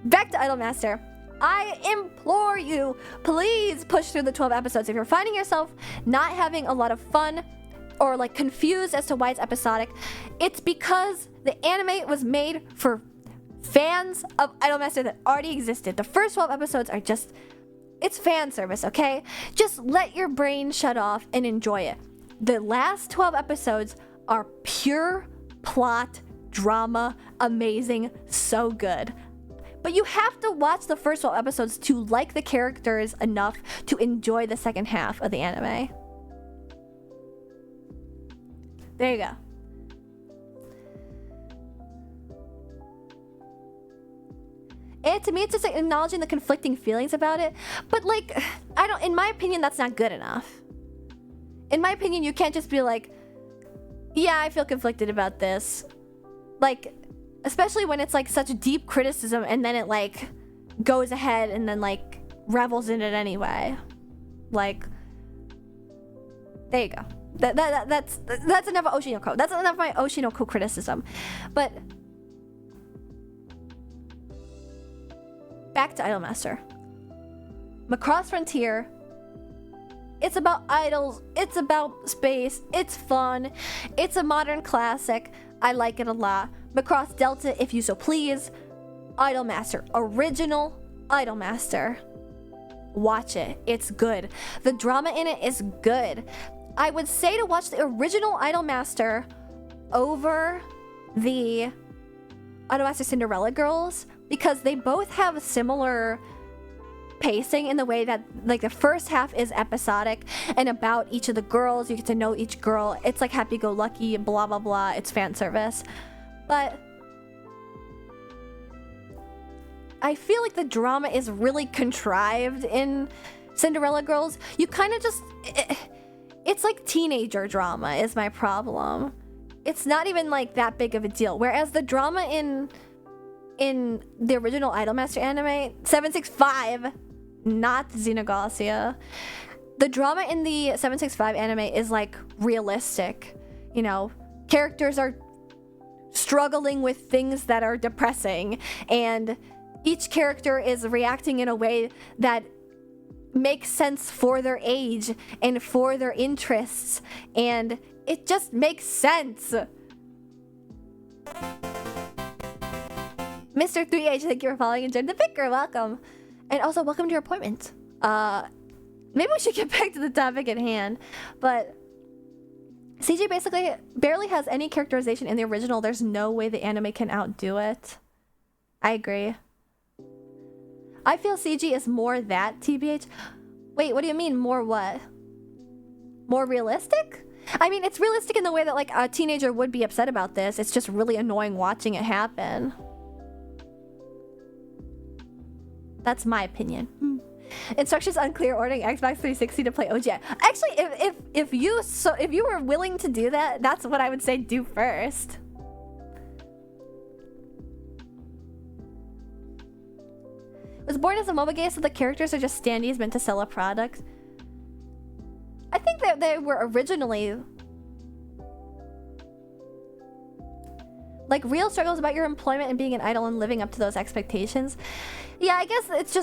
back to Idolmaster. I implore you, please push through the 12 episodes. If you're finding yourself not having a lot of fun or like confused as to why it's episodic, it's because the anime was made for fans of Idolmaster that already existed. The first 12 episodes are just, it's fan service, okay? Just let your brain shut off and enjoy it. The last 12 episodes are pure plot, drama, amazing, so good. But you have to watch the first 12 episodes to like the characters enough to enjoy the second half of the anime. There you go. And to me, it's just like acknowledging the conflicting feelings about it. But like, in my opinion, that's not good enough. In my opinion, you can't just be like, yeah, I feel conflicted about this. Like, especially when it's like such deep criticism and then it like goes ahead and then like revels in it anyway. Like, there you go. That's enough of Oshinoko. That's enough of my Oshinoko criticism. But back to Idolmaster. Macross Frontier. It's about idols. It's about space. It's fun. It's a modern classic. I like it a lot. Macross Delta, if you so please. Idolmaster. Original Idolmaster. Watch it. It's good. The drama in it is good. I would say to watch the original Idolmaster over the Idolmaster Cinderella Girls, because they both have similar pacing in the way that like the first half is episodic and about each of the girls. You get to know each girl. It's like happy-go-lucky, blah blah blah. It's fan service. But I feel like the drama is really contrived in Cinderella Girls. You kind of just it's like teenager drama is my problem. It's not even like that big of a deal. Whereas the drama in the original Idolmaster anime, 765, not Xenoglossia, the drama in the 765 anime is like realistic. You know, characters are struggling with things that are depressing, and each character is reacting in a way that makes sense for their age and for their interests, and it just makes sense. Mr. 3H, thank you for following and joining the picker. Welcome. And also, welcome to your appointment. Maybe we should get back to the topic at hand. But CG basically barely has any characterization in the original. There's no way the anime can outdo it. I agree. I feel CG is more that, TBH. Wait, what do you mean, more what? More realistic? I mean, it's realistic in the way that, like, a teenager would be upset about this. It's just really annoying watching it happen. That's my opinion. Instructions unclear. Ordering Xbox 360 to play OG. Actually, if you were willing to do that, that's what I would say do first. Was born as a MOBA game, so the characters are just standees meant to sell a product. I think that they were originally like real struggles about your employment and being an idol and living up to those expectations. Yeah, I guess it's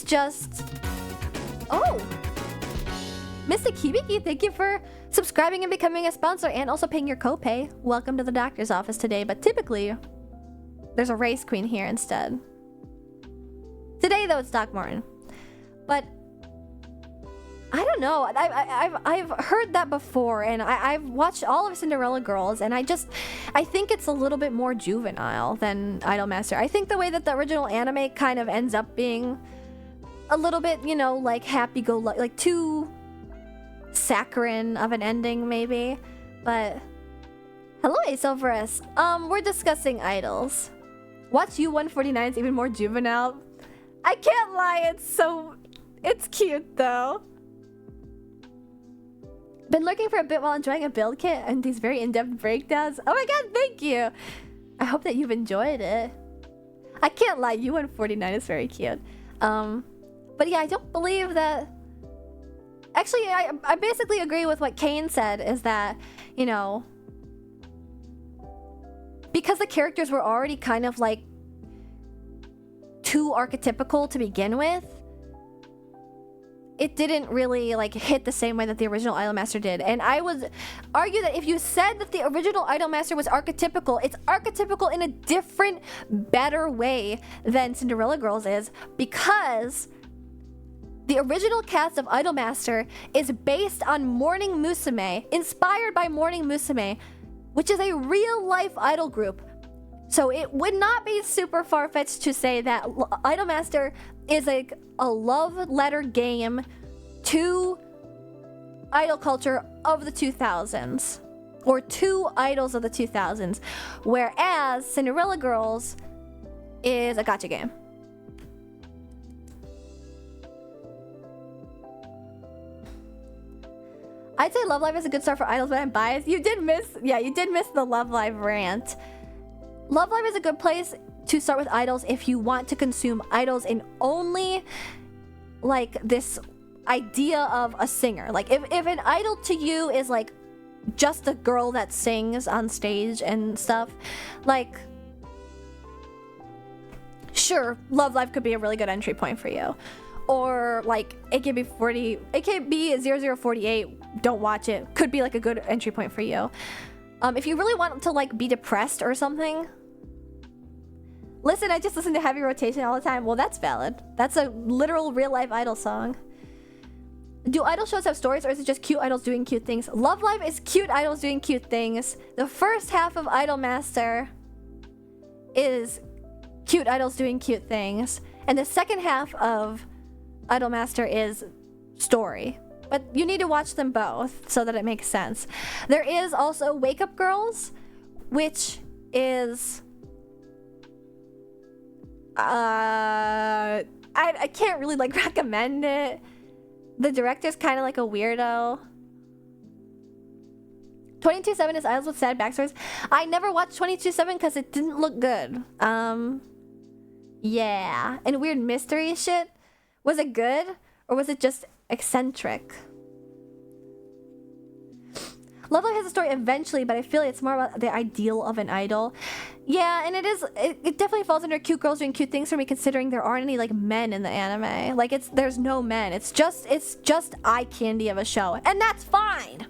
just oh, Mystic Hibiki, thank you for subscribing and becoming a sponsor and also paying your copay. Welcome to the doctor's office today, but typically there's a race queen here instead. Today though it's Doc Marten. But I don't know. I've heard that before, and I've watched all of Cinderella Girls, and I think it's a little bit more juvenile than Idolmaster. I think the way that the original anime kind of ends up being a little bit, you know, like happy-go-lucky, like too saccharine of an ending, maybe. But hello, Acelverus. We're discussing idols. Watch U149 is even more juvenile. I can't lie, it's cute though. Been looking for a bit while enjoying a build kit and these very in-depth breakdowns. Oh my god, thank you! I hope that you've enjoyed it. I can't lie, U149 is very cute. But yeah, I don't believe that... Actually, I basically agree with what Kane said, is that, you know... Because the characters were already kind of like... too archetypical to begin with, it didn't really like hit the same way that the original Idolmaster did. And I would argue that if you said that the original Idolmaster was archetypical, it's archetypical in a different, better way than Cinderella Girls is, because the original cast of Idolmaster is based on Morning Musume, inspired by Morning Musume, which is a real-life idol group. So it would not be super far-fetched to say that Idolmaster is like a love letter game to idol culture of the 2000s, or to idols of the 2000s, whereas Cinderella Girls is a gacha game. I'd say Love Live is a good start for idols, but I'm biased. You did miss the Love Live rant. Love Live is a good place to start with idols if you want to consume idols in only like this idea of a singer. Like if an idol to you is like just a girl that sings on stage and stuff, like sure, Love Live could be a really good entry point for you. Or like AKB 0048, don't watch it, could be like a good entry point for you. If you really want to like be depressed or something, listen, I just listen to Heavy Rotation all the time. Well, that's valid. That's a literal real-life idol song. Do idol shows have stories, or is it just cute idols doing cute things? Love Live is cute idols doing cute things. The first half of Idolmaster is cute idols doing cute things, and the second half of Idolmaster is story. But you need to watch them both so that it makes sense. There is also Wake Up Girls, which is I can't really like recommend it. The director's kind of like a weirdo. 22/7 is idols with sad backstories. I never watched 22/7 because it didn't look good. Yeah, and weird mystery shit. Was it good or was it just eccentric? Love Live has a story eventually, but I feel like it's more about the ideal of an idol. Yeah, and it definitely falls under cute girls doing cute things for me, considering there aren't any like men in the anime. Like there's no men. It's just eye candy of a show, and that's fine.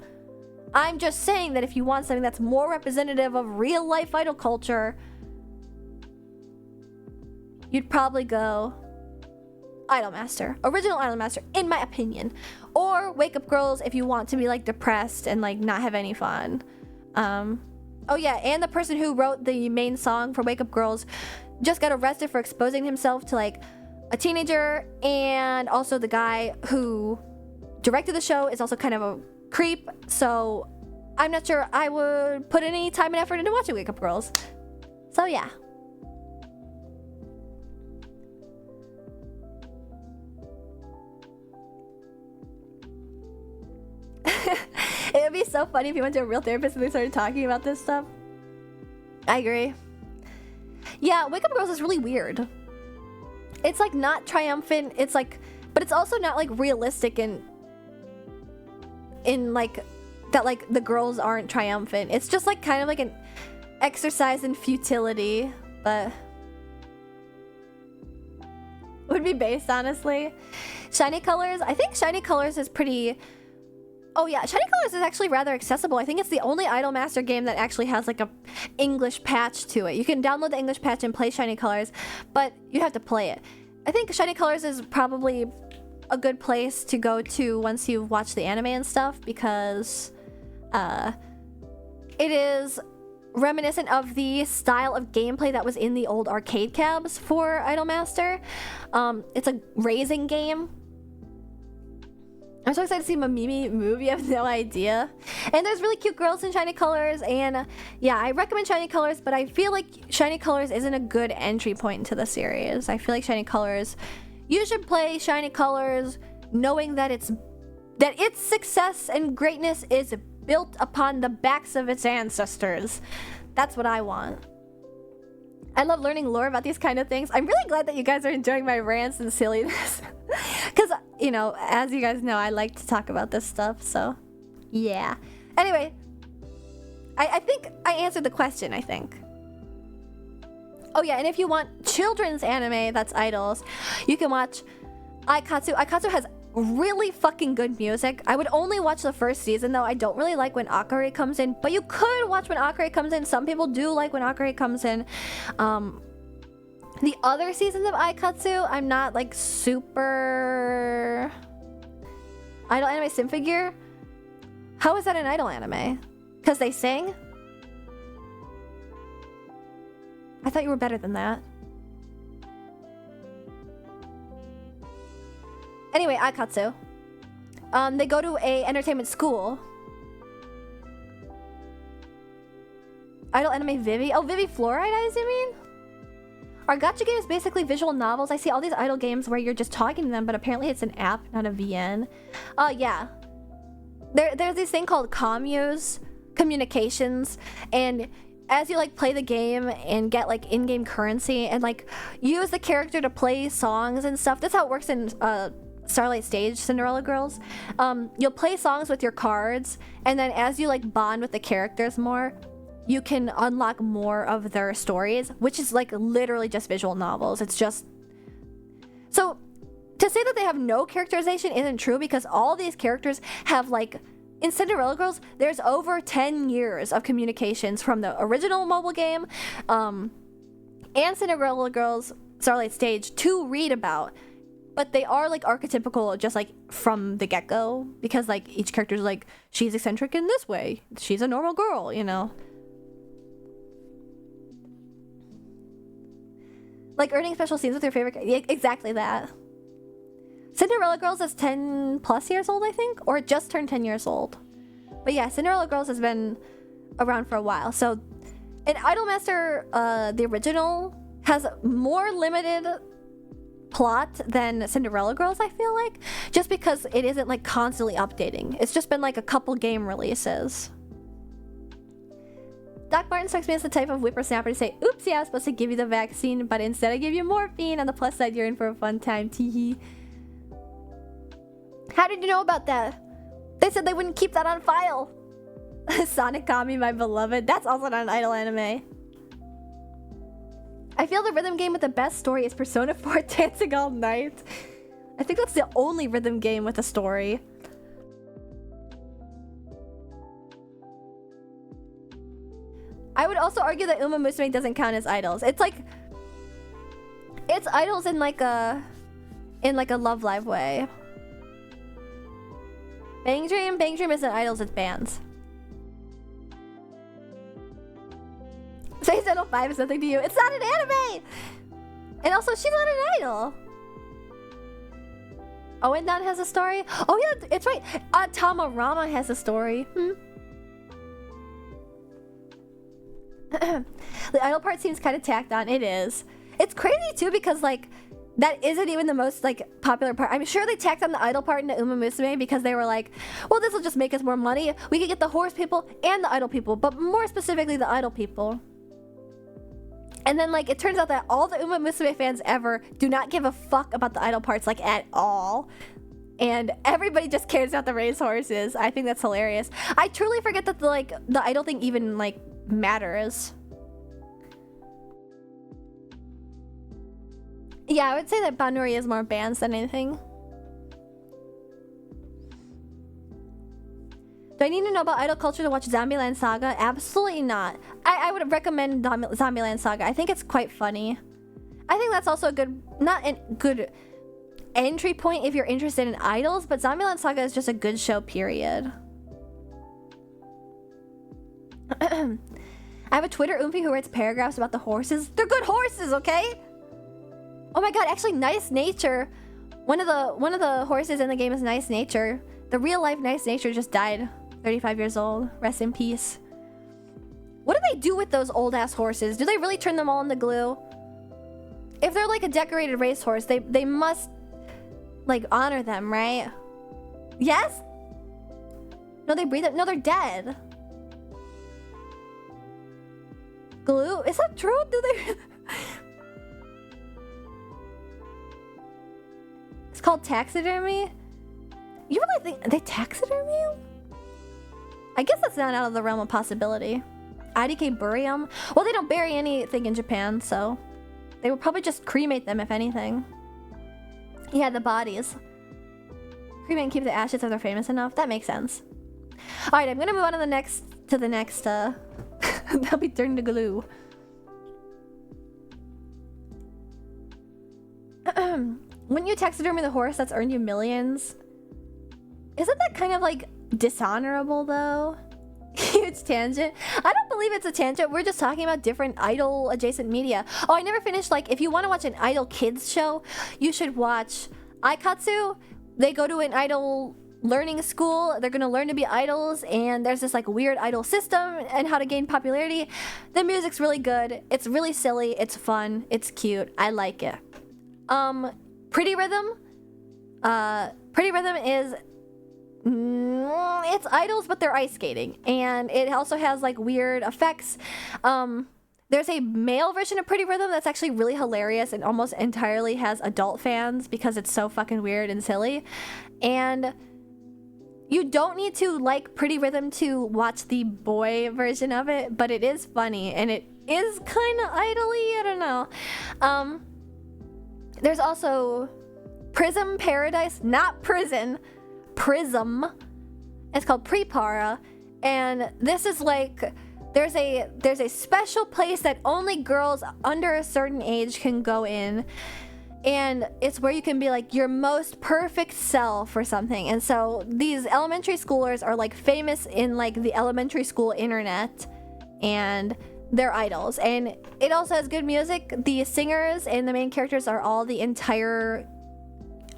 I'm just saying that if you want something that's more representative of real life idol culture, you'd probably go Idolmaster, original Idolmaster, in my opinion, or Wake Up Girls if you want to be like depressed and like not have any fun. Oh yeah, and the person who wrote the main song for Wake Up Girls just got arrested for exposing himself to like a teenager, and also the guy who directed the show is also kind of a creep, so I'm not sure I would put any time and effort into watching Wake Up Girls. So yeah. It would be so funny if you went to a real therapist and they started talking about this stuff. I agree. Yeah, Wake Up Girls is really weird. It's like not triumphant. It's like, but it's also not like realistic in like that, like the girls aren't triumphant. It's just like kind of like an exercise in futility, but would be based, honestly. Shiny Colors, I think Shiny Colors is pretty. Oh yeah, Shiny Colors is actually rather accessible. I think it's the only Idolmaster game that actually has like a English patch to it. You can download the English patch and play Shiny Colors, but you have to play it. I think Shiny Colors is probably a good place to go to once you've watched the anime and stuff, because it is reminiscent of the style of gameplay that was in the old arcade cabs for Idolmaster. It's a racing game. I'm so excited to see Mamimi move. You have no idea. And there's really cute girls in Shiny Colors, and yeah, I recommend Shiny Colors, but I feel like Shiny Colors isn't a good entry point into the series. I feel like Shiny Colors, you should play Shiny Colors knowing that its success and greatness is built upon the backs of its ancestors. That's what I want. I love learning lore about these kind of things. I'm really glad that you guys are enjoying my rants and silliness. Because, you know, as you guys know, I like to talk about this stuff, so yeah. Anyway, I think I answered the question, I think. Oh yeah, and if you want children's anime that's idols, you can watch Aikatsu. Aikatsu has really fucking good music. I would only watch the first season though. I don't really like when Akari comes in, but you could watch when Akari comes in. Some people do like when Akari comes in. The other seasons of Aikatsu, I'm not like super idol anime Simfigure. How is that an idol anime? Because they sing? I thought you were better than that. Anyway, Aikatsu. They go to a entertainment school. Idol anime Vivi? Oh, Vivi Fluoride Eyes, you mean? Our gacha game is basically visual novels. I see all these idol games where you're just talking to them, but apparently it's an app, not a VN. Yeah. There's this thing called commus, communications, and as you like play the game and get like in-game currency and like use the character to play songs and stuff. That's how it works in Starlight Stage Cinderella Girls. You'll play songs with your cards, and then as you like bond with the characters more, you can unlock more of their stories, which is like literally just visual novels. It's just... So, to say that they have no characterization isn't true, because all these characters have like... In Cinderella Girls, there's over 10 years of communications from the original mobile game and Cinderella Girls Starlight Stage to read about. But they are like archetypical just like from the get-go, because like each character's like, she's eccentric in this way, she's a normal girl, you know. Like earning special scenes with your favorite. Yeah, exactly that. Cinderella Girls is 10 plus years old, I think, or it just turned 10 years old. But yeah, Cinderella Girls has been around for a while. So, and Idolmaster, the original, has more limited plot than Cinderella Girls, I feel like, just because it isn't like constantly updating. It's just been like a couple game releases. Doc Marten strikes me as the type of whippersnapper to say, oops, yeah, I was supposed to give you the vaccine, but instead I give you morphine. On the plus side, you're in for a fun time, teehee. How did you know about that? They said they wouldn't keep that on file. Sonic Kami, my beloved. That's also not an idol anime. I feel the rhythm game with the best story is Persona 4 Dancing All Night. I think that's the only rhythm game with a story. I would also argue that Uma Musume doesn't count as idols. It's like... It's idols in like a Love Live way. Bang Dream isn't idols, it's bands. Say Channel 5 is nothing to you. It's not an anime! And also, she's not an idol. Owen Dunn has a story? Oh yeah, it's right. Tamarama has a story. The idol part seems kind of tacked on. It is. It's crazy too because like that isn't even the most like popular part. I'm sure they tacked on the idol part into Uma Musume because they were like, well, this will just make us more money. We could get the horse people and the idol people, but more specifically the idol people. And then like it turns out that all the Uma Musume fans ever do not give a fuck about the idol parts like at all. And everybody just cares about the race horses. I think that's hilarious. I truly forget that the idol thing even like matters. Yeah, I would say that Banuri is more bands than anything. Do I need to know about idol culture to watch Zombieland Saga? Absolutely not. I would recommend Zombieland Saga. I think it's quite funny. I think that's also a good, not a good entry point if you're interested in idols, but Zombieland Saga is just a good show, period. I have a Twitter oomphy who writes paragraphs about the horses. They're good horses, okay? Oh my god, actually Nice Nature. One of the horses in the game is Nice Nature. The real life Nice Nature just died. 35 years old. Rest in peace. What do they do with those old ass horses? Do they really turn them all into glue? If they're like a decorated racehorse, they must like honor them, right? Yes? No, they breathe it. No, they're dead. Glue? Is that true? Do they? It's called taxidermy? You really think they taxidermy him? I guess that's not out of the realm of possibility. IDK bury them? Well, they don't bury anything in Japan, so they would probably just cremate them if anything. Yeah, the bodies. Cremate and keep the ashes if they're famous enough. That makes sense. All right, I'm gonna move on to the next. They'll be turned to glue. Wouldn't you taxidermy the horse that's earned you millions? Isn't that kind of like dishonorable though? Huge tangent. I don't believe it's a tangent. We're just talking about different idol adjacent media. Oh, I never finished. Like, if you want to watch an idol kids show, you should watch Aikatsu. They go to an idol learning school. They're gonna learn to be idols, and there's this like weird idol system and how to gain popularity. The music's really good. It's really silly. It's fun. It's cute. I like it. Pretty Rhythm. Pretty Rhythm is it's idols, but they're ice skating, and it also has like weird effects. There's a male version of Pretty Rhythm that's actually really hilarious and almost entirely has adult fans because it's so fucking weird and silly. And you don't need to like Pretty Rhythm to watch the boy version of it, but it is funny and it is kind of idol-y. I don't know. There's also Prism Paradise, not prison, Prism. It's called Prepara, and this is like there's a special place that only girls under a certain age can go in, and it's where you can be like your most perfect self or something. And so these elementary schoolers are like famous in like the elementary school internet, and they're idols. And it also has good music. The singers and the main characters are all the entire...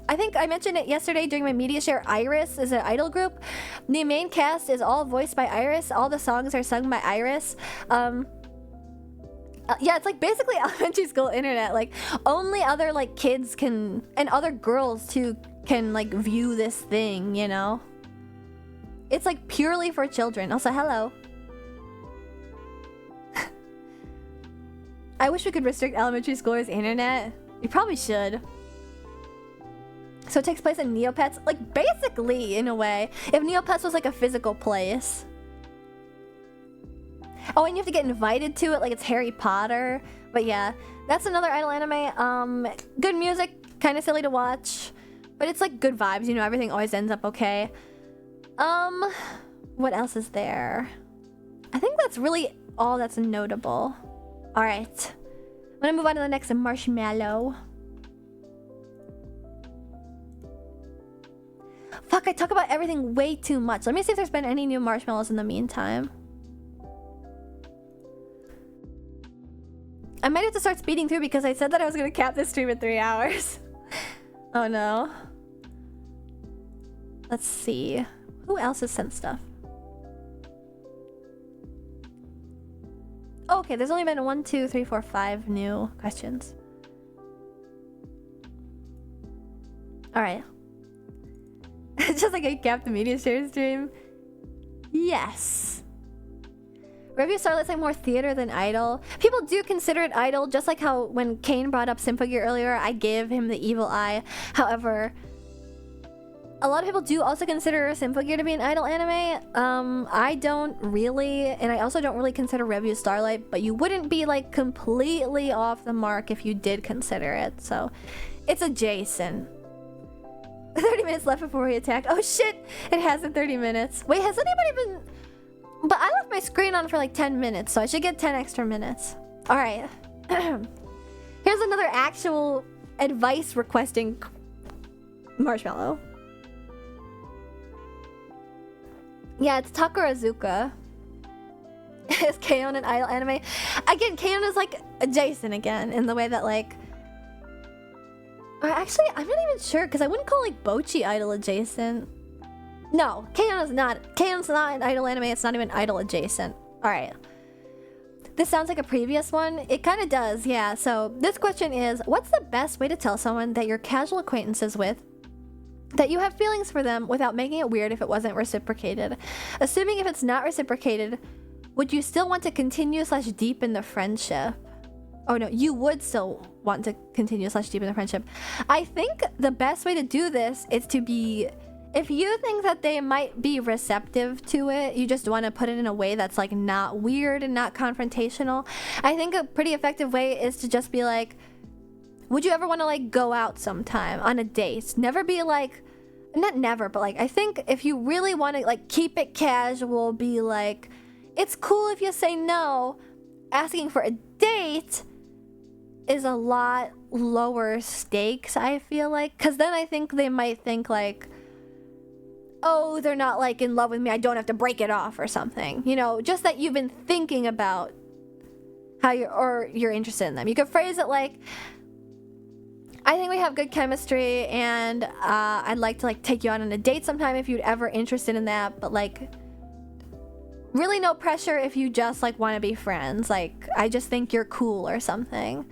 I think I mentioned it yesterday during my media share. Iris is an idol group. The main cast is all voiced by Iris. All the songs are sung by Iris. Yeah, it's like basically elementary school internet. Like only other like kids can, and other girls too, can like view this thing, you know? It's like purely for children. Also, hello. I wish we could restrict elementary schoolers' internet. We probably should. So it takes place in Neopets, like basically in a way. If Neopets was like a physical place. Oh, and you have to get invited to it like it's Harry Potter. But yeah, that's another idol anime. Good music, kind of silly to watch, but it's like good vibes, you know, everything always ends up okay. What else is there? I think that's really all that's notable. All right, I'm gonna move on to the next marshmallow. Fuck, I talk about everything way too much. Let me see if there's been any new marshmallows in the meantime. I might have to start speeding through because I said that I was gonna cap this stream at 3 hours. Oh no. Let's see. Who else has sent stuff? Oh, okay, there's only been 1, 2, 3, 4, 5 new questions. Alright. Just like I capped the media share stream. Yes. Review Starlight's like more theater than idol. People do consider it idol, just like how when Kane brought up Symphogear earlier, I gave him the evil eye. However, a lot of people do also consider Symphogear to be an idol anime. I don't really, and I also don't really consider Review Starlight, but you wouldn't be like completely off the mark if you did consider it. So it's adjacent. 30 minutes left before we attack. Oh shit! It hasn't 30 minutes. Wait, has anybody been... But I left my screen on for like 10 minutes, so I should get 10 extra minutes. Alright. Here's another actual advice requesting marshmallow. Yeah, it's Takarazuka. Is K-On! An idol anime? Again, K-On! Is like adjacent again in the way that like... Actually, I'm not even sure because I wouldn't call like Bochi idol adjacent. No, K-On! Is not. K-On!'s not an idol anime. It's not even idol adjacent. All right. This sounds like a previous one. It kind of does, yeah. So this question is, what's the best way to tell someone that you're casual acquaintances with that you have feelings for them without making it weird if it wasn't reciprocated? Assuming if it's not reciprocated, would you still want to continue / deepen the friendship? Oh no, you would still want to continue / deepen the friendship. I think the best way to do this is to be... If you think that they might be receptive to it, you just want to put it in a way that's like not weird and not confrontational. I think a pretty effective way is to just be like, would you ever want to like go out sometime on a date? Never be like, not never, but like I think if you really want to like keep it casual, be like, it's cool if you say no. Asking for a date is a lot lower stakes, I feel like, because then I think they might think like, oh, they're not like in love with me, I don't have to break it off or something, you know, just that you've been thinking about how you're interested in them. You could phrase it like, I think we have good chemistry and I'd like to like take you out on a date sometime if you'd ever interested in that, but like really no pressure if you just like want to be friends, like I just think you're cool or something.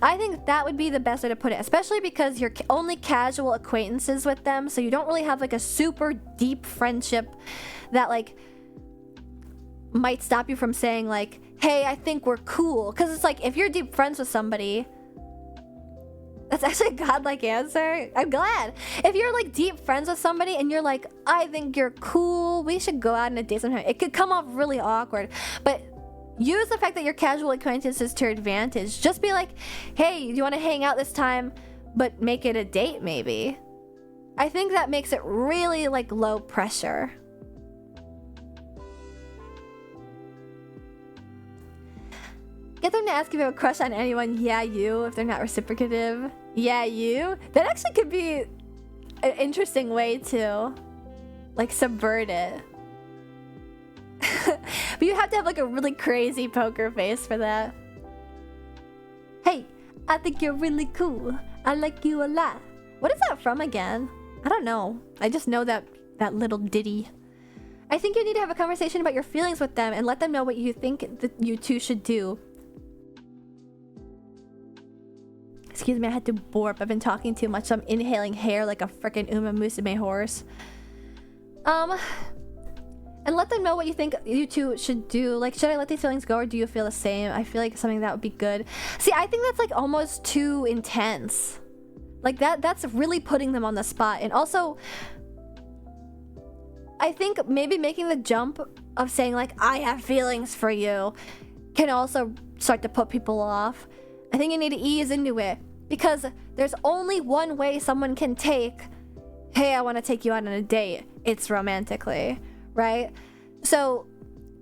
I think that would be the best way to put it, especially because you're only casual acquaintances with them, so you don't really have like a super deep friendship that like might stop you from saying like, hey, I think we're cool. Because it's like, if you're deep friends with somebody, that's actually a godlike answer. I'm glad. If you're like deep friends with somebody and you're like, I think you're cool, we should go out on a date sometime, it could come off really awkward. But use the fact that you're casual acquaintances to your advantage. Just be like, hey, you want to hang out this time, but make it a date maybe. I think that makes it really like low pressure. Get them to ask if you have a crush on anyone. Yeah, you. If they're not reciprocative. Yeah, you. That actually could be an interesting way to like subvert it. But you have to have like a really crazy poker face for that. Hey, I think you're really cool. I like you a lot. What is that from again? I don't know. I just know that little ditty. I think you need to have a conversation about your feelings with them and let them know what you think that you two should do. Excuse me, I had to burp. I've been talking too much, so I'm inhaling hair like a freaking Uma Musume horse. And let them know what you think you two should do. Like, should I let these feelings go or do you feel the same? I feel like something that would be good. See, I think that's like almost too intense. Like that's really putting them on the spot. And also, I think maybe making the jump of saying like, I have feelings for you can also start to put people off. I think you need to ease into it because there's only one way someone can take, hey, I want to take you out on a date. It's romantically, right? So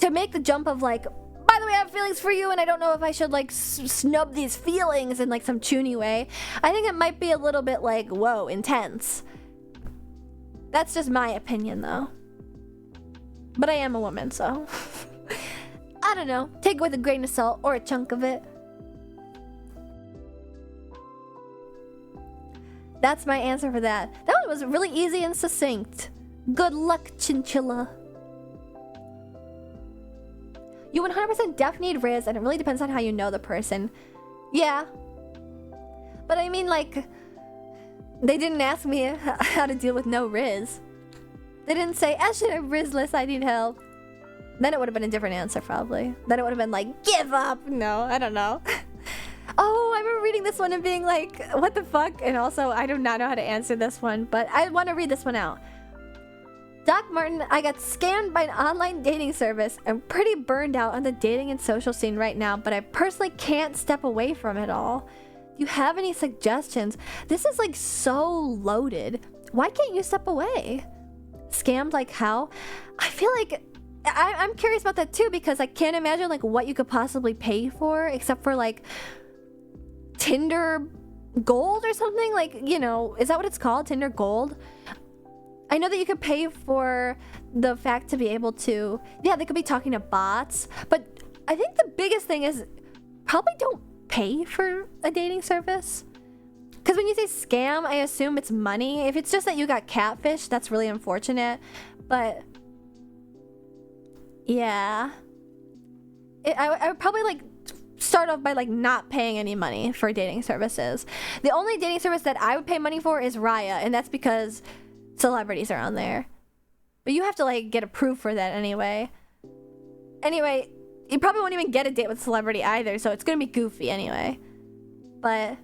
to make the jump of like, by the way, I have feelings for you and I don't know if I should like snub these feelings in like some chuny way. I think it might be a little bit like, whoa, intense. That's just my opinion though. But I am a woman, so I don't know. Take it with a grain of salt or a chunk of it. That's my answer for that. That one was really easy and succinct. Good luck, chinchilla. You 100% def need Riz, and it really depends on how you know the person. Yeah. But I mean, like, they didn't ask me how to deal with no Riz. They didn't say, Ashen, I'm Rizless, I need help. Then it would have been a different answer, probably. Then it would have been like, give up! No, I don't know. Oh, I remember reading this one and being like, what the fuck? And also, I do not know how to answer this one, but I want to read this one out. Doc Marten, I got scammed by an online dating service. I'm pretty burned out on the dating and social scene right now, but I personally can't step away from it all. Do you have any suggestions? This is like so loaded. Why can't you step away? Scammed like how? I feel like I'm curious about that too because I can't imagine like what you could possibly pay for except for like Tinder Gold or something. Like, you know, is that what it's called? Tinder Gold? I know that you could pay for the fact to be able to, yeah, they could be talking to bots, but I think the biggest thing is probably don't pay for a dating service. Because when you say scam, I assume it's money. If it's just that you got catfish, that's really unfortunate. But yeah, I would probably like start off by like not paying any money for dating services. The only dating service that I would pay money for is Raya, and that's because celebrities are on there. But you have to like get approved for that anyway. Anyway, you probably won't even get a date with a celebrity either, so it's gonna be goofy anyway. But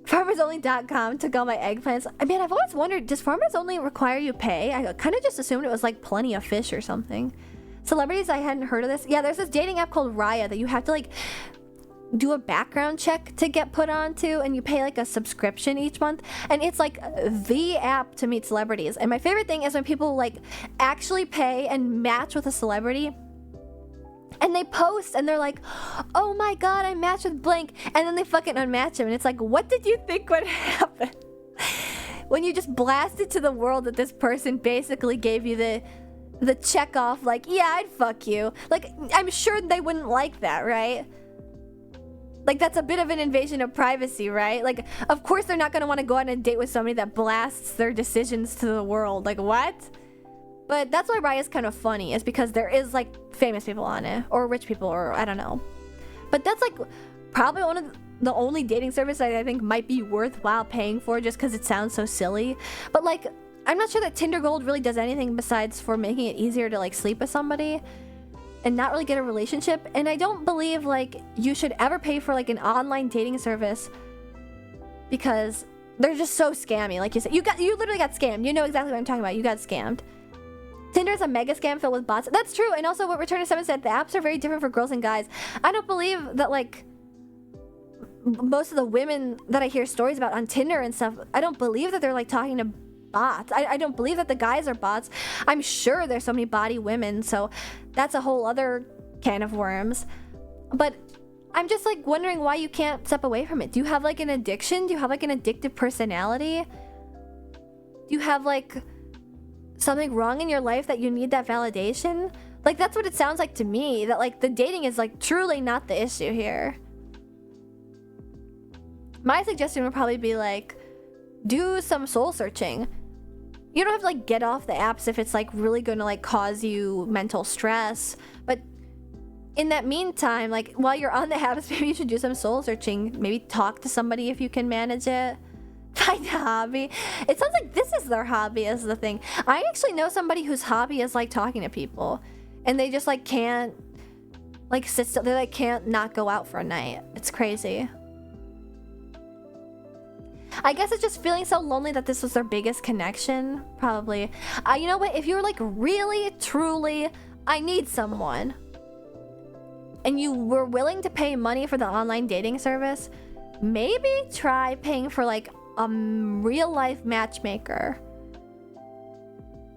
FarmersOnly.com took all my eggplants. I mean, I've always wondered, does Farmers Only require you pay? I kind of just assumed it was like Plenty of Fish or something. Celebrities, I hadn't heard of this. Yeah, there's this dating app called Raya that you have to like do a background check to get put onto, and you pay like a subscription each month, and it's like the app to meet celebrities. And my favorite thing is when people like actually pay and match with a celebrity, and they post and they're like, oh my god, I matched with blank, and then they fucking unmatch him, and it's like, what did you think would happen when you just blasted to the world that this person basically gave you the check off, like, yeah, I'd fuck you. Like, I'm sure they wouldn't like that, right? Like, that's a bit of an invasion of privacy, right? Like, of course they're not going to want to go on a date with somebody that blasts their decisions to the world. Like, what? But that's why Raya's kind of funny, is because there is, like, famous people on it. Or rich people, or I don't know. But that's, like, probably one of the only dating service I think might be worthwhile paying for just because it sounds so silly. But, like, I'm not sure that Tinder Gold really does anything besides for making it easier to, like, sleep with somebody and not really get a relationship. And I don't believe like you should ever pay for like an online dating service because they're just so scammy. Like you said, you literally got scammed. You know exactly what I'm talking about. You got scammed. Tinder's a mega scam filled with bots. That's true. And also what Return to Seven said, the apps are very different for girls and guys. I don't believe that like most of the women that I hear stories about on Tinder and stuff, I don't believe that they're like talking to bots. I don't believe that the guys are bots. I'm sure there's so many body women, so that's a whole other can of worms. But I'm just like wondering why you can't step away from it. Do you have like an addiction? Do you have like an addictive personality? Do you have like something wrong in your life that you need that validation. Like, that's what it sounds like to me, that like the dating is like truly not the issue here. My suggestion would probably be like, do some soul searching. You don't have to like get off the apps if it's like really going to like cause you mental stress, but in that meantime, like while you're on the apps, maybe you should do some soul searching. Maybe talk to somebody if you can manage it. Find a hobby. It sounds like this is their hobby is the thing. I actually know somebody whose hobby is like talking to people, and they just like can't like sit still. They like can't not go out for a night. It's crazy. I guess it's just feeling so lonely that this was their biggest connection. Probably. You know what? If you were like really, truly, I need someone, and you were willing to pay money for the online dating service, maybe try paying for like a real life matchmaker.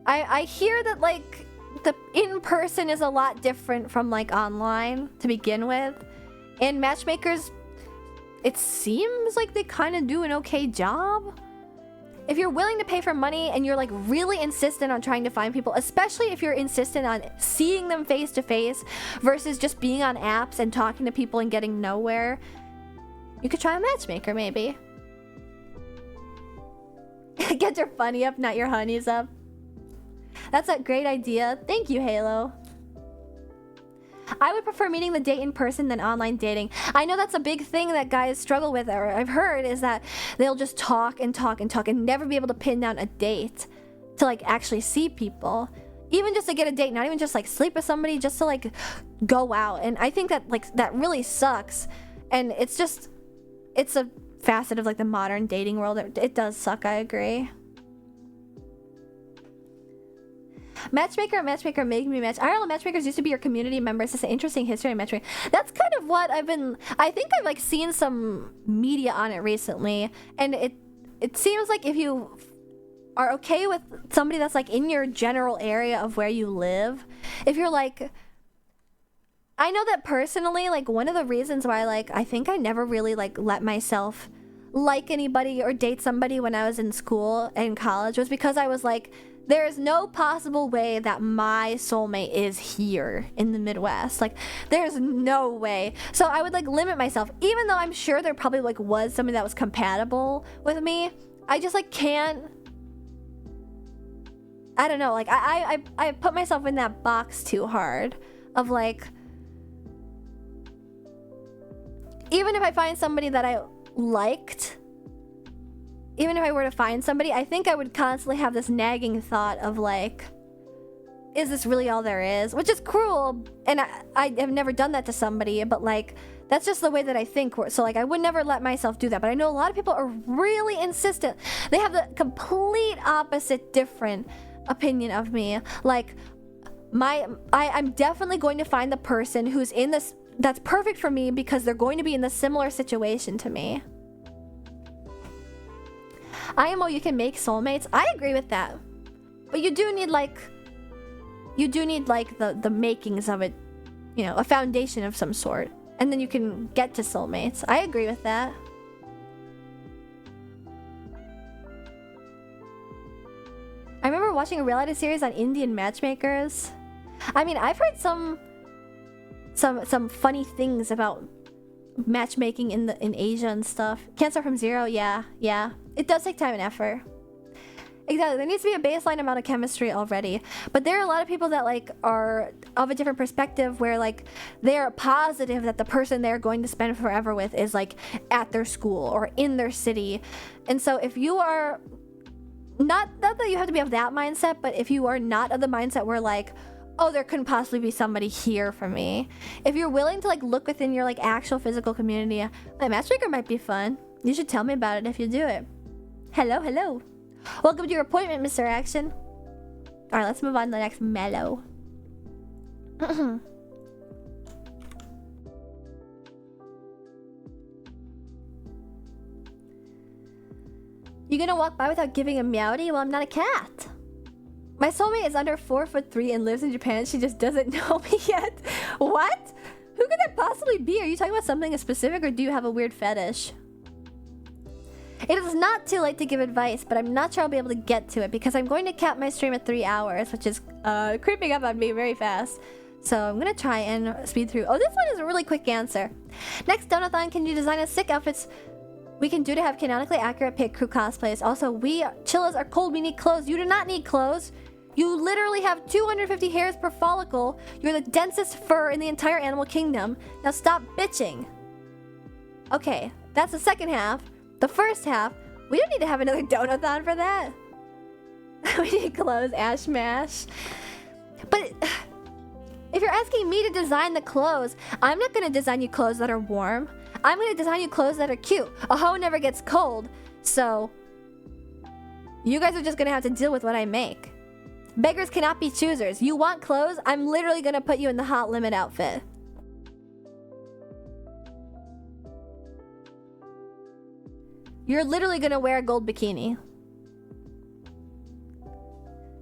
I hear that like the in-person is a lot different from like online to begin with, and matchmakers, it seems like they kind of do an okay job. If you're willing to pay for money and you're like really insistent on trying to find people, especially if you're insistent on seeing them face to face versus just being on apps and talking to people and getting nowhere, you could try a matchmaker maybe. Get your funny up, not your honeys up. That's a great idea. Thank you, Halo. I would prefer meeting the date in person than online dating. I know that's a big thing that guys struggle with, or I've heard, is that they'll just talk and talk and talk and never be able to pin down a date to like actually see people. Even just to get a date, not even just like sleep with somebody, just to like go out. And I think that like that really sucks. And it's a facet of like the modern dating world. It does suck, I agree. Matchmaker, make me match. IRL matchmakers used to be your community members. It's an interesting history of matchmaking. That's kind of what I think I've like seen some media on it recently, and it seems like if you are okay with somebody that's like in your general area of where you live, if you're like, I know that personally, like one of the reasons why like I think I never really like let myself like anybody or date somebody when I was in school and college was because I was like, there is no possible way that my soulmate is here in the Midwest. Like, there's no way. So I would like limit myself, even though I'm sure there probably like was somebody that was compatible with me. I just like can't. I don't know. Like I put myself in that box too hard of like, even if I find somebody that I liked, even if I were to find somebody, I think I would constantly have this nagging thought of like, is this really all there is? Which is cruel, and I have never done that to somebody, but like, that's just the way that I think. So like, I would never let myself do that. But I know a lot of people are really insistent. They have the complete opposite, different opinion of me. Like, I'm definitely going to find the person who's in this, that's perfect for me because they're going to be in the similar situation to me. IMO, you can make soulmates. I agree with that. But you do need like the makings of it, you know, a foundation of some sort. And then you can get to soulmates. I agree with that. I remember watching a reality series on Indian matchmakers. I mean, I've heard some funny things about matchmaking in Asia and stuff. Can't Start From Zero, yeah. It does take time and effort. Exactly, there needs to be a baseline amount of chemistry already. But there are a lot of people that like are of a different perspective where like they're positive that the person they're going to spend forever with is like at their school or in their city. And so if you are not that you have to be of that mindset, but if you are not of the mindset where like, oh, there couldn't possibly be somebody here for me. If you're willing to like look within your like actual physical community, a matchmaker might be fun. You should tell me about it if you do it. Hello. Welcome to your appointment, Mr. Action. Alright, let's move on to the next mellow. You gonna walk by without giving a meowdy? Well, I'm not a cat. My soulmate is under 4'3" and lives in Japan. She just doesn't know me yet. What? Who could that possibly be? Are you talking about something specific, or do you have a weird fetish? It is not too late to give advice, but I'm not sure I'll be able to get to it because I'm going to cap my stream at 3 hours, which is creeping up on me very fast. So I'm gonna try and speed through. Oh, this one is a really quick answer. Next donathon, can you design us sick outfits we can do to have canonically accurate pit crew cosplays? Also, we chillas are cold, we need clothes. You do not need clothes. You literally have 250 hairs per follicle. You're the densest fur in the entire animal kingdom. Now stop bitching. Okay, that's the second half. The first half, we don't need to have another donathon for that. We need clothes, Ash Mash. But if you're asking me to design the clothes, I'm not gonna design you clothes that are warm. I'm gonna design you clothes that are cute. A hoe never gets cold, so you guys are just gonna have to deal with what I make. Beggars cannot be choosers. You want clothes? I'm literally gonna put you in the hot limit outfit. You're literally gonna wear a gold bikini.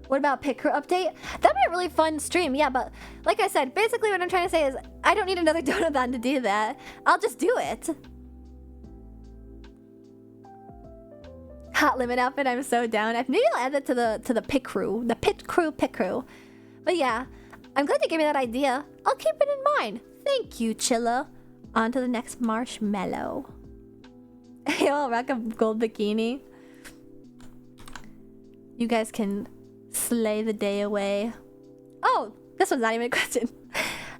What about pit crew update? That'd be a really fun stream, yeah, but like I said, basically what I'm trying to say is I don't need another donathon to do that. I'll just do it. Hot limit outfit, I'm so down. Maybe I'll add that to the pit crew. The pit crew. But yeah, I'm glad you gave me that idea. I'll keep it in mind. Thank you, Chilla. On to the next marshmallow. I'll rock a gold bikini. You guys can slay the day away. Oh, this one's not even a question.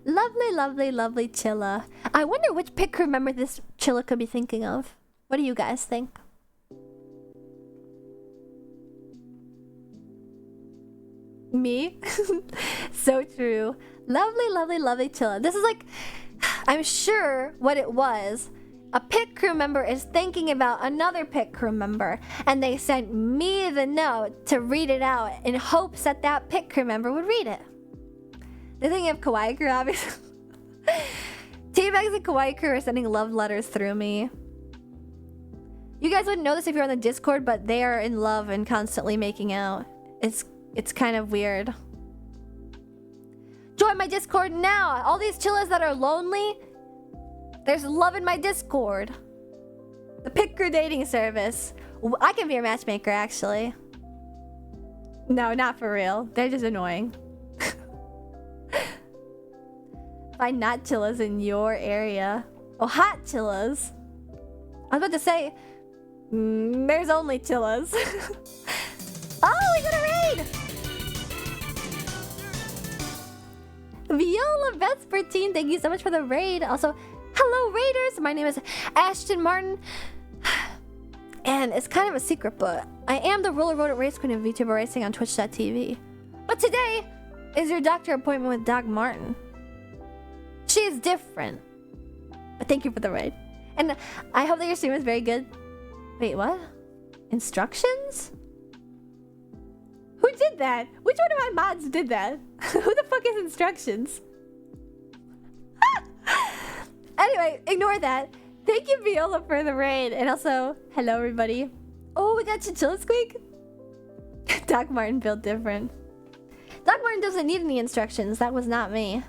Lovely, lovely, lovely Chilla. I wonder which pit crew member this Chilla could be thinking of. What do you guys think? Me? So true. Lovely, lovely, lovely Chilla. This is like, I'm sure what it was. A pit crew member is thinking about another pit crew member, and they sent me the note to read it out in hopes that that pit crew member would read it. They're thinking of Kawaii Crew, obviously. Teabags and Kawaii Crew are sending love letters through me. You guys wouldn't know this if you're on the Discord, but they are in love and constantly making out. It's kind of weird. Join my Discord now! All these chillas that are lonely, there's love in my Discord. The Pit Crew dating service. I can be your matchmaker, actually. No, not for real. They're just annoying. Find not chillas in your area. Oh, hot chillas. I was about to say, there's only chillas. Oh, we got a raid! Viola Vespertine, thank you so much for the raid. Also, hello raiders, my name is Ashton Martin. And it's kind of a secret, but I am the roller rodent race queen of VTuber Racing on Twitch.tv. But today is your doctor appointment with Doc Martin. She is different. But thank you for the raid. And I hope that your stream is very good. Wait, what? Instructions? Who did that? Which one of my mods did that? Who the fuck is instructions? Anyway, ignore that. Thank you, Viola, for the raid. And also, hello, everybody. Oh, we got Chinchilla Squeak. Doc Martin built different. Doc Martin doesn't need any instructions. That was not me.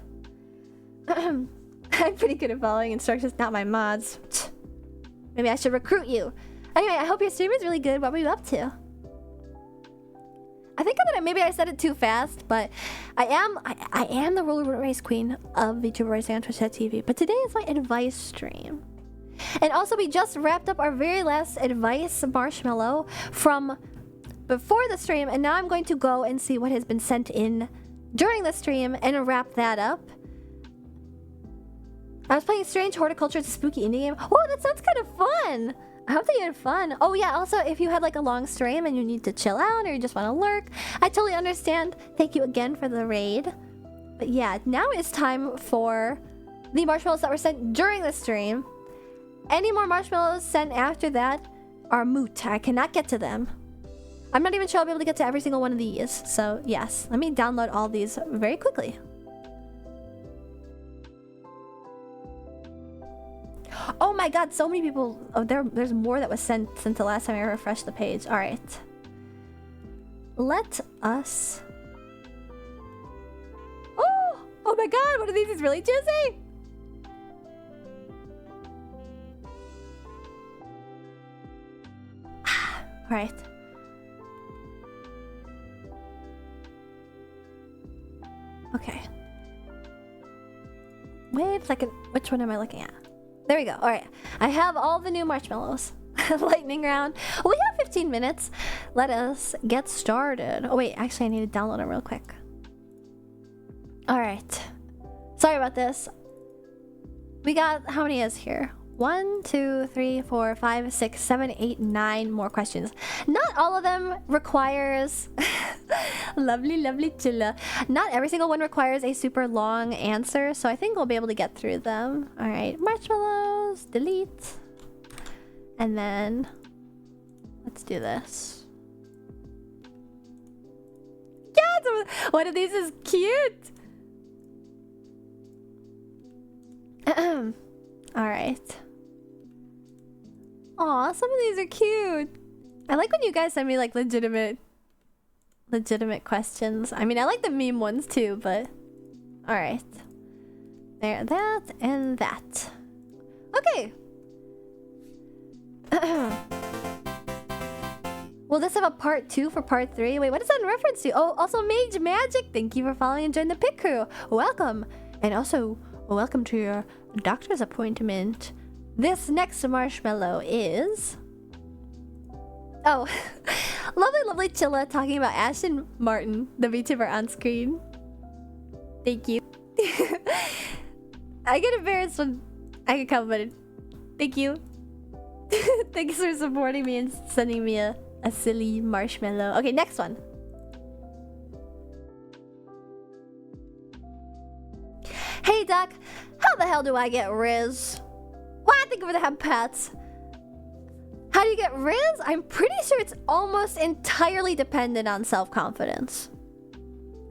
I'm pretty good at following instructions, not my mods. Maybe I should recruit you. Anyway, I hope your stream is really good. What were you up to? I think that maybe I said it too fast, but I am the roller race queen of VTuber Racing on Twitch.tv. But today is my advice stream. And also, we just wrapped up our very last advice marshmallow from before the stream, and now I'm going to go and see what has been sent in during the stream and wrap that up. I was playing Strange Horticulture. It's a spooky indie game. Oh, that sounds kind of fun. I hope that you had fun. Oh yeah, also if you had like a long stream and you need to chill out or you just want to lurk, I totally understand. Thank you again for the raid. But yeah, now it's time for the marshmallows that were sent during the stream. Any more marshmallows sent after that are moot. I cannot get to them. I'm not even sure I'll be able to get to every single one of these. So yes, let me download all these very quickly. Oh my god, so many people. Oh, there's more that was sent since the last time I refreshed the page. Alright. Let us... Oh my god, one of these is really juicy! Alright. Okay. Wait a second. Which one am I looking at? There we go. Alright. I have all the new marshmallows. Lightning round. We have 15 minutes. Let us get started. Oh wait, actually I need to download them real quick. Alright. Sorry about this. We got, how many is here? 1, 2, 3, 4, 5, 6, 7, 8, 9 more questions. Not all of them requires... lovely, lovely chilla. Not every single one requires a super long answer, so I think we'll be able to get through them. Alright, marshmallows, delete. And then... let's do this. Yeah, one of these is cute! Alright. Aw, some of these are cute. I like when you guys send me like legitimate questions. I mean, I like the meme ones too, but... Alright. There, that, and that. Okay. Will this have a part 2 for part 3? Wait, what is that in reference to? Oh, also Mage Magic! Thank you for following and joining the pit crew. Welcome! And also, welcome to your doctor's appointment. This next marshmallow is... oh, lovely, lovely Chilla talking about Ash and Marten, the VTuber on screen. Thank you. I get embarrassed when I get complimented. Thank you. Thanks for supporting me and sending me a silly marshmallow. Okay, next one. Hey Doc, how the hell do I get Riz? Well, I think over the have pets. How do you get Riz? I'm pretty sure it's almost entirely dependent on self-confidence.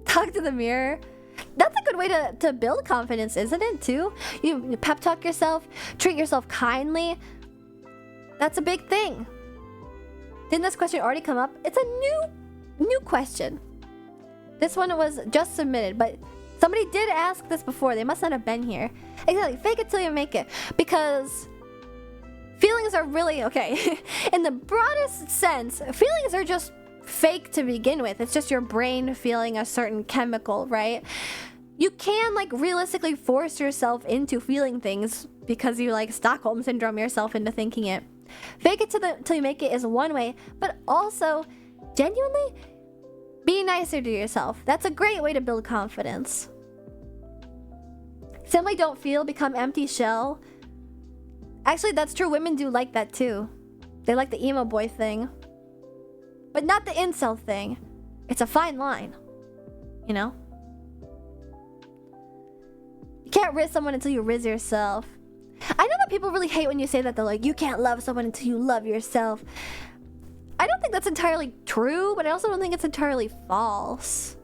Talk to the mirror. That's a good way to build confidence, isn't it, too? You pep talk yourself, treat yourself kindly. That's a big thing. Didn't this question already come up? It's a new question. This one was just submitted, but somebody did ask this before. They must not have been here. Exactly. Fake it till you make it. Because feelings are really... okay. In the broadest sense, feelings are just fake to begin with. It's just your brain feeling a certain chemical, right? You can, like, realistically force yourself into feeling things because you, like, Stockholm Syndrome yourself into thinking it. Fake it till you make it is one way, but also, genuinely, be nicer to yourself. That's a great way to build confidence. Simply don't feel, become empty shell. Actually, that's true. Women do like that too. They like the emo boy thing. But not the incel thing. It's a fine line. You know? You can't riz someone until you riz yourself. I know that people really hate when you say that. They're like, you can't love someone until you love yourself. I don't think that's entirely true, but I also don't think it's entirely false.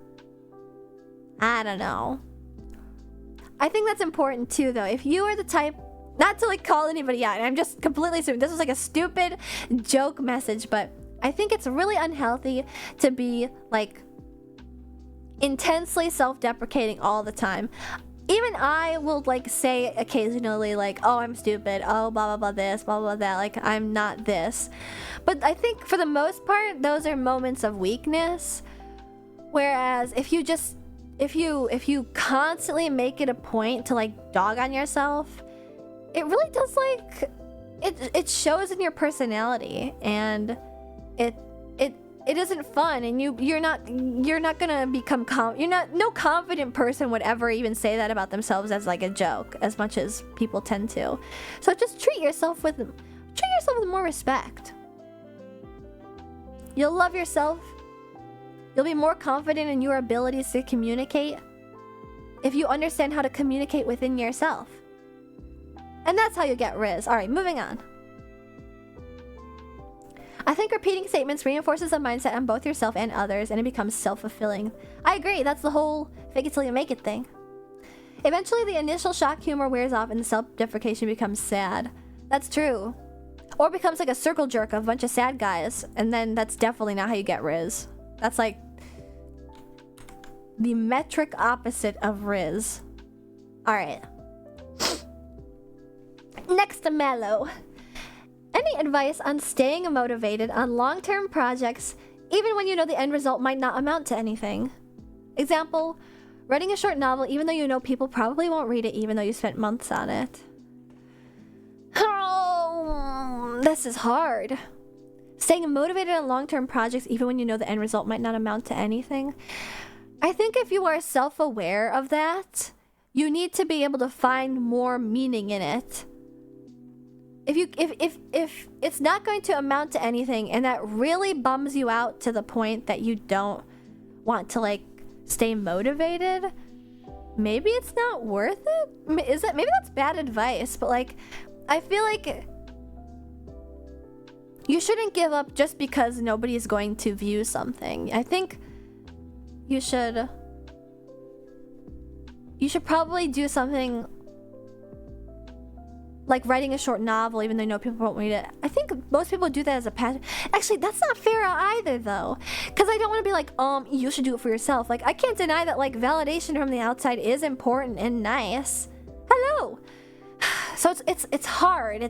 I don't know. I think that's important too, though. If you are the type... not to like call anybody out, and I'm just completely assuming this was like a stupid joke message, but I think it's really unhealthy to be like intensely self-deprecating all the time. Even I will like say occasionally like, oh, I'm stupid, oh, blah blah blah this, blah blah that, like I'm not this. But I think for the most part, those are moments of weakness. Whereas if you constantly make it a point to like dog on yourself, it really does like it shows in your personality, and it isn't fun, and you're not gonna become no confident person would ever even say that about themselves as like a joke as much as people tend to. So just treat yourself with more respect. You'll love yourself. You'll be more confident in your abilities to communicate if you understand how to communicate within yourself. And that's how you get riz. Alright, moving on. I think repeating statements reinforces a mindset on both yourself and others, and it becomes self-fulfilling. I agree, that's the whole fake it till you make it thing. Eventually, the initial shock humor wears off and the self-deprecation becomes sad. That's true. Or becomes like a circle jerk of a bunch of sad guys, and then that's definitely not how you get riz. That's like the metric opposite of riz. Alright. Next to Mellow. Any advice on staying motivated on long-term projects, even when you know the end result might not amount to anything? Example, writing a short novel even though you know people probably won't read it even though you spent months on it. Oh, this is hard. Staying motivated on long-term projects even when you know the end result might not amount to anything. I think if you are self-aware of that, you need to be able to find more meaning in it. If it's not going to amount to anything and that really bums you out to the point that you don't want to like stay motivated, maybe it's not worth it. Maybe that's bad advice, but like I feel like you shouldn't give up just because nobody is going to view something. I think you should probably do something like writing a short novel even though you know people won't read it. I think most people do that as a passion. Actually, that's not fair either though, because I don't want to be like, you should do it for yourself. Like, I can't deny that like validation from the outside is important and nice. Hello. So it's hard.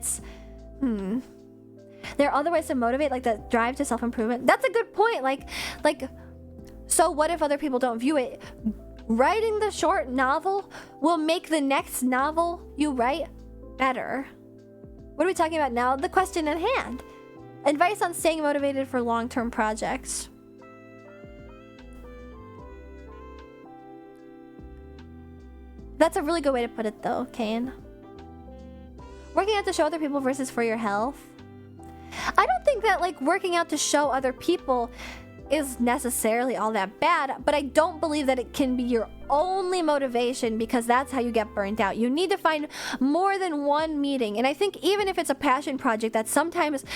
There are other ways to motivate, like the drive to self-improvement. That's a good point. Like, so what if other people don't view it? Writing the short novel will make the next novel you write better. What are we talking about now? The question at hand. Advice on staying motivated for long-term projects. That's a really good way to put it though, Kane. Working out to show other people versus for your health. I don't think that like working out to show other people is necessarily all that bad, but I don't believe that it can be your only motivation because that's how you get burnt out. You need to find more than one meeting. And I think even if it's a passion project that sometimes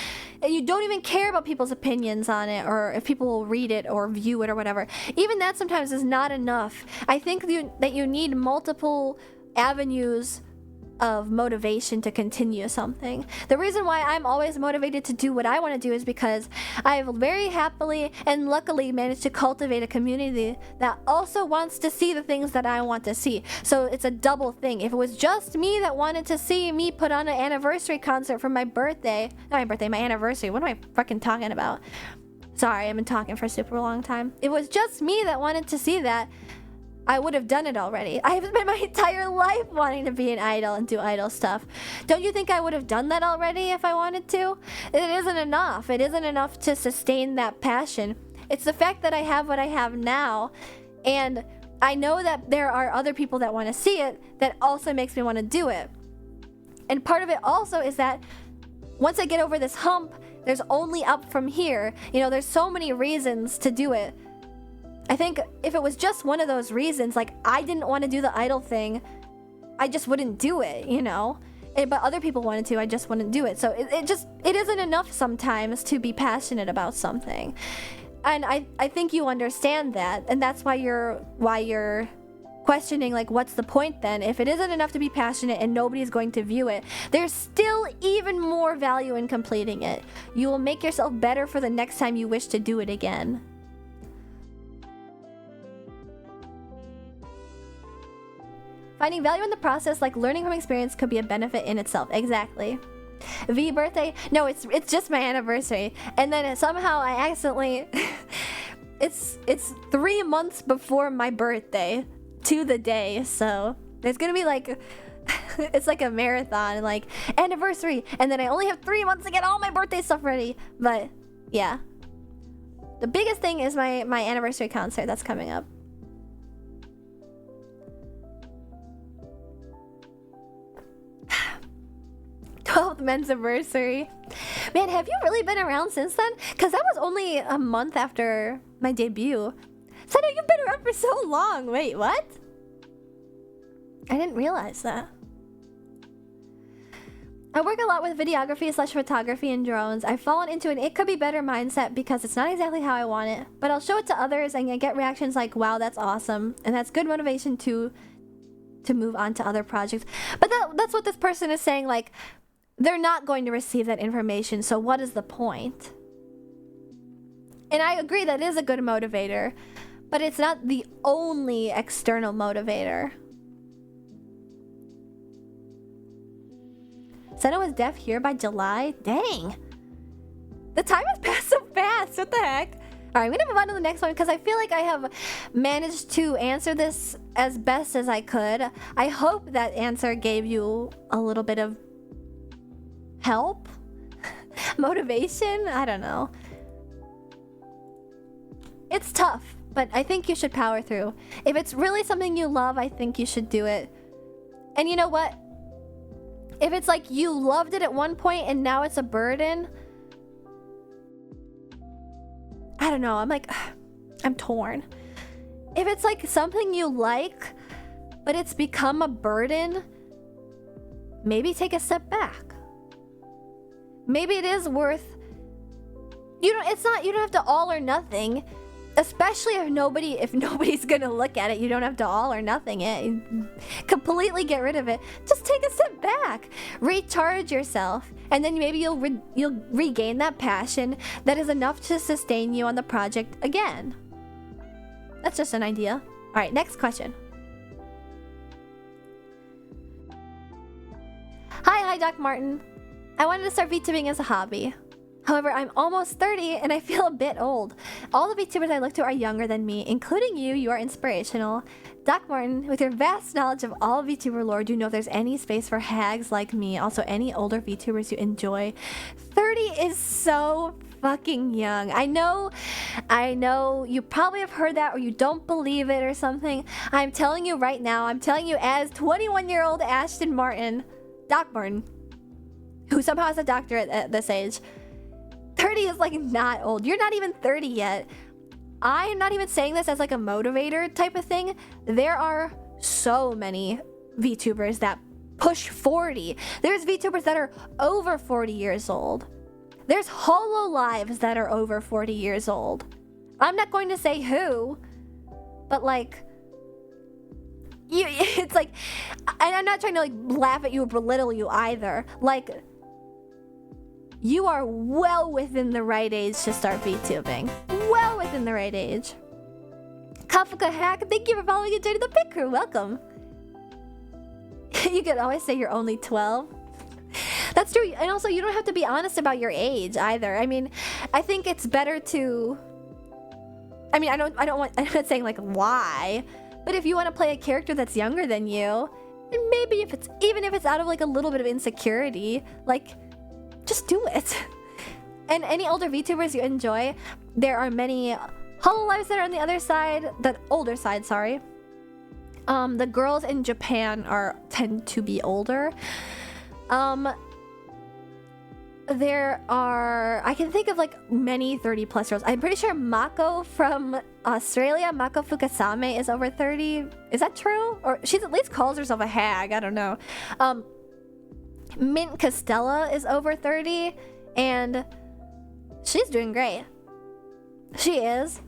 you don't even care about people's opinions on it or if people will read it or view it or whatever, even that sometimes is not enough. I think that you need multiple avenues of motivation to continue something. The reason why I'm always motivated to do what I want to do is because I've very happily and luckily managed to cultivate a community that also wants to see the things that I want to see. So it's a double thing. If it was just me that wanted to see me put on an anniversary concert for my birthday, not my birthday, my anniversary, what am I fucking talking about? Sorry, I've been talking for a super long time. If it was just me that wanted to see that, I would have done it already. I have spent my entire life wanting to be an idol and do idol stuff. Don't you think I would have done that already if I wanted to? It isn't enough. It isn't enough to sustain that passion. It's the fact that I have what I have now, and I know that there are other people that want to see it that also makes me want to do it. And part of it also is that once I get over this hump, there's only up from here. You know, there's so many reasons to do it. I think if it was just one of those reasons, like I didn't want to do the idol thing, I just wouldn't do it, you know? But other people wanted to, I just wouldn't do it. So it isn't enough sometimes to be passionate about something. And I think you understand that, and that's why you're questioning like what's the point then? If it isn't enough to be passionate and nobody's going to view it, there's still even more value in completing it. You will make yourself better for the next time you wish to do it again. Finding value in the process, like learning from experience, could be a benefit in itself. Exactly. V birthday? No, it's just my anniversary. And then somehow I accidentally... it's 3 months before my birthday to the day. So there's gonna be like... it's like a marathon, like anniversary. And then I only have 3 months to get all my birthday stuff ready. But yeah. The biggest thing is my anniversary concert that's coming up. 12th men's anniversary. Man, have you really been around since then? Because that was only a month after my debut. Senna, you've been around for so long. Wait, what? I didn't realize that. I work a lot with videography / photography and drones. I've fallen into an it could be better mindset because it's not exactly how I want it. But I'll show it to others and I get reactions like, wow, that's awesome. And that's good motivation to move on to other projects. But that's what this person is saying, like, they're not going to receive that information, so what is the point? And I agree that is a good motivator, but it's not the only external motivator. Seno was deaf here by July? Dang. The time has passed so fast. What the heck? All right, I'm gonna move on to the next one because I feel like I have managed to answer this as best as I could. I hope that answer gave you a little bit of help, motivation. I don't know. It's tough, but I think you should power through. If it's really something you love, I think you should do it. And you know what? If it's like you loved it at one point and now it's a burden, I don't know. I'm torn. If it's like something you like, but it's become a burden, maybe take a step back. Maybe it is worth. You don't have to all or nothing. Especially if nobody's gonna look at it, you don't have to all or nothing it. Completely get rid of it. Just take a step back, recharge yourself, and then maybe you'll regain that passion that is enough to sustain you on the project again. That's just an idea. All right, next question. Hi, Doc Martin. I wanted to start VTubing as a hobby. However, I'm almost 30 and I feel a bit old. All the VTubers I look to are younger than me, including you. You are inspirational. Doc Martin, with your vast knowledge of all VTuber lore, do you know if there's any space for hags like me? Also, any older VTubers you enjoy? 30 is so fucking young. I know you probably have heard that or you don't believe it or something. I'm telling you right now, I'm telling you as 21-year-old Ashton Martin, Doc Martin, who somehow has a doctorate at this age, 30 is like not old. You're not even 30 yet. I am not even saying this as like a motivator type of thing. There are so many VTubers that push 40. There's VTubers that are over 40 years old. There's HoloLives that are over 40 years old. I'm not going to say who, but like, it's like, and I'm not trying to like laugh at you or belittle you either. Like, you are well within the right age to start VTubing. Well within the right age. Kafka Hack, thank you for following and joining the Pit Crew. Welcome. You could always say you're only 12. That's true. And also, you don't have to be honest about your age either. I mean, I think it's better to. I mean, I'm not saying like why, but if you want to play a character that's younger than you, and maybe even if it's out of like a little bit of insecurity, like, just do it. And any older VTubers you enjoy, there are many HoloLives that are on the other side, the older side, sorry. The girls in Japan tend to be older. There are, I can think of like many 30 plus girls. I'm pretty sure Mako from Australia, Mako Fukasame, is over 30. Is that true? Or she at least calls herself a hag, I don't know. Mint Costella is over 30, and she's doing great. She is.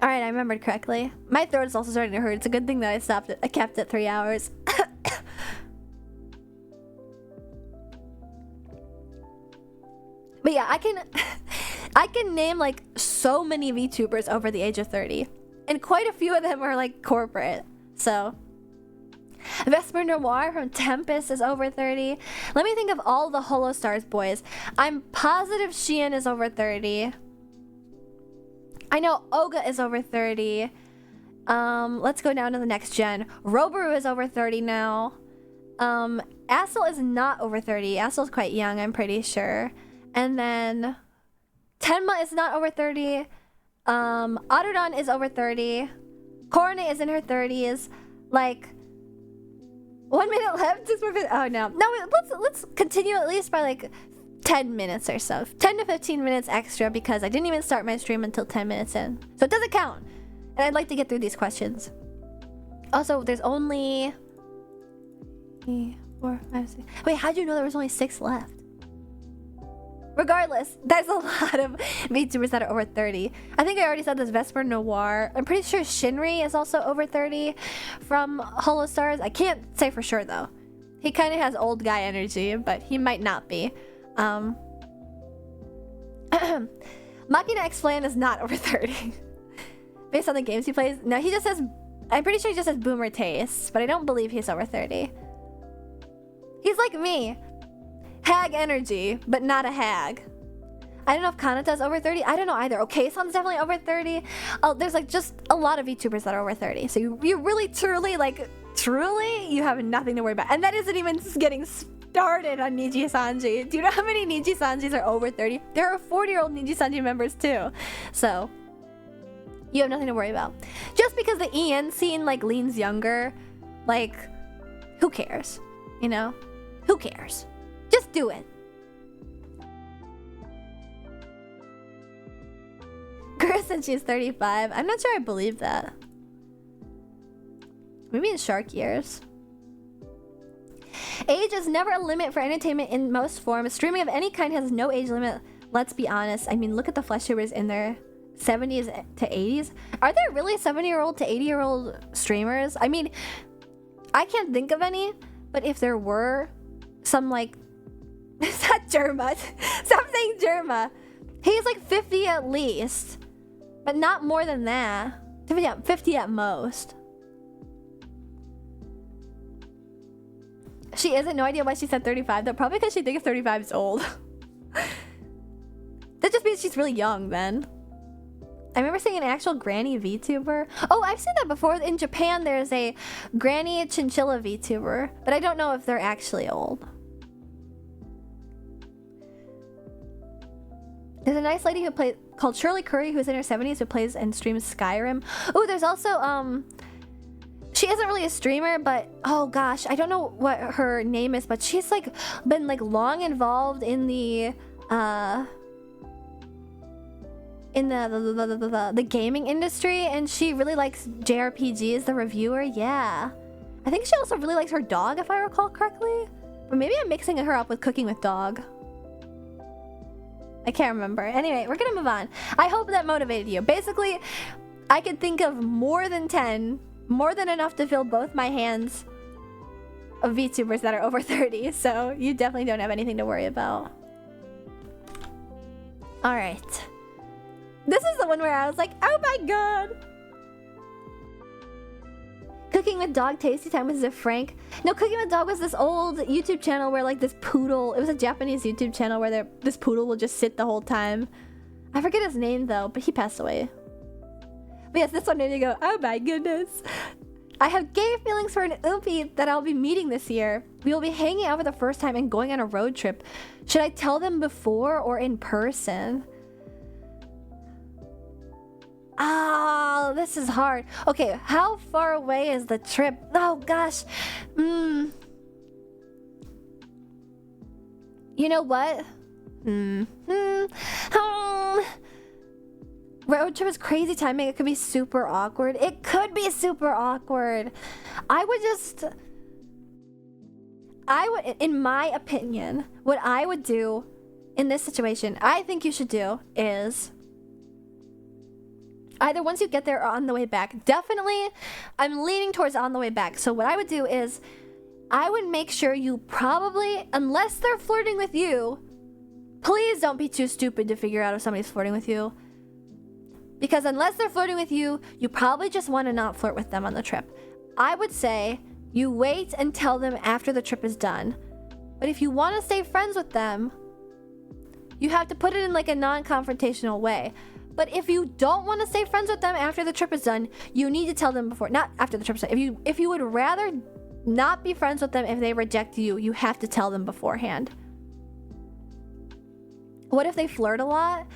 All right, I remembered correctly. My throat is also starting to hurt. It's a good thing that I stopped it. I kept it 3 hours. But yeah, I can name like so many VTubers over the age of 30, and quite a few of them are like corporate. So. Vesper Noir from Tempest is over 30. Let me think of all the Holostars boys. I'm positive Sheehan is over 30. I know Oga is over 30. Let's go down to the next gen. Roboru is over 30 now. Assel is not over 30. Assel's quite young, I'm pretty sure. And then Tenma is not over 30. Autodon is over 30. Korone is in her 30s. Like, 1 minute left. Oh no. No, let's continue at least by like 10 minutes or so. 10 to 15 minutes extra because I didn't even start my stream until 10 minutes in. So it doesn't count. And I'd like to get through these questions. Also, there's only 3, 4, 5, 6. Wait, how'd you know there was only 6 left? Regardless, there's a lot of VTubers that are over 30. I think I already said this. Vesper Noir. I'm pretty sure Shinri is also over 30 from Holostars. I can't say for sure though. He kind of has old guy energy, but he might not be. Machina X-Flan is not over 30. Based on the games he plays. No, he just has... I'm pretty sure he just has boomer tastes, but I don't believe he's over 30. He's like me. Hag energy, but not a hag. I don't know if Kanata's over 30. I don't know either. Okay, Son's definitely over 30. Oh, there's like just a lot of VTubers that are over 30. So you really, truly, like, truly, you have nothing to worry about. And that isn't even getting started on Niji Sanji. Do you know how many Niji Sanjis are over 30? There are 40-year-old Niji Sanji members too. So you have nothing to worry about. Just because the EN scene like leans younger, like, who cares? You know? Who cares? Just do it. Girl said she's 35. I'm not sure I believe that. Maybe in shark years. Age is never a limit for entertainment in most forms. Streaming of any kind has no age limit. Let's be honest. I mean, look at the flesh tubers in their 70s to 80s. Are there really 70-year-old to 80-year-old streamers? I mean, I can't think of any, but if there were some, like, is that Germa? Stop saying Germa. He's like 50 at least, but not more than that. 50 at most. She isn't. No idea why she said 35 though. Probably because she thinks 35 is old. That just means she's really young then. I remember seeing an actual granny VTuber. Oh, I've seen that before. In Japan, there's a granny chinchilla VTuber, but I don't know if they're actually old. There's a nice lady who plays called Shirley Curry who's in her 70s who plays and streams Skyrim. Oh, there's also she isn't really a streamer, but oh gosh, I don't know what her name is, but she's like been like long involved in the gaming industry, and she really likes JRPGs. The reviewer, yeah. I think she also really likes her dog, if I recall correctly. But maybe I'm mixing her up with Cooking with Dog. I can't remember. Anyway, we're gonna move on. I hope that motivated you. Basically, I could think of more than 10, more than enough to fill both my hands of VTubers that are over 30, so you definitely don't have anything to worry about. Alright. This is the one where I was like, oh my god! Cooking with Dog Tasty Time was a Frank. No, Cooking with Dog was this old YouTube channel where like this poodle, it was a Japanese YouTube channel where this poodle will just sit the whole time. I forget his name though, but he passed away. But yes, this one made me go, oh my goodness. I have gay feelings for an oopie that I'll be meeting this year. We will be hanging out for the first time and going on a road trip. Should I tell them before or in person? Oh, this is hard. Okay, how far away is the trip? Oh gosh. You know what? Road trip is crazy timing. It could be super awkward. It could be super awkward. I would, in my opinion, what I would do in this situation, I think you should do is either once you get there or on the way back. Definitely, I'm leaning towards on the way back. So what I would do is, I would make sure you probably, unless they're flirting with you, please don't be too stupid to figure out if somebody's flirting with you. Because unless they're flirting with you, you probably just want to not flirt with them on the trip. I would say you wait and tell them after the trip is done. But if you want to stay friends with them, you have to put it in like a non-confrontational way. But if you don't want to stay friends with them after the trip is done, you need to tell them before, not after the trip is done. If you would rather not be friends with them if they reject you, you have to tell them beforehand. What if they flirt a lot?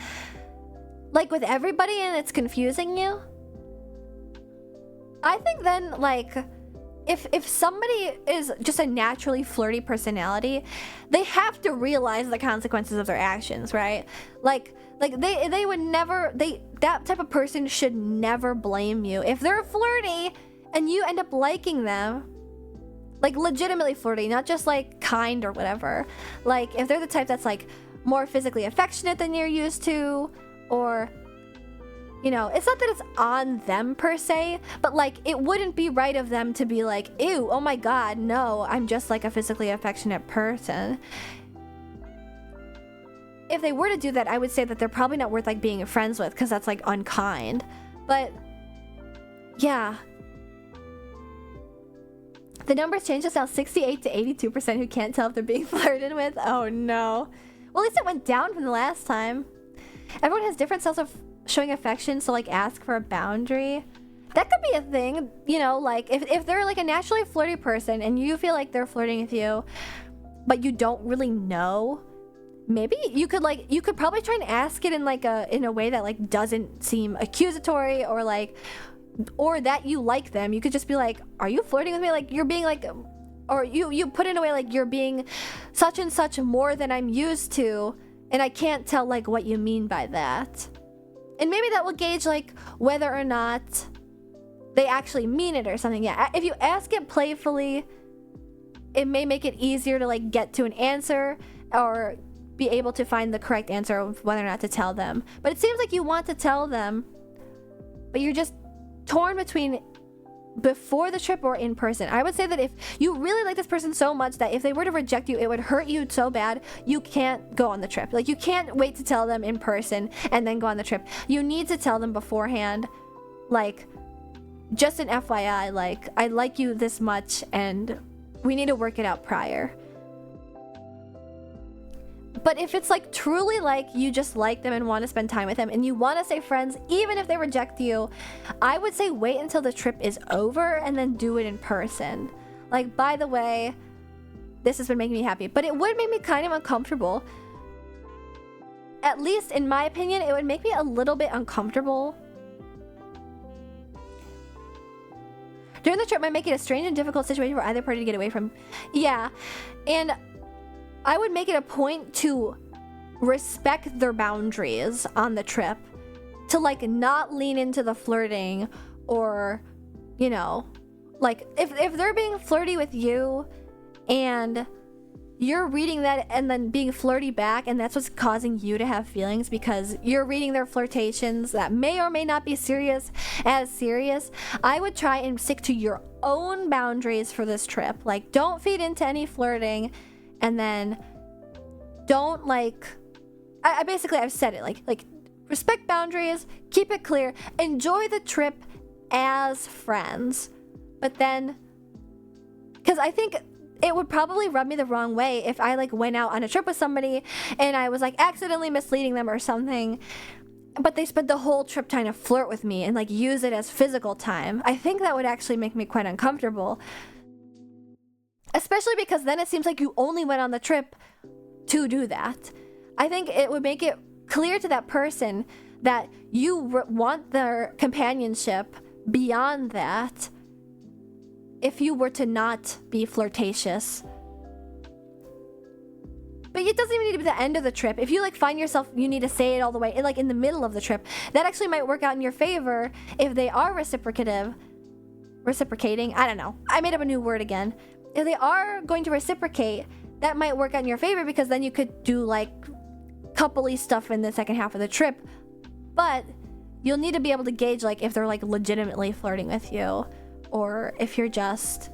Like with everybody and it's confusing you? I think then, like, if somebody is just a naturally flirty personality, they have to realize the consequences of their actions, right? Like they would never, that type of person should never blame you. If they're flirty and you end up liking them, like legitimately flirty, not just like kind or whatever. Like if they're the type that's like more physically affectionate than you're used to, or, you know, it's not that it's on them per se, but like it wouldn't be right of them to be like, ew, oh my god, no, I'm just like a physically affectionate person. If they were to do that, I would say that they're probably not worth like being friends with, because that's like unkind. But yeah, The numbers changed us now 68 to 82% who can't tell if they're being flirted with. Oh no. Well, at least it went down from the last time. Everyone has different styles of showing affection, so like ask for a boundary. That could be a thing, you know, like if they're like a naturally flirty person and you feel like they're flirting with you, but you don't really know, maybe you could probably try and ask it in like in a way that like doesn't seem accusatory or like, or that you like them. You could just be like, are you flirting with me? Like you're being like, or you put it in a way like you're being such and such more than I'm used to, and I can't tell like what you mean by that. And maybe that will gauge like whether or not they actually mean it or something. Yeah, if you ask it playfully, it may make it easier to like get to an answer or be able to find the correct answer of whether or not to tell them. But it seems like you want to tell them, but you're just torn between before the trip or in person. I would say that if you really like this person so much that if they were to reject you, it would hurt you so bad, you can't go on the trip. Like you can't wait to tell them in person and then go on the trip. You need to tell them beforehand, like, just an FYI, like, I like you this much and we need to work it out prior. But if it's like truly like you just like them and want to spend time with them and you want to stay friends even if they reject you, I would say wait until the trip is over and then do it in person. Like, by the way, this has been making me happy, but it would make me kind of uncomfortable. At least in my opinion, it would make me a little bit uncomfortable. During the trip might make it a strange and difficult situation for either party to get away from. Yeah, and I would make it a point to respect their boundaries on the trip. To like not lean into the flirting or, you know, like if they're being flirty with you and you're reading that and then being flirty back and that's what's causing you to have feelings because you're reading their flirtations that may or may not be serious, I would try and stick to your own boundaries for this trip. Like, don't feed into any flirting, and then don't like, I've said it, like respect boundaries, keep it clear, enjoy the trip as friends. But then, because I think it would probably rub me the wrong way if I like went out on a trip with somebody and I was like accidentally misleading them or something, but they spent the whole trip trying to flirt with me and like use it as physical time. I think that would actually make me quite uncomfortable. Especially because then it seems like you only went on the trip to do that. I think it would make it clear to that person that you want their companionship beyond that if you were to not be flirtatious. But it doesn't even need to be the end of the trip. If you like find yourself, you need to say it all the way, like in the middle of the trip, that actually might work out in your favor if they are reciprocating. I don't know. I made up a new word again. If they are going to reciprocate, that might work out in your favor because then you could do like coupley stuff in the second half of the trip. But you'll need to be able to gauge like if they're like legitimately flirting with you or if you just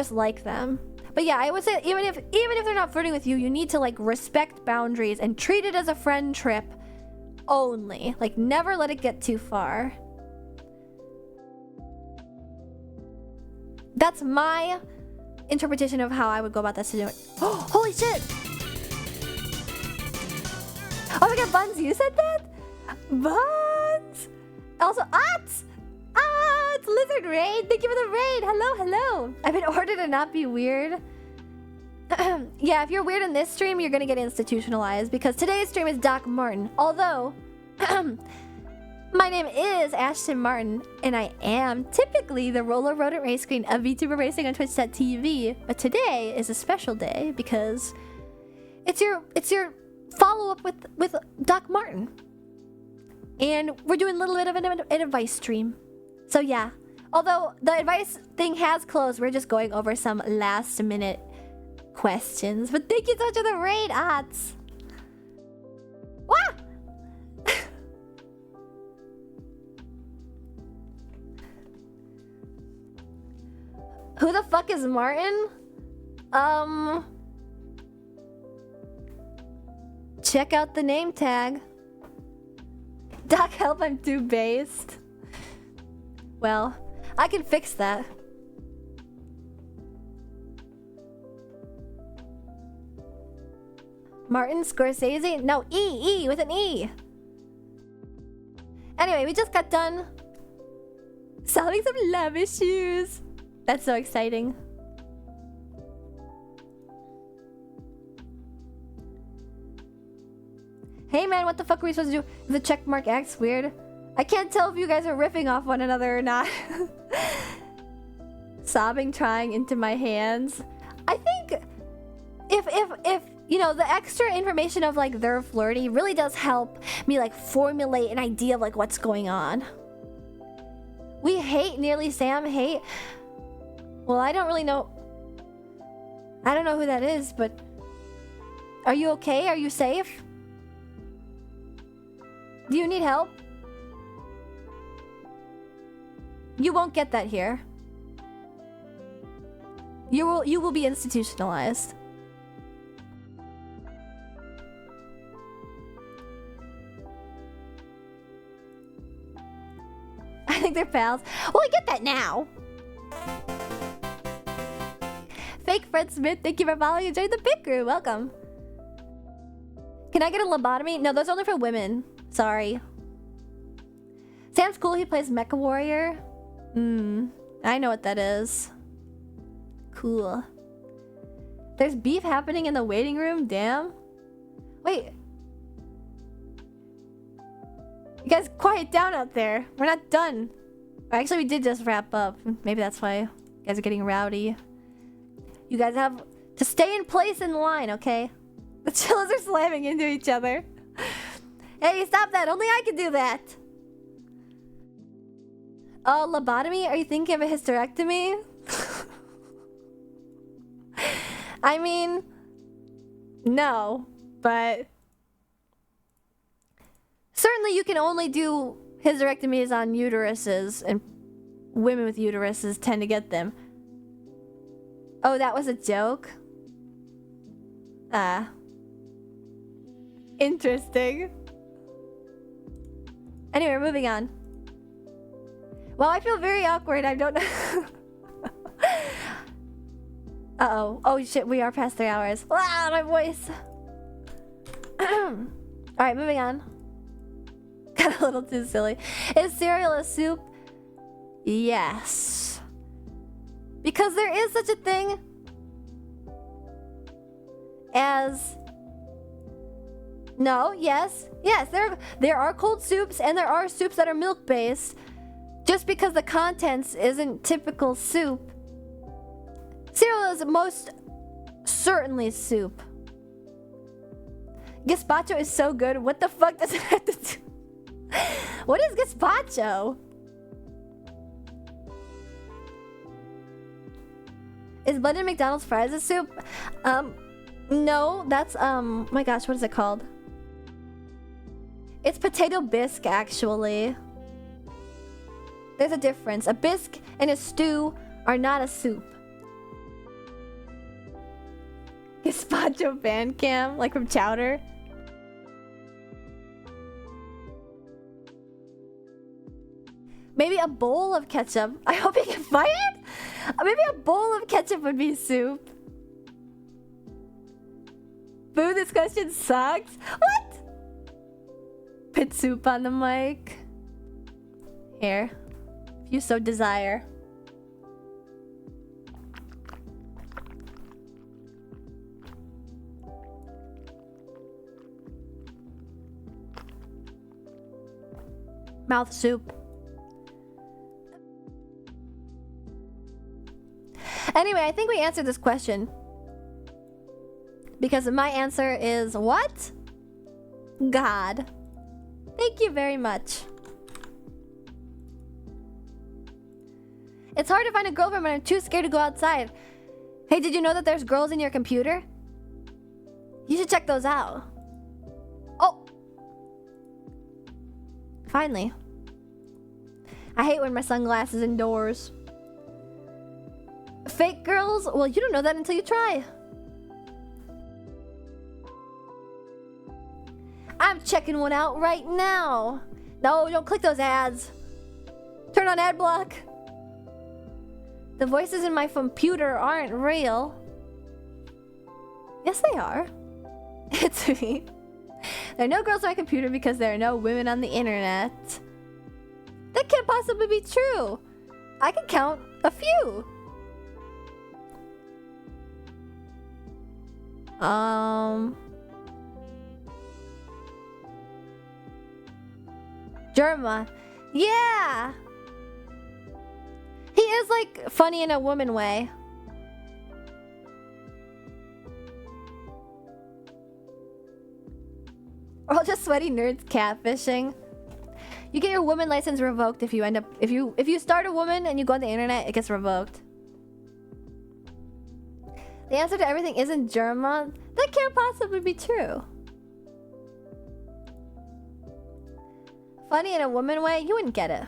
like them. But yeah, I would say even if they're not flirting with you, you need to like respect boundaries and treat it as a friend trip only. Like, never let it get too far. That's my interpretation of how I would go about that situation. Oh, holy shit! Oh my god, Buns, you said that? Buns! Also, it's Lizard Raid! Thank you for the raid! Hello! I've been ordered to not be weird. Yeah, if you're weird in this stream, you're gonna get institutionalized because today's stream is Doc Marten. Although, my name is Ashton Marten, and I am typically the Roller Rodent Race Queen of VTuber Racing on Twitch.tv. But today is a special day because it's your follow-up with Doc Marten. And we're doing a little bit of an advice stream. So yeah, although the advice thing has closed, we're just going over some last-minute questions. But thank you so much for the raid, Ots! Wah! Who the fuck is Marten? Check out the name tag. Doc, help, I'm too based. Well, I can fix that. Martin Scorsese? No, E with an E. Anyway, we just got done selling some lavish shoes. That's so exciting. Hey man, what the fuck are we supposed to do? The checkmark acts weird. I can't tell if you guys are riffing off one another or not. Sobbing, trying into my hands. I think if you know, the extra information of like they're flirty really does help me like formulate an idea of like what's going on. We hate nearly Sam hate. Well, I don't really know. I don't know who that is, but are you okay? Are you safe? Do you need help? You won't get that here. You will be institutionalized. I think they're pals. Well, I get that now. Fake Fred Smith, thank you for following and joining the pit crew. Welcome. Can I get a lobotomy? No, those are only for women. Sorry. Sam's cool, he plays Mecha Warrior. I know what that is. Cool. There's beef happening in the waiting room? Damn. Wait. You guys quiet down out there. We're not done. Actually, we did just wrap up. Maybe that's why you guys are getting rowdy. You guys have to stay in place in line, okay? The chillers are slamming into each other. Hey, stop that. Only I can do that. Oh, lobotomy? Are you thinking of a hysterectomy? I mean, no, but certainly you can only do hysterectomies on uteruses, and women with uteruses tend to get them. Oh, that was a joke? Ah. Interesting. Anyway, moving on. Well, I feel very awkward. I don't know. Uh-oh. Oh, shit. We are past 3 hours. Wow, my voice. Alright, moving on. Got a little too silly. Is cereal a soup? Yes. Because there is such a thing as... No, yes. Yes, there are cold soups and there are soups that are milk-based. Just because the contents isn't typical soup. Cereal is most certainly soup. Gazpacho is so good. What the fuck does it have to do? What is gazpacho? Is blended McDonald's fries a soup? No, that's my gosh, what is it called? It's potato bisque, actually. There's a difference. A bisque and a stew are not a soup. Gazpacho band cam, like from Chowder. Maybe a bowl of ketchup. I hope you get fired? Maybe a bowl of ketchup would be soup. Boo, this question sucks. What? Pit soup on the mic. Here. If you so desire. Mouth soup. Anyway, I think we answered this question. Because my answer is what? God. Thank you very much. It's hard to find a girlfriend when I'm too scared to go outside. Hey, did you know that there's girls in your computer? You should check those out. Oh! Finally. I hate wearing my sunglasses indoors. Fake girls? Well, you don't know that until you try. I'm checking one out right now. No, don't click those ads. Turn on ad block. The voices in my computer aren't real. Yes, they are. It's me. There are no girls on my computer because there are no women on the internet. That can't possibly be true. I can count a few. Germa. Yeah. He is like funny in a woman way. We're all just sweaty nerds catfishing. You get your woman license revoked if you end up if you start a woman and you go on the internet, it gets revoked. The answer to everything isn't Germa. That can't possibly be true. Funny in a woman way, you wouldn't get it.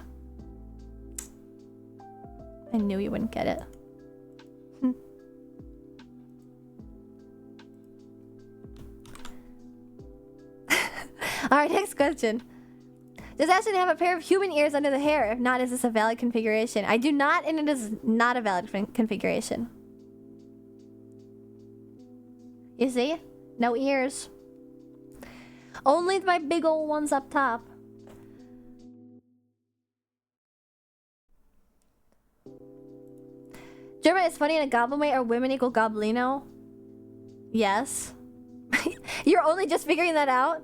I knew you wouldn't get it. Alright, next question. Does Ashton have a pair of human ears under the hair? If not, is this a valid configuration? I do not, and it is not a valid configuration. You see? No ears. Only my big old ones up top. German is funny in a goblin way, or women equal goblino? Yes. You're only just figuring that out?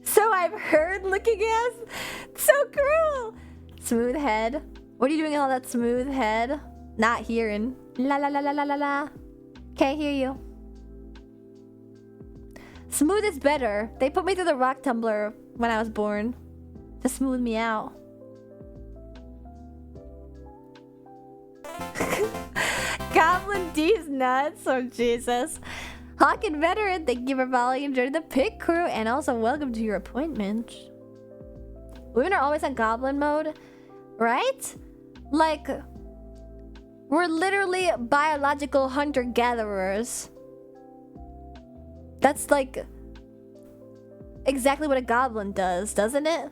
So I've heard, looking ass. So cruel. Smooth head. What are you doing with all that smooth head? Not hearing. La la la la la la la. Can't hear you. Smooth is better. They put me through the rock tumbler when I was born to smooth me out. Goblin D's nuts. Oh Jesus. Hawk and Veteran, thank you for following and joining the pit crew, and also welcome to your appointment. Women are always on goblin mode, right? Like, we're literally biological hunter-gatherers. That's like exactly what a goblin does, doesn't it?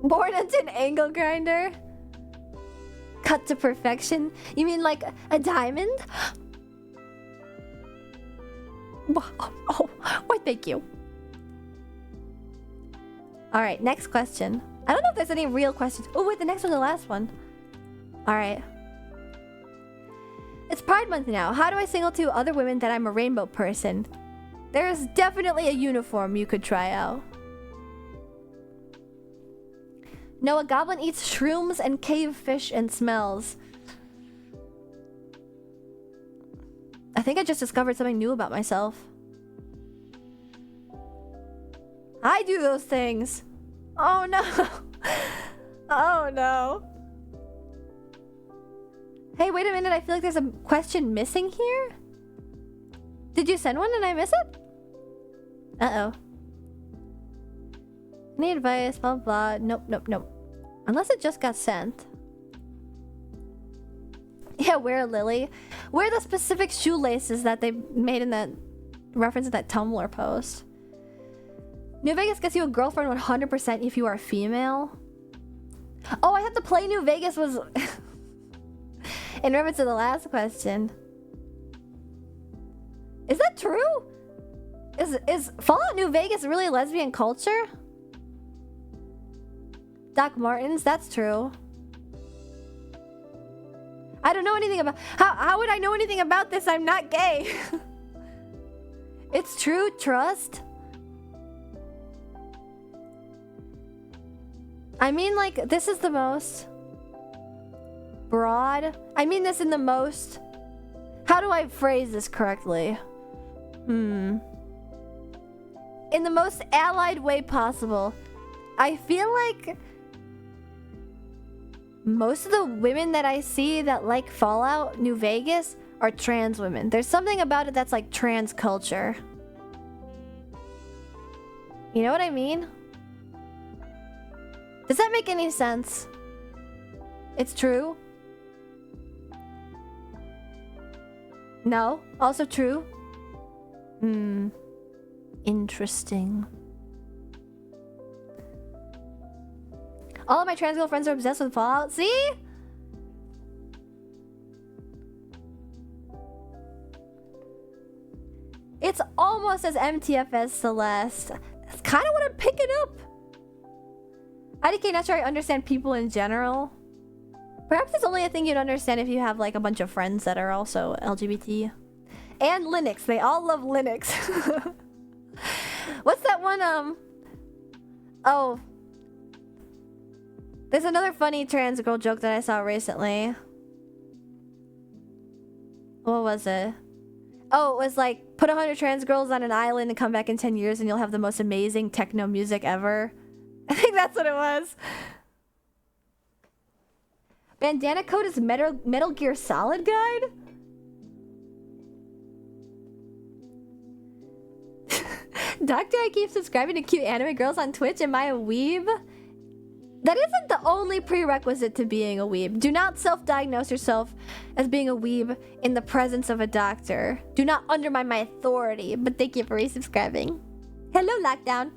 Born into an angle grinder? Cut to perfection? You mean like a diamond? Oh, why thank you. Alright, next question. I don't know if there's any real questions. Oh wait, the next one's the last one. Alright. It's Pride Month now. How do I signal to other women that I'm a rainbow person? There's definitely a uniform you could try out. No, a goblin eats shrooms and cave fish and smells. I think I just discovered something new about myself. I do those things. Oh no. Oh no. Hey, wait a minute. I feel like there's a question missing here. Did you send one and I miss it? Uh-oh. Any advice? Blah, blah. Nope, nope, nope. Unless it just got sent. Yeah, wear Lily. Wear the specific shoelaces that they made in that reference in that Tumblr post. New Vegas gets you a girlfriend 100% if you are female. Oh, I have to play New Vegas was in reference to the last question. Is that true? Is Fallout New Vegas really lesbian culture? Doc Martens, that's true. I don't know anything about... How would I know anything about this? I'm not gay. It's true, trust. I mean, like, this is the most... broad. I mean this in the most... How do I phrase this correctly? In the most allied way possible. I feel like... most of the women that I see that like Fallout New Vegas are trans women. There's something about it that's like trans culture. You know what I mean? Does that make any sense? It's true? No? Also true? Interesting. All of my trans girlfriends are obsessed with Fallout. See? It's almost as MTF as Celeste. That's kind of what I'm picking up. IDK, not sure I understand people in general. Perhaps it's only a thing you'd understand if you have like a bunch of friends that are also LGBT. And Linux. They all love Linux. What's that one? Oh. There's another funny trans girl joke that I saw recently. What was it? Oh, it was like, put 100 trans girls on an island and come back in 10 years and you'll have the most amazing techno music ever. I think that's what it was. Bandana Code is Metal Gear Solid Guide? Doctor, I keep subscribing to cute anime girls on Twitch. Am I a weeb? That isn't the only prerequisite to being a weeb. Do not self-diagnose yourself as being a weeb in the presence of a doctor. Do not undermine my authority, but thank you for resubscribing. Hello, Lockdown.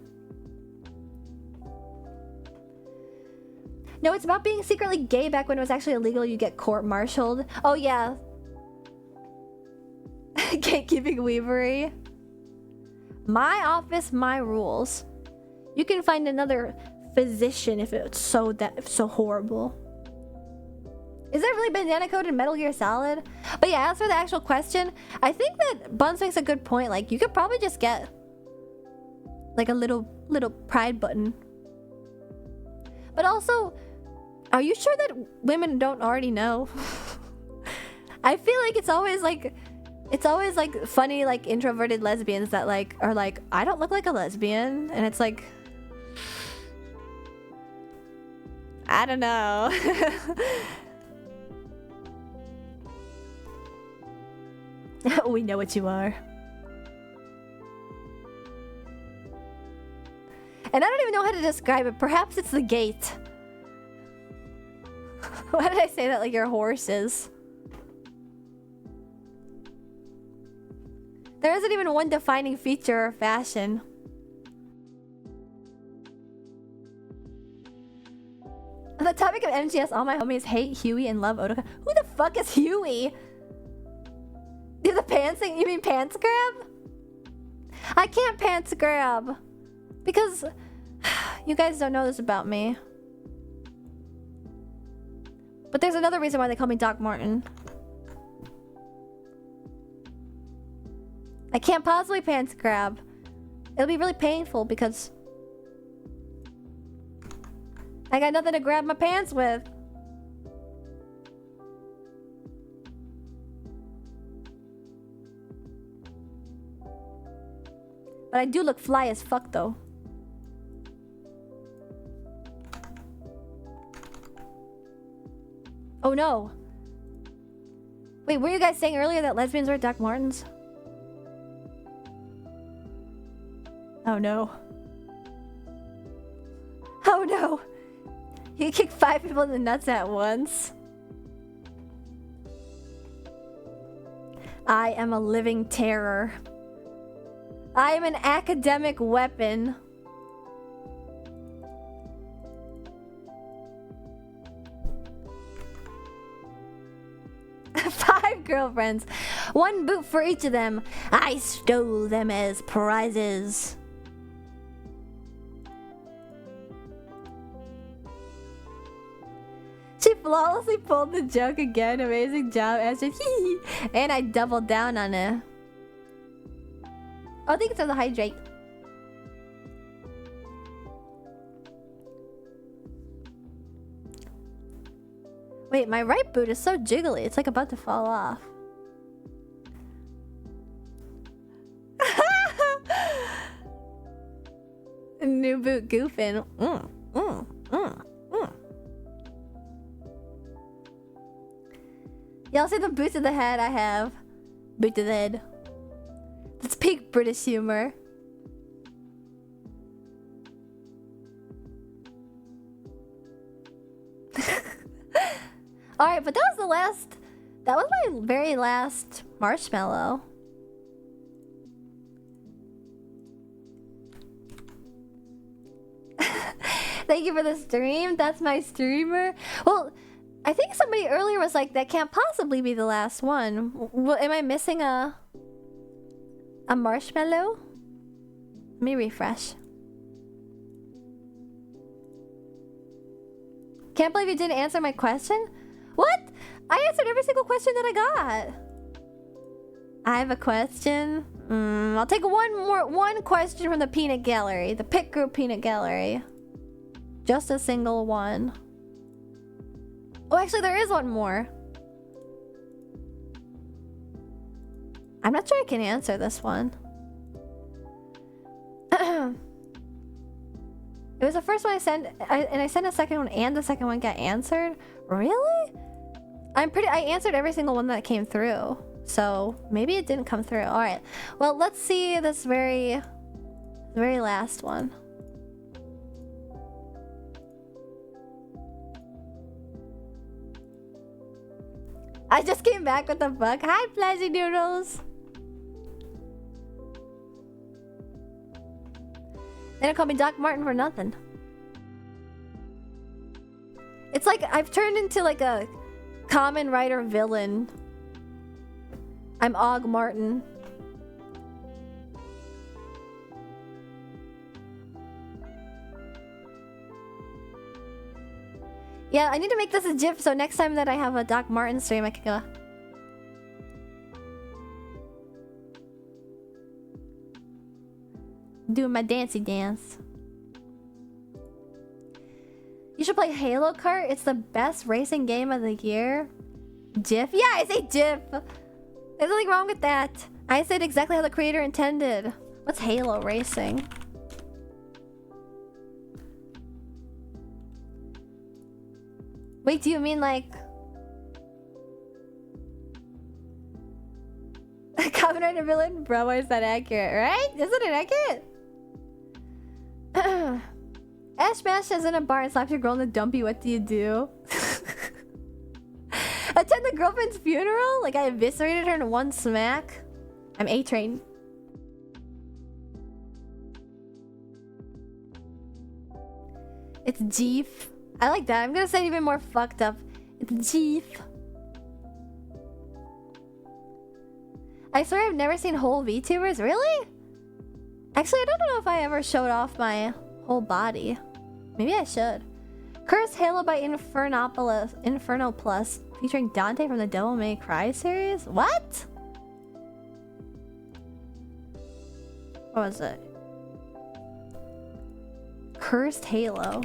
No, it's about being secretly gay back when it was actually illegal. You get court-martialed. Oh, yeah. Gatekeeping weavery. My office, my rules. You can find another physician if it's so horrible. Is that really Bandana Code in Metal Gear Solid? But yeah, as for the actual question, I think that Buns makes a good point. Like, you could probably just get like a little pride button. But also, are you sure that women don't already know? I feel like it's always like funny like introverted lesbians that like are like, I don't look like a lesbian, and it's like, I don't know. We know what you are. And I don't even know how to describe it. Perhaps it's the gate. Why did I say that like your horse is? There isn't even one defining feature or fashion. On the topic of MGS, all my homies hate Huey and love Otoka. Who the fuck is Huey? Is the pants thing? You mean pants grab? I can't pants grab. Because you guys don't know this about me. But there's another reason why they call me Doc Marten. I can't possibly pants grab. It'll be really painful because I got nothing to grab my pants with. But I do look fly as fuck though. Oh no. Wait, were you guys saying earlier that lesbians were Doc Martens? Oh no. Oh no. You kick 5 people in the nuts at once. I am a living terror. I am an academic weapon. Five girlfriends. One boot for each of them. I stole them as prizes. She flawlessly pulled the joke again. Amazing job, Ashley. And I doubled down on it. Oh, I think it's on the hydrate. Wait, my right boot is so jiggly. It's like about to fall off. New boot goofing. Y'all see the boot to the head I have? Boot to the head. That's peak British humor. Alright, but that was the last... That was my very last marshmallow. Thank you for the stream. That's my streamer. Well, I think somebody earlier was like, that can't possibly be the last one. Am I missing a... A marshmallow? Let me refresh. Can't believe you didn't answer my question? What? I answered every single question that I got. I have a question. I'll take one question from the peanut gallery. The Pick Group peanut gallery. Just a single one. Oh, actually there is one more. I'm not sure I can answer this one. It was the first one I sent, and I sent a second one, and the second one got answered. Really? I answered every single one that came through. So maybe it didn't come through. All right. Well, let's see this very last one. I just came back with the bug. Hi, Flashy Noodles. They don't call me Doc Marten for nothing. It's like I've turned into like a Kamen Rider villain. I'm Og Marten. Yeah, I need to make this a GIF so next time that I have a Doc Marten stream I can go. Doing my dancey dance. You should play Halo Kart. It's the best racing game of the year. GIF? Yeah, I say GIF. There's nothing wrong with that. I said exactly how the creator intended. What's Halo racing? Wait, do you mean like... Kamen Rider villain? Bro, why is that accurate, right? Isn't it accurate? Ash Mash is in a bar and slaps your girl in the dumpy. What do you do? Attend the girlfriend's funeral? Like I eviscerated her in one smack? I'm A-Train. It's Jeef. I like that. I'm gonna say it even more fucked up. It's Jeef. I swear I've never seen whole VTubers. Really? Actually, I don't know if I ever showed off my whole body. Maybe I should. Cursed Halo by Inferno Plus, featuring Dante from the Devil May Cry series? What? What was it? Cursed Halo.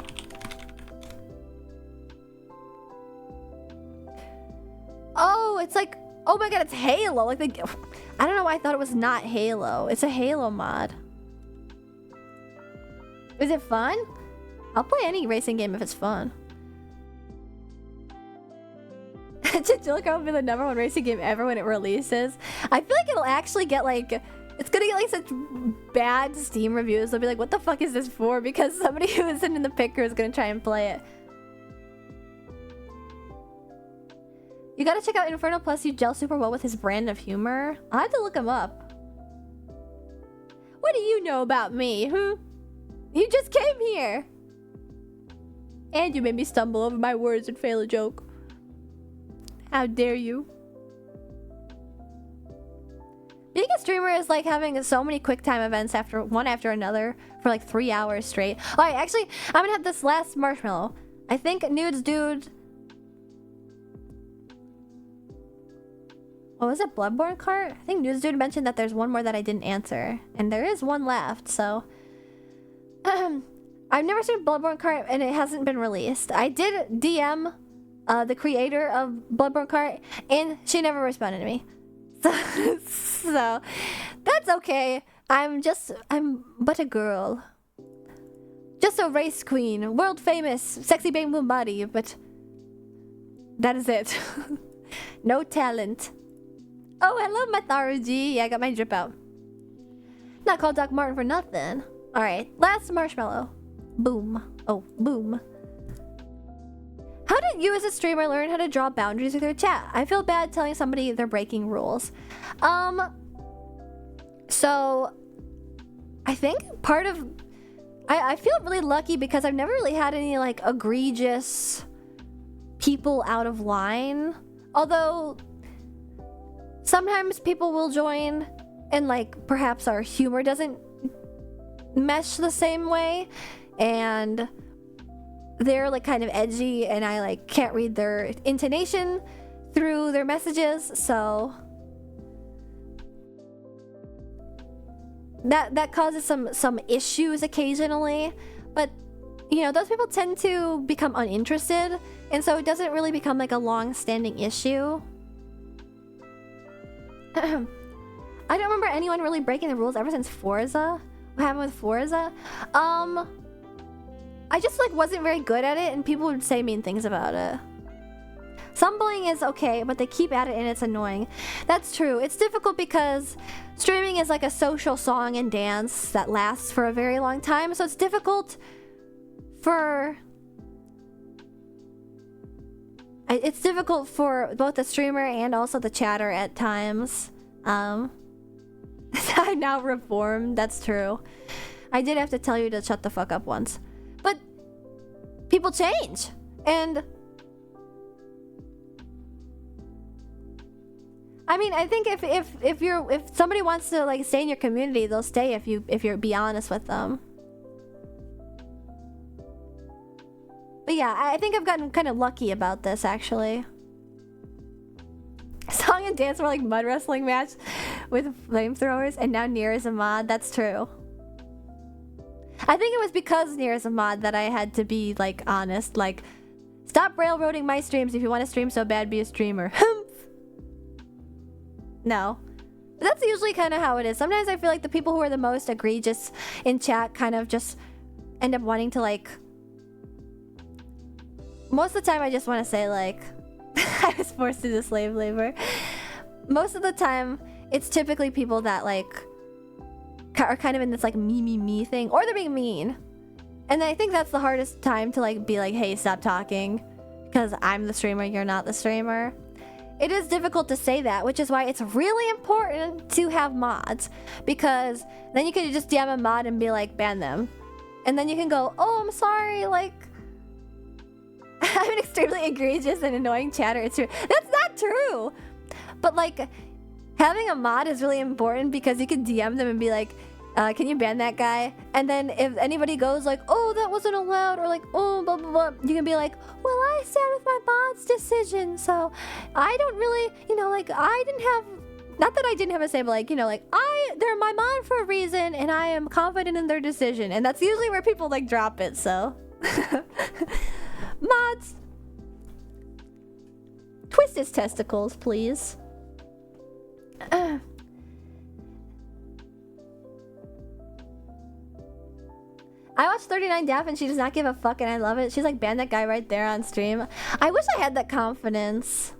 Oh, it's like... Oh my god, it's Halo! Like the... I don't know why I thought it was not Halo. It's a Halo mod. Is it fun? I'll play any racing game if it's fun. Chinchilla will be the #1 racing game ever when it releases. I feel like it'll actually get like... It's gonna get like such bad Steam reviews. They'll be like, what the fuck is this for? Because somebody who isn't in the picker is gonna try and play it. You gotta check out Inferno Plus. You gel super well with his brand of humor. I'll have to look him up. What do you know about me, hmm? You just came here. And you made me stumble over my words and fail a joke. How dare you? Being a streamer is like having so many QuickTime events one after another for like 3 hours straight. Alright, actually, I'm gonna have this last marshmallow. I think Nudes Dude... What was it? Bloodborne cart? I think Nudes Dude mentioned that there's one more that I didn't answer. And there is one left, so... I've never seen Bloodborne cart and it hasn't been released. I did DM the creator of Bloodborne cart and she never responded to me. So that's okay. I'm but a girl. Just a race queen. World famous. Sexy bang boom body. But that is it. No talent. Oh, hello, Matharuji. Yeah, I got my drip out. Not called Doc Marten for nothing. Alright, last marshmallow. Boom. Oh, boom. How did you as a streamer learn how to draw boundaries with your chat? I feel bad telling somebody they're breaking rules. So I think part of... I feel really lucky because I've never really had any like egregious people out of line. Although sometimes people will join and like perhaps our humor doesn't mesh the same way, and they're like kind of edgy and I like can't read their intonation through their messages, so that causes some issues occasionally. But you know, those people tend to become uninterested, and so it doesn't really become like a long-standing issue. I don't remember anyone really breaking the rules ever since Forza. What happened with Forza? I just like wasn't very good at it, and people would say mean things about it. Some bullying is okay, but they keep at it and it's annoying. That's true. It's difficult because streaming is like a social song and dance that lasts for a very long time, so it's difficult for both the streamer and also the chatter at times. I'm now reformed. That's true. I did have to tell you to shut the fuck up once. But people change. And I mean, I think if somebody wants to like stay in your community, they'll stay if you're be honest with them. But yeah, I think I've gotten kind of lucky about this actually. Song and dance were like mud wrestling match with flamethrowers, and now Nier is a mod. That's true. I think it was because Nier is a mod that I had to be like honest, like stop railroading my streams. If you want to stream so bad, be a streamer. No. But that's usually kind of how it is. Sometimes I feel like the people who are the most egregious in chat kind of just end up wanting to like... Most of the time I just want to say like... I was forced to do slave labor. Most of the time it's typically people that like... are kind of in this like me thing. Or they're being mean. And I think that's the hardest time to like be like, hey, stop talking. Because I'm the streamer, you're not the streamer. It is difficult to say that, which is why it's really important to have mods. Because then you can just DM a mod and be like, ban them. And then you can go, oh, I'm sorry, like... I'm an extremely egregious and annoying chatter. It's true. That's not true! But like, having a mod is really important because you can DM them and be like, can you ban that guy? And then if anybody goes like, oh, that wasn't allowed, or like, oh, blah, blah, blah, you can be like, well, I stand with my mod's decision, so I don't really, you know, like, I didn't have, not that I didn't have a say, but like, you know, like, they're my mod for a reason, and I am confident in their decision. And that's usually where people like drop it, so. Mods. Twist his testicles, please. I watched 39 Daff and she does not give a fuck and I love it. She's like, ban that guy right there on stream. I wish I had that confidence.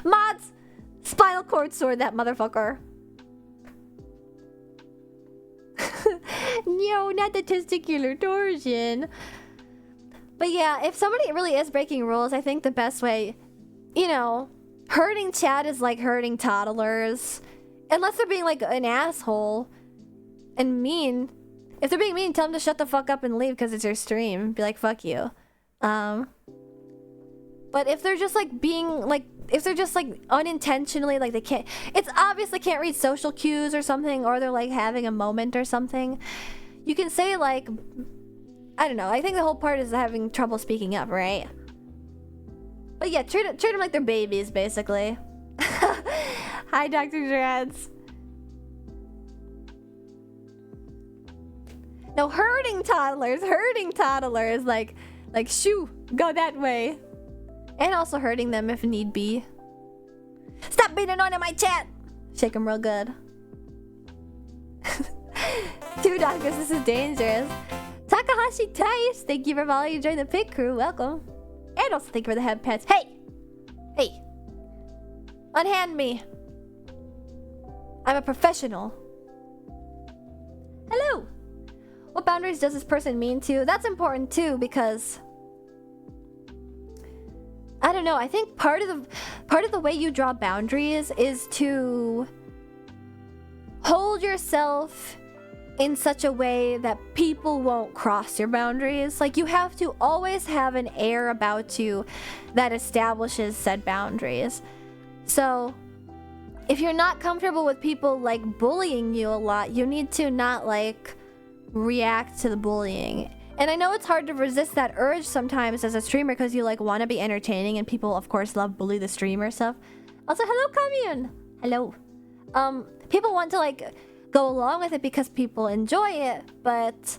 Mods! Spinal cord sword that motherfucker. No, not the testicular torsion. But yeah, if somebody really is breaking rules, I think the best way, you know, hurting chat is like hurting toddlers. Unless they're being like an asshole and mean. If they're being mean, tell them to shut the fuck up and leave because it's your stream. Be like, fuck you. But if they're just like being like, if they're just like unintentionally, like they can't, it's obviously can't read social cues or something, or they're like having a moment or something. You can say like, I don't know. I think the whole part is having trouble speaking up, right? But yeah, treat them like they're babies, basically. Hi, Dr. Dreads. No, hurting toddlers, like shoo, go that way. And also hurting them if need be. Stop being annoying in my chat! Shake them real good. 2 doctors, this is dangerous. Takahashi Tice, thank you for following and joining the pit crew, welcome. And also thank you for the head pets. Hey! Hey! Unhand me. I'm a professional. Hello! What boundaries does this person mean to? That's important too, because I don't know. I think part of the way you draw boundaries is to hold yourself in such a way that people won't cross your boundaries. Like, you have to always have an air about you that establishes said boundaries. So if you're not comfortable with people like bullying you a lot, you need to not like react to the bullying. And I know it's hard to resist that urge sometimes as a streamer because you like want to be entertaining, and people of course love bully the streamer stuff. Also, hello commune. Hello. People want to like go along with it because people enjoy it, but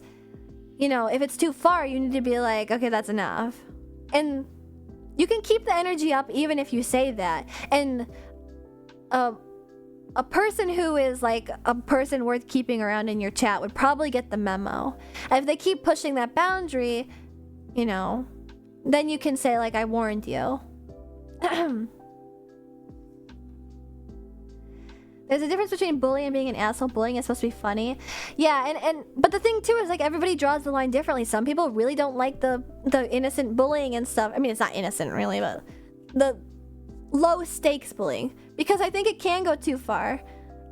you know, if it's too far, you need to be like, okay, that's enough. And you can keep the energy up even if you say that. And a person who is like a person worth keeping around in your chat would probably get the memo. And if they keep pushing that boundary, you know, then you can say like, I warned you. There's a difference between bullying and being an asshole. Bullying is supposed to be funny. Yeah, but the thing too is like everybody draws the line differently. Some people really don't like the innocent bullying and stuff. I mean, it's not innocent really, but the low stakes bullying, because I think it can go too far.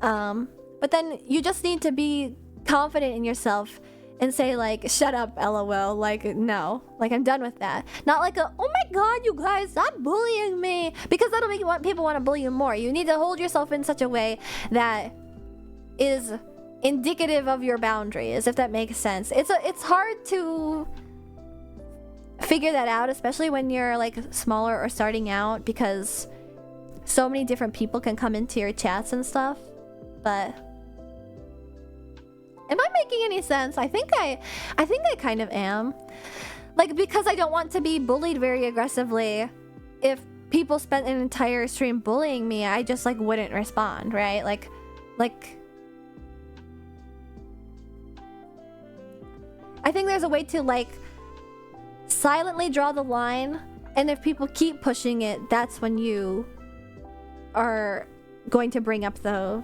But then you just need to be confident in yourself and say like, shut up, LOL. Like, no, like I'm done with that. Not like a, oh my god, you guys, stop bullying me, because that'll make people want to bully you more. You need to hold yourself in such a way that is indicative of your boundaries, if that makes sense. It's hard to figure that out, especially when you're like smaller or starting out, because so many different people can come into your chats and stuff. But am I making any sense? I think I kind of am. Like, because I don't want to be bullied very aggressively, if people spent an entire stream bullying me, I just like wouldn't respond, right? Like I think there's a way to like silently draw the line, and if people keep pushing it, that's when you are going to bring up the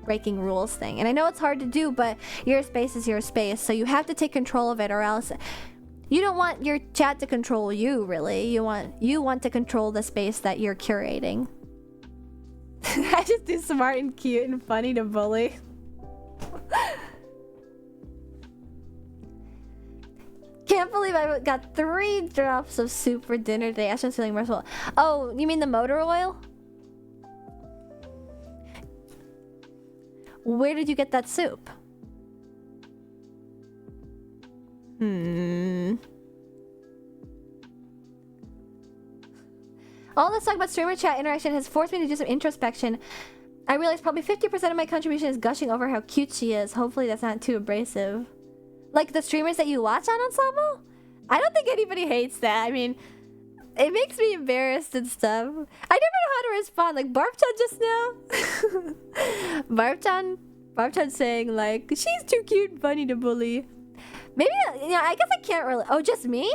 breaking rules thing. And I know it's hard to do, but your space is your space, so you have to take control of it, or else you don't want your chat to control you, really. You want to control the space that you're curating. I just do smart and cute and funny to bully. Can't believe I got 3 drops of soup for dinner today. Ashton's feeling merciful. Oh, you mean the motor oil? Where did you get that soup? All this talk about streamer chat interaction has forced me to do some introspection. I realize probably 50% of my contribution is gushing over how cute she is. Hopefully that's not too abrasive. Like the streamers that you watch on Ensemble? I don't think anybody hates that. I mean, it makes me embarrassed and stuff. I never know how to respond. Like Barb-chan just now. Barb-chan saying like, she's too cute and funny to bully. Maybe, yeah, I guess I can't really. Oh, just me?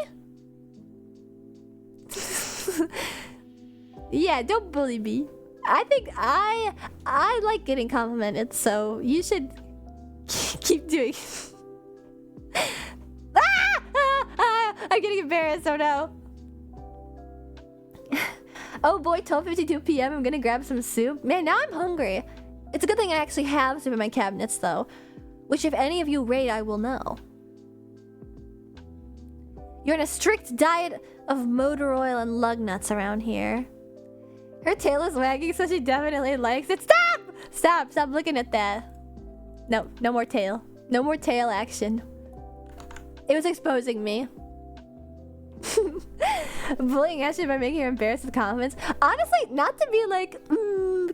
Yeah, don't bully me. I think I like getting complimented, so you should keep doing. I'm getting embarrassed. Oh no. Oh boy, 12:52 p.m. I'm gonna grab some soup. Man, now I'm hungry. It's a good thing I actually have soup in my cabinets, though, which if any of you raid, I will know. You're on a strict diet of motor oil and lug nuts around here. Her tail is wagging, so she definitely likes it. Stop! Stop looking at that. No more tail. No more tail action. It was exposing me. Bullying Ashley by making her embarrassed with compliments. Honestly, not to be like,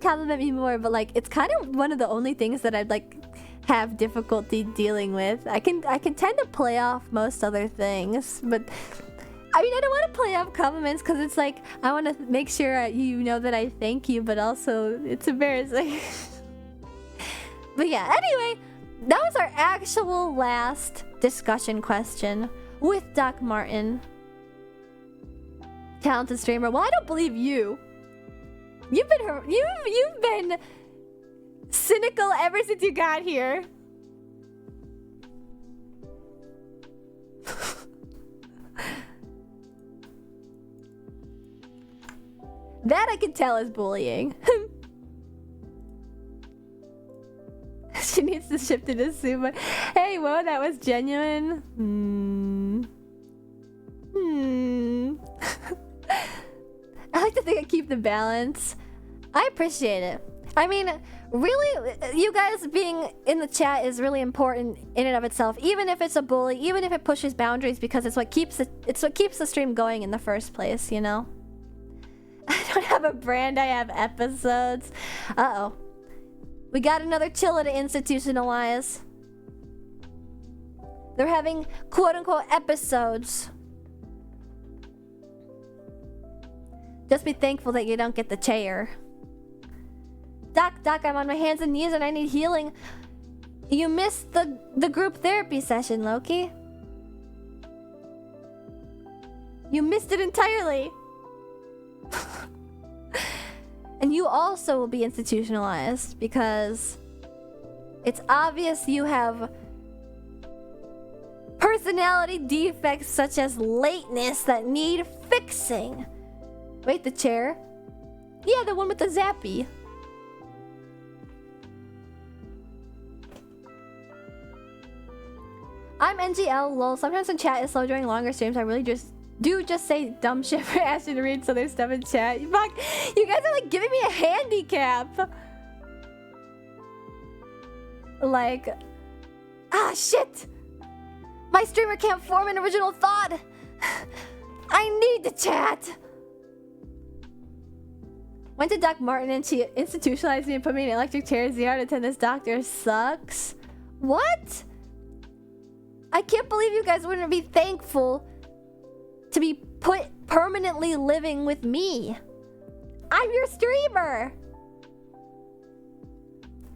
compliment me more, but like, it's kind of one of the only things that I'd like have difficulty dealing with. I can tend to play off most other things, but I mean, I don't want to play off compliments because it's like, I want to make sure you know that I thank you, but also it's embarrassing. But yeah, anyway, that was our actual last discussion question with Doc Marten. Talented streamer. Well, I don't believe you. You've been cynical ever since you got here. That I can tell is bullying. She needs to shift it to Suba. Hey, whoa, that was genuine. I like to think I keep the balance. I appreciate it. I mean, really, you guys being in the chat is really important in and of itself. Even if it's a bully, even if it pushes boundaries, because it's what keeps the stream going in the first place, you know? I don't have a brand, I have episodes. Uh-oh. We got another Chilla to institutionalize. They're having quote-unquote episodes. Just be thankful that you don't get the chair. Doc, I'm on my hands and knees and I need healing. You missed the group therapy session, Loki. You missed it entirely. And you also will be institutionalized because it's obvious you have personality defects such as lateness that need fixing. Wait, the chair? Yeah, the one with the zappy. I'm NGL, lol. Sometimes when chat is slow during longer streams, I really just say dumb shit for Ashton to read so there's stuff in chat. Fuck, you guys are like giving me a handicap. Like, ah, shit. My streamer can't form an original thought. I need to chat. Went to Doc Marten and she institutionalized me and put me in an electric chair. 0 out of 10. This doctor sucks. What? I can't believe you guys wouldn't be thankful to be put permanently living with me. I'm your streamer.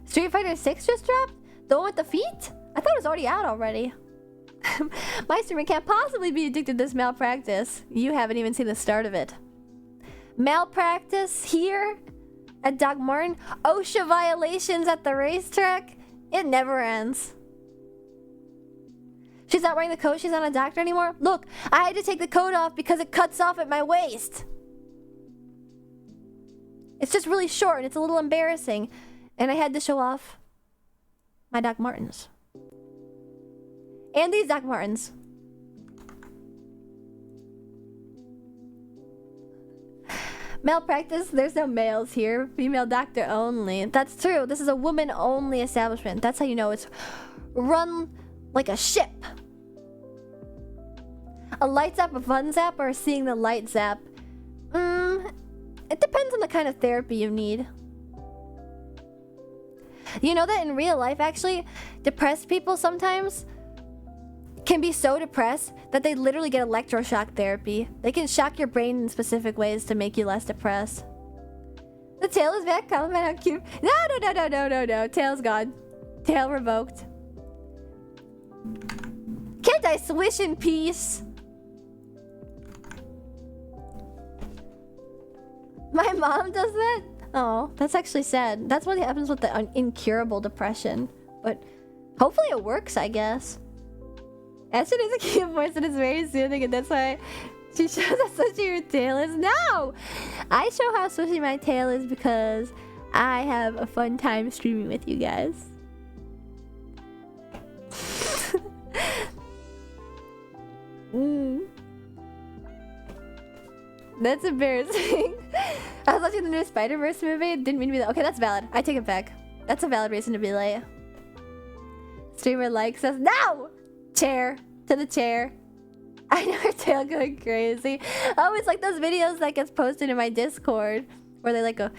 Street Fighter 6 just dropped? The one with the feet? I thought it was already out already. My streamer can't possibly be addicted to this malpractice. You haven't even seen the start of it. Malpractice here at Doc Marten? OSHA violations at the racetrack? It never ends. She's not wearing the coat, she's not a doctor anymore? Look, I had to take the coat off because it cuts off at my waist. It's just really short and it's a little embarrassing. And I had to show off my Doc Martens. And these Doc Martens. Malpractice, there's no males here. Female doctor only. That's true. This is a woman-only establishment. That's how you know it's run like a ship. A light zap, a fun zap, or seeing the light zap? It depends on the kind of therapy you need. You know that in real life, actually, depressed people sometimes can be so depressed that they literally get electroshock therapy. They can shock your brain in specific ways to make you less depressed. The tail is back. Compliment how cute. No. Tail's gone. Tail revoked. Can't I swish in peace? My mom does that? Oh, that's actually sad. That's what happens with the incurable depression. But hopefully it works, I guess. Ashton has a cute voice and it's very soothing, and that's why she shows how swishy your tail is. No! I show how swishy my tail is because I have a fun time streaming with you guys. That's embarrassing. I was watching the new Spider-Verse movie. Didn't mean to be that. Okay, that's valid. I take it back. That's a valid reason to be late. Streamer likes us. No! Chair. To the chair. I know her tail going crazy. Oh, it's like those videos that gets posted in my Discord where they like go.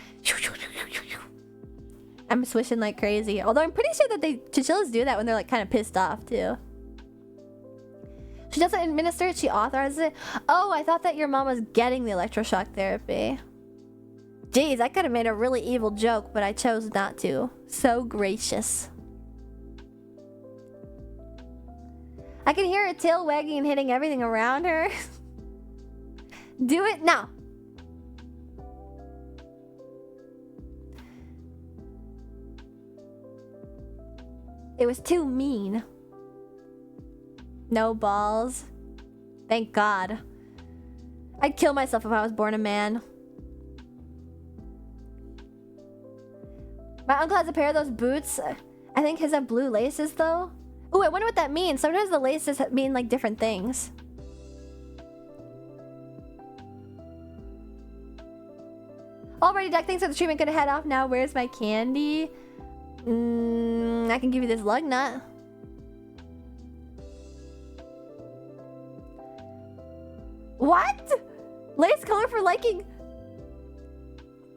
I'm swishing like crazy. Although I'm pretty sure that chinchillas do that when they're like kind of pissed off too. She doesn't administer it, she authorizes it. Oh, I thought that your mom was getting the electroshock therapy. Jeez, I could have made a really evil joke, but I chose not to. So gracious. I can hear her tail wagging and hitting everything around her. Do it now. It was too mean. No balls. Thank God. I'd kill myself if I was born a man. My uncle has a pair of those boots. I think his have blue laces though. Ooh, I wonder what that means. Sometimes the laces mean like different things. Alright, Alrighty, Duck. Thanks for the treatment. Gonna head off now. Where's my candy? I can give you this lug nut. What? Lace color for liking?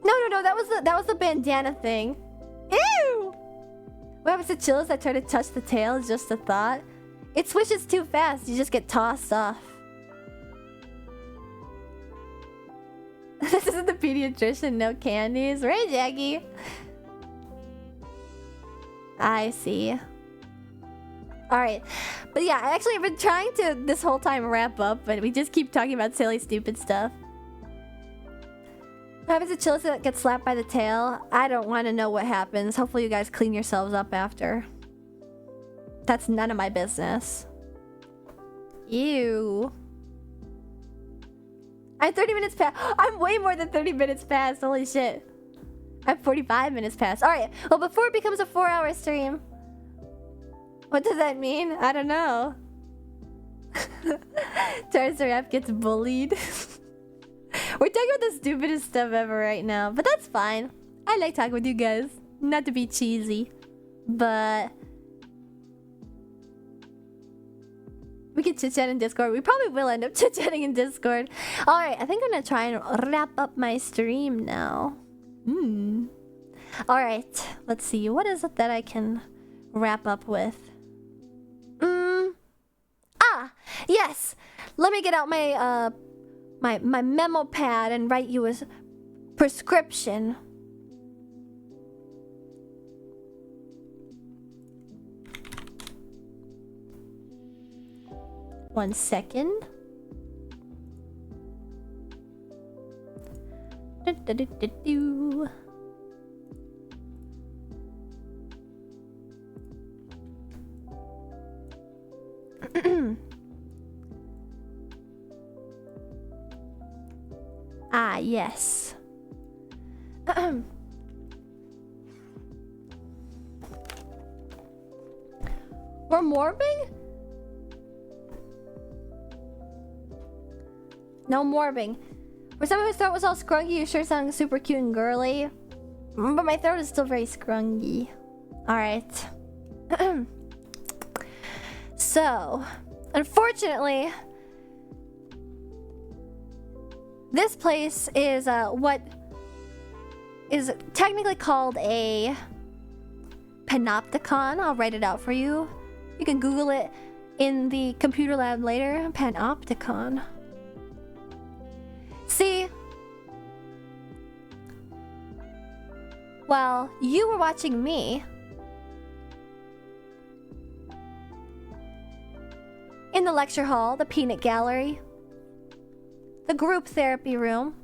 No. That was the bandana thing. Ew! What happens to chills that try to touch the tail is just a thought. It swishes too fast. You just get tossed off. This isn't the pediatrician. No candies. Right, Jackie? I see. Alright. But yeah, I actually have been trying to this whole time wrap up, but we just keep talking about silly, stupid stuff. What happens to Chillis that gets slapped by the tail? I don't want to know what happens. Hopefully you guys clean yourselves up after. That's none of my business. Ew. I'm 30 minutes past. I'm way more than 30 minutes past. Holy shit. I'm 45 minutes past. Alright. Well, before it becomes a 4-hour stream. What does that mean? I don't know. Charizard gets bullied. We're talking about the stupidest stuff ever right now. But that's fine. I like talking with you guys. Not to be cheesy. But... we can chit-chat in Discord. We probably will end up chit-chatting in Discord. Alright, I think I'm gonna try and wrap up my stream now. Alright, let's see. What is it that I can wrap up with? Yes! Let me get out my, my memo pad and write you a prescription. One second. Ah, yes. We're morbing? No morbing. For someone whose throat was all scrungy, you sure sound super cute and girly. But my throat is still very scrungy. Alright. So, unfortunately, this place is what is technically called a panopticon. I'll write it out for you. You can Google it in the computer lab later. Panopticon. See? While you were watching me in the lecture hall, the peanut gallery, the group therapy room,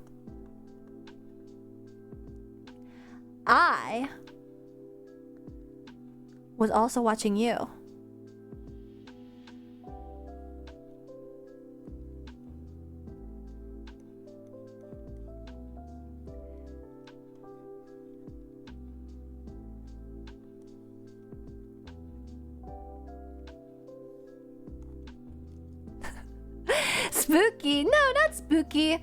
I was also watching you. Spooky? No, not spooky.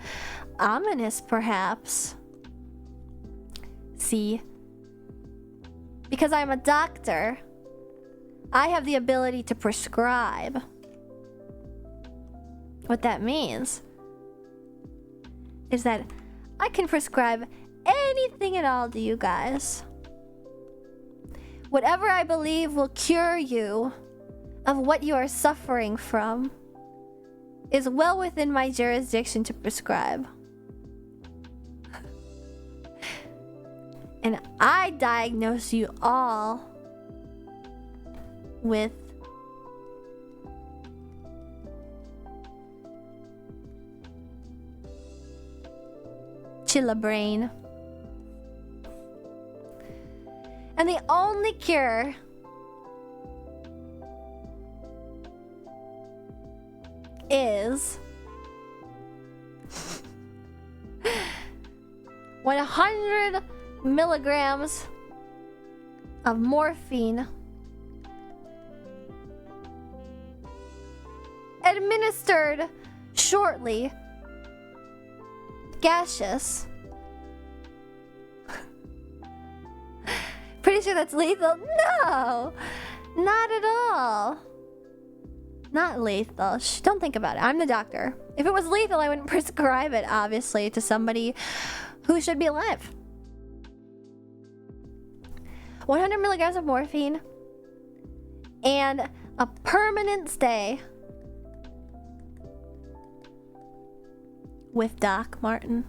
Ominous, perhaps. See? Because I'm a doctor, I have the ability to prescribe. What that means is that I can prescribe anything at all to you guys. Whatever I believe will cure you of what you are suffering from is well within my jurisdiction to prescribe. And I diagnose you all with Chillabrain. And the only cure is 100 milligrams of morphine administered shortly, gaseous, pretty sure that's lethal. No! Not at all. Not lethal. Shh, don't think about it. I'm the doctor. If it was lethal, I wouldn't prescribe it, obviously, to somebody who should be alive. 100 milligrams of morphine and a permanent stay with Doc Marten.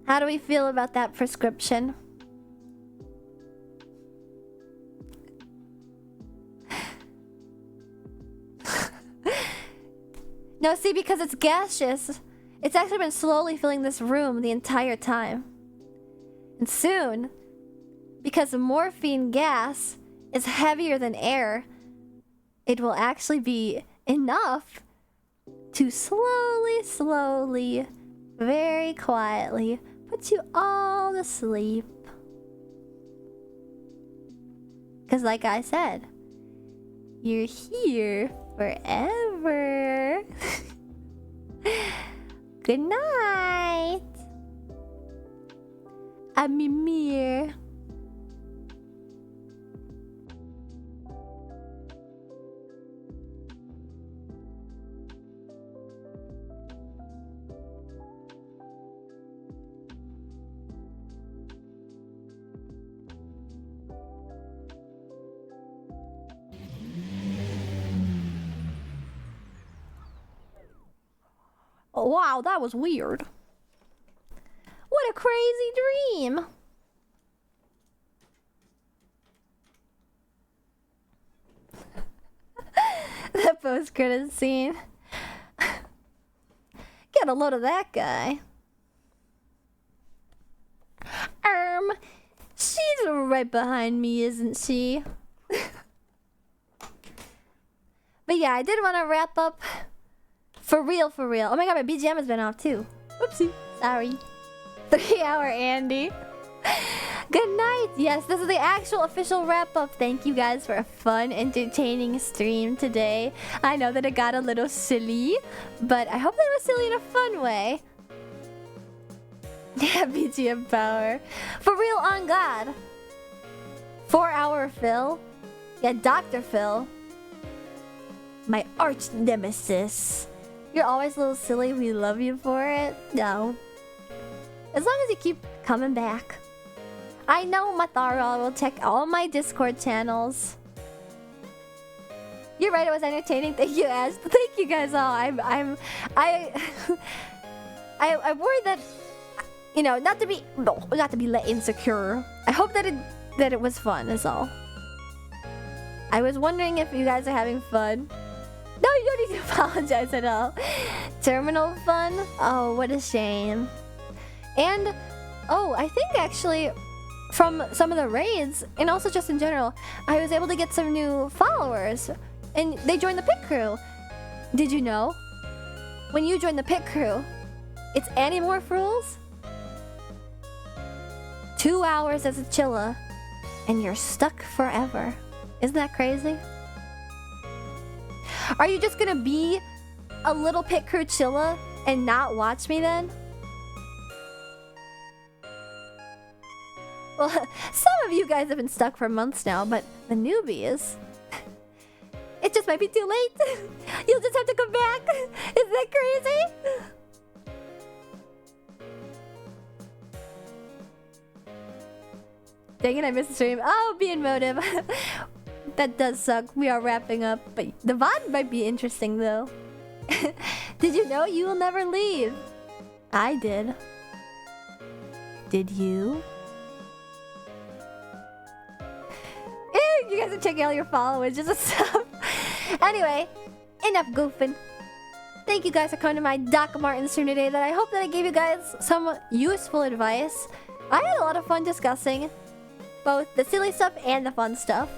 How do we feel about that prescription? No, see, because it's gaseous, it's actually been slowly filling this room the entire time. And soon, because the morphine gas is heavier than air, it will actually be enough to slowly, very quietly put you all to sleep. Because like I said, you're here forever. Good night. I'm Mimir. Oh, wow, that was weird. What a crazy dream. That post-credit scene. Get a load of that guy. She's right behind me, isn't she? But yeah, I did want to wrap up. For real. Oh my god, my BGM has been off too. Oopsie. Sorry. 3-hour Andy. Good night. Yes, this is the actual official wrap-up. Thank you guys for a fun, entertaining stream today. I know that it got a little silly, but I hope that it was silly in a fun way. Yeah, BGM power. For real, on God. 4-hour Phil. Yeah, Dr. Phil. My arch nemesis. You're always a little silly. We love you for it. No. As long as you keep coming back. I know Mathara will check all my Discord channels. You're right, it was entertaining. Thank you, Ash. Thank you guys all. I'm worried that, you know, not to be let insecure. I hope that it was fun is all. I was wondering if you guys are having fun. No, you don't need to apologize at all. Terminal fun? Oh, what a shame. And, oh, I think actually from some of the raids, and also just in general, I was able to get some new followers. And they joined the pit crew. Did you know? When you join the pit crew, it's Animorph rules. 2 hours as a chilla, and you're stuck forever. Isn't that crazy? Are you just gonna be a little pit crew chilla and not watch me then? Well, some of you guys have been stuck for months now, but the newbies... It just might be too late. You'll just have to come back. Isn't that crazy? Dang it, I missed the stream. Oh, being motive. That does suck. We are wrapping up, but the VOD might be interesting though. Did you know you will never leave? I did. Did you? Ew, you guys are checking all your followers just stuff. Anyway, enough goofing. Thank you guys for coming to my Doc Marten stream today. That I hope that I gave you guys some useful advice. I had a lot of fun discussing both the silly stuff and the fun stuff.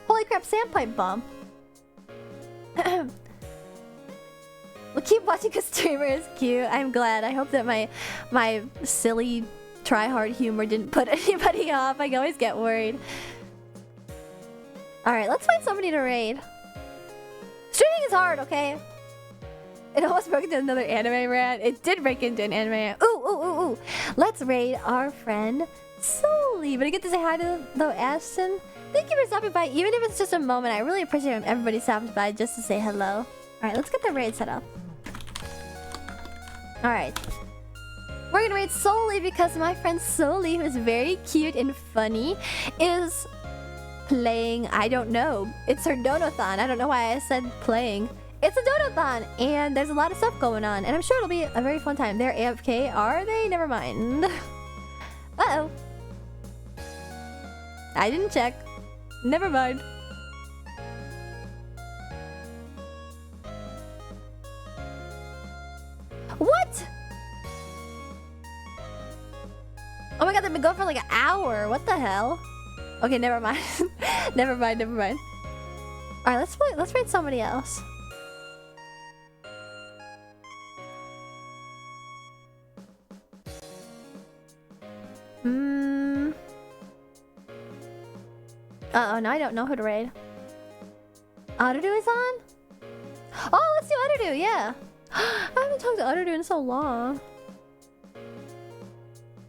Holy crap, sandpipe bomb. We'll keep watching because streamer is cute. I'm glad. I hope that my silly try-hard humor didn't put anybody off. I always get worried. Alright, let's find somebody to raid. Streaming is hard, okay? It almost broke into another anime rant. It did break into an anime rant. Ooh. Let's raid our friend Soli. But I get to say hi to though Ashton. Thank you for stopping by. Even if it's just a moment, I really appreciate when everybody stops by just to say hello. Alright, let's get the raid set up. Alright. We're gonna raid Soli because my friend Soli, who is very cute and funny, is playing, I don't know. It's her donathon. I don't know why I said playing. It's a donathon, and there's a lot of stuff going on, and I'm sure it'll be a very fun time. They're AFK, are they? Never mind. Uh-oh. I didn't check. Never mind. What? Oh my god, they've been going for like an hour. What the hell? Okay, never mind. never mind. Alright, let's raid somebody else. Uh-oh, now I don't know who to raid. Arudu is on? Oh, let's do Arudu, yeah. I haven't talked to Arudu in so long.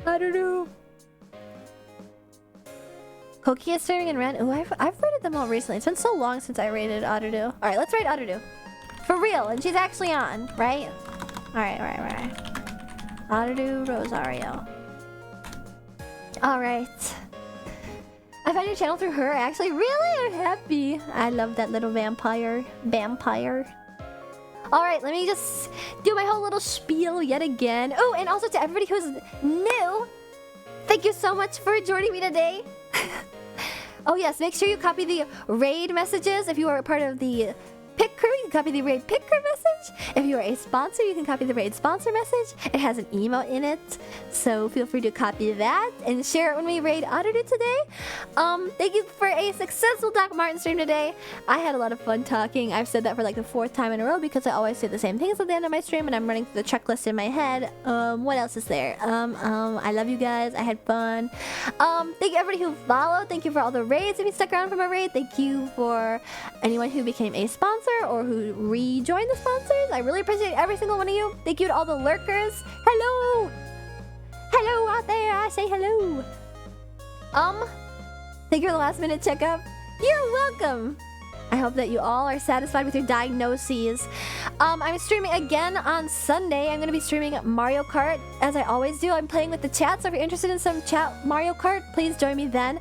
Arudu. Koki is streaming and Ren. Ooh, I've raided them all recently. It's been so long since I raided Arudu. Alright, let's raid Arudu. For real, and she's actually on, right? Alright. Arudu Rosario. Alright. I found your channel through her, actually. Really? I'm happy. I love that little vampire. Alright, let me just do my whole little spiel yet again. Oh, and also to everybody who's new, thank you so much for joining me today. Oh yes, make sure you copy the raid messages if you are a part of the Pick Crew. You can copy the raid Pick Crew message. If you are a sponsor, you can copy the raid sponsor message. It has an emote in it, so feel free to copy that and share it when we raid Arudu today. Thank you for a successful Doc Marten stream today. I had a lot of fun talking. I've said that for like the 4th time in a row because I always say the same things at the end of my stream and I'm running through the checklist in my head. What else is there? I love you guys. I had fun. Thank you everybody who followed. Thank you for all the raids if you stuck around for my raid. Thank you for anyone who became a sponsor or who rejoined the sponsors. I really appreciate every single one of you. Thank you to all the lurkers. Hello out there. I say hello. Thank you for the last minute checkup. You're welcome. I hope that you all are satisfied with your diagnoses. I'm streaming again on Sunday. I'm gonna be streaming Mario Kart as I always do. I'm playing with the chat, so if you're interested in some chat Mario Kart, please join me then.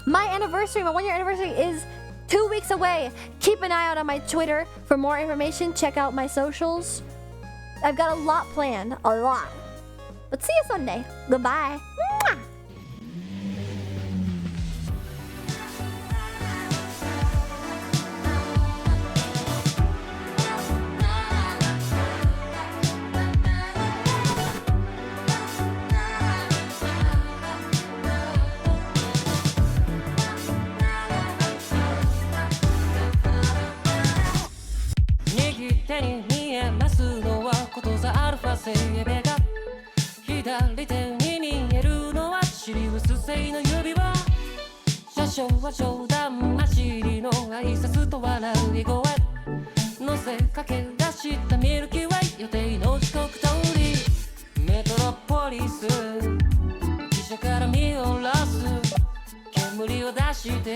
My 1-year anniversary is 2 weeks away. Keep an eye out on my Twitter for more information. Check out my socials. I've got a lot planned. A lot. But see you Sunday. Goodbye. Mwah!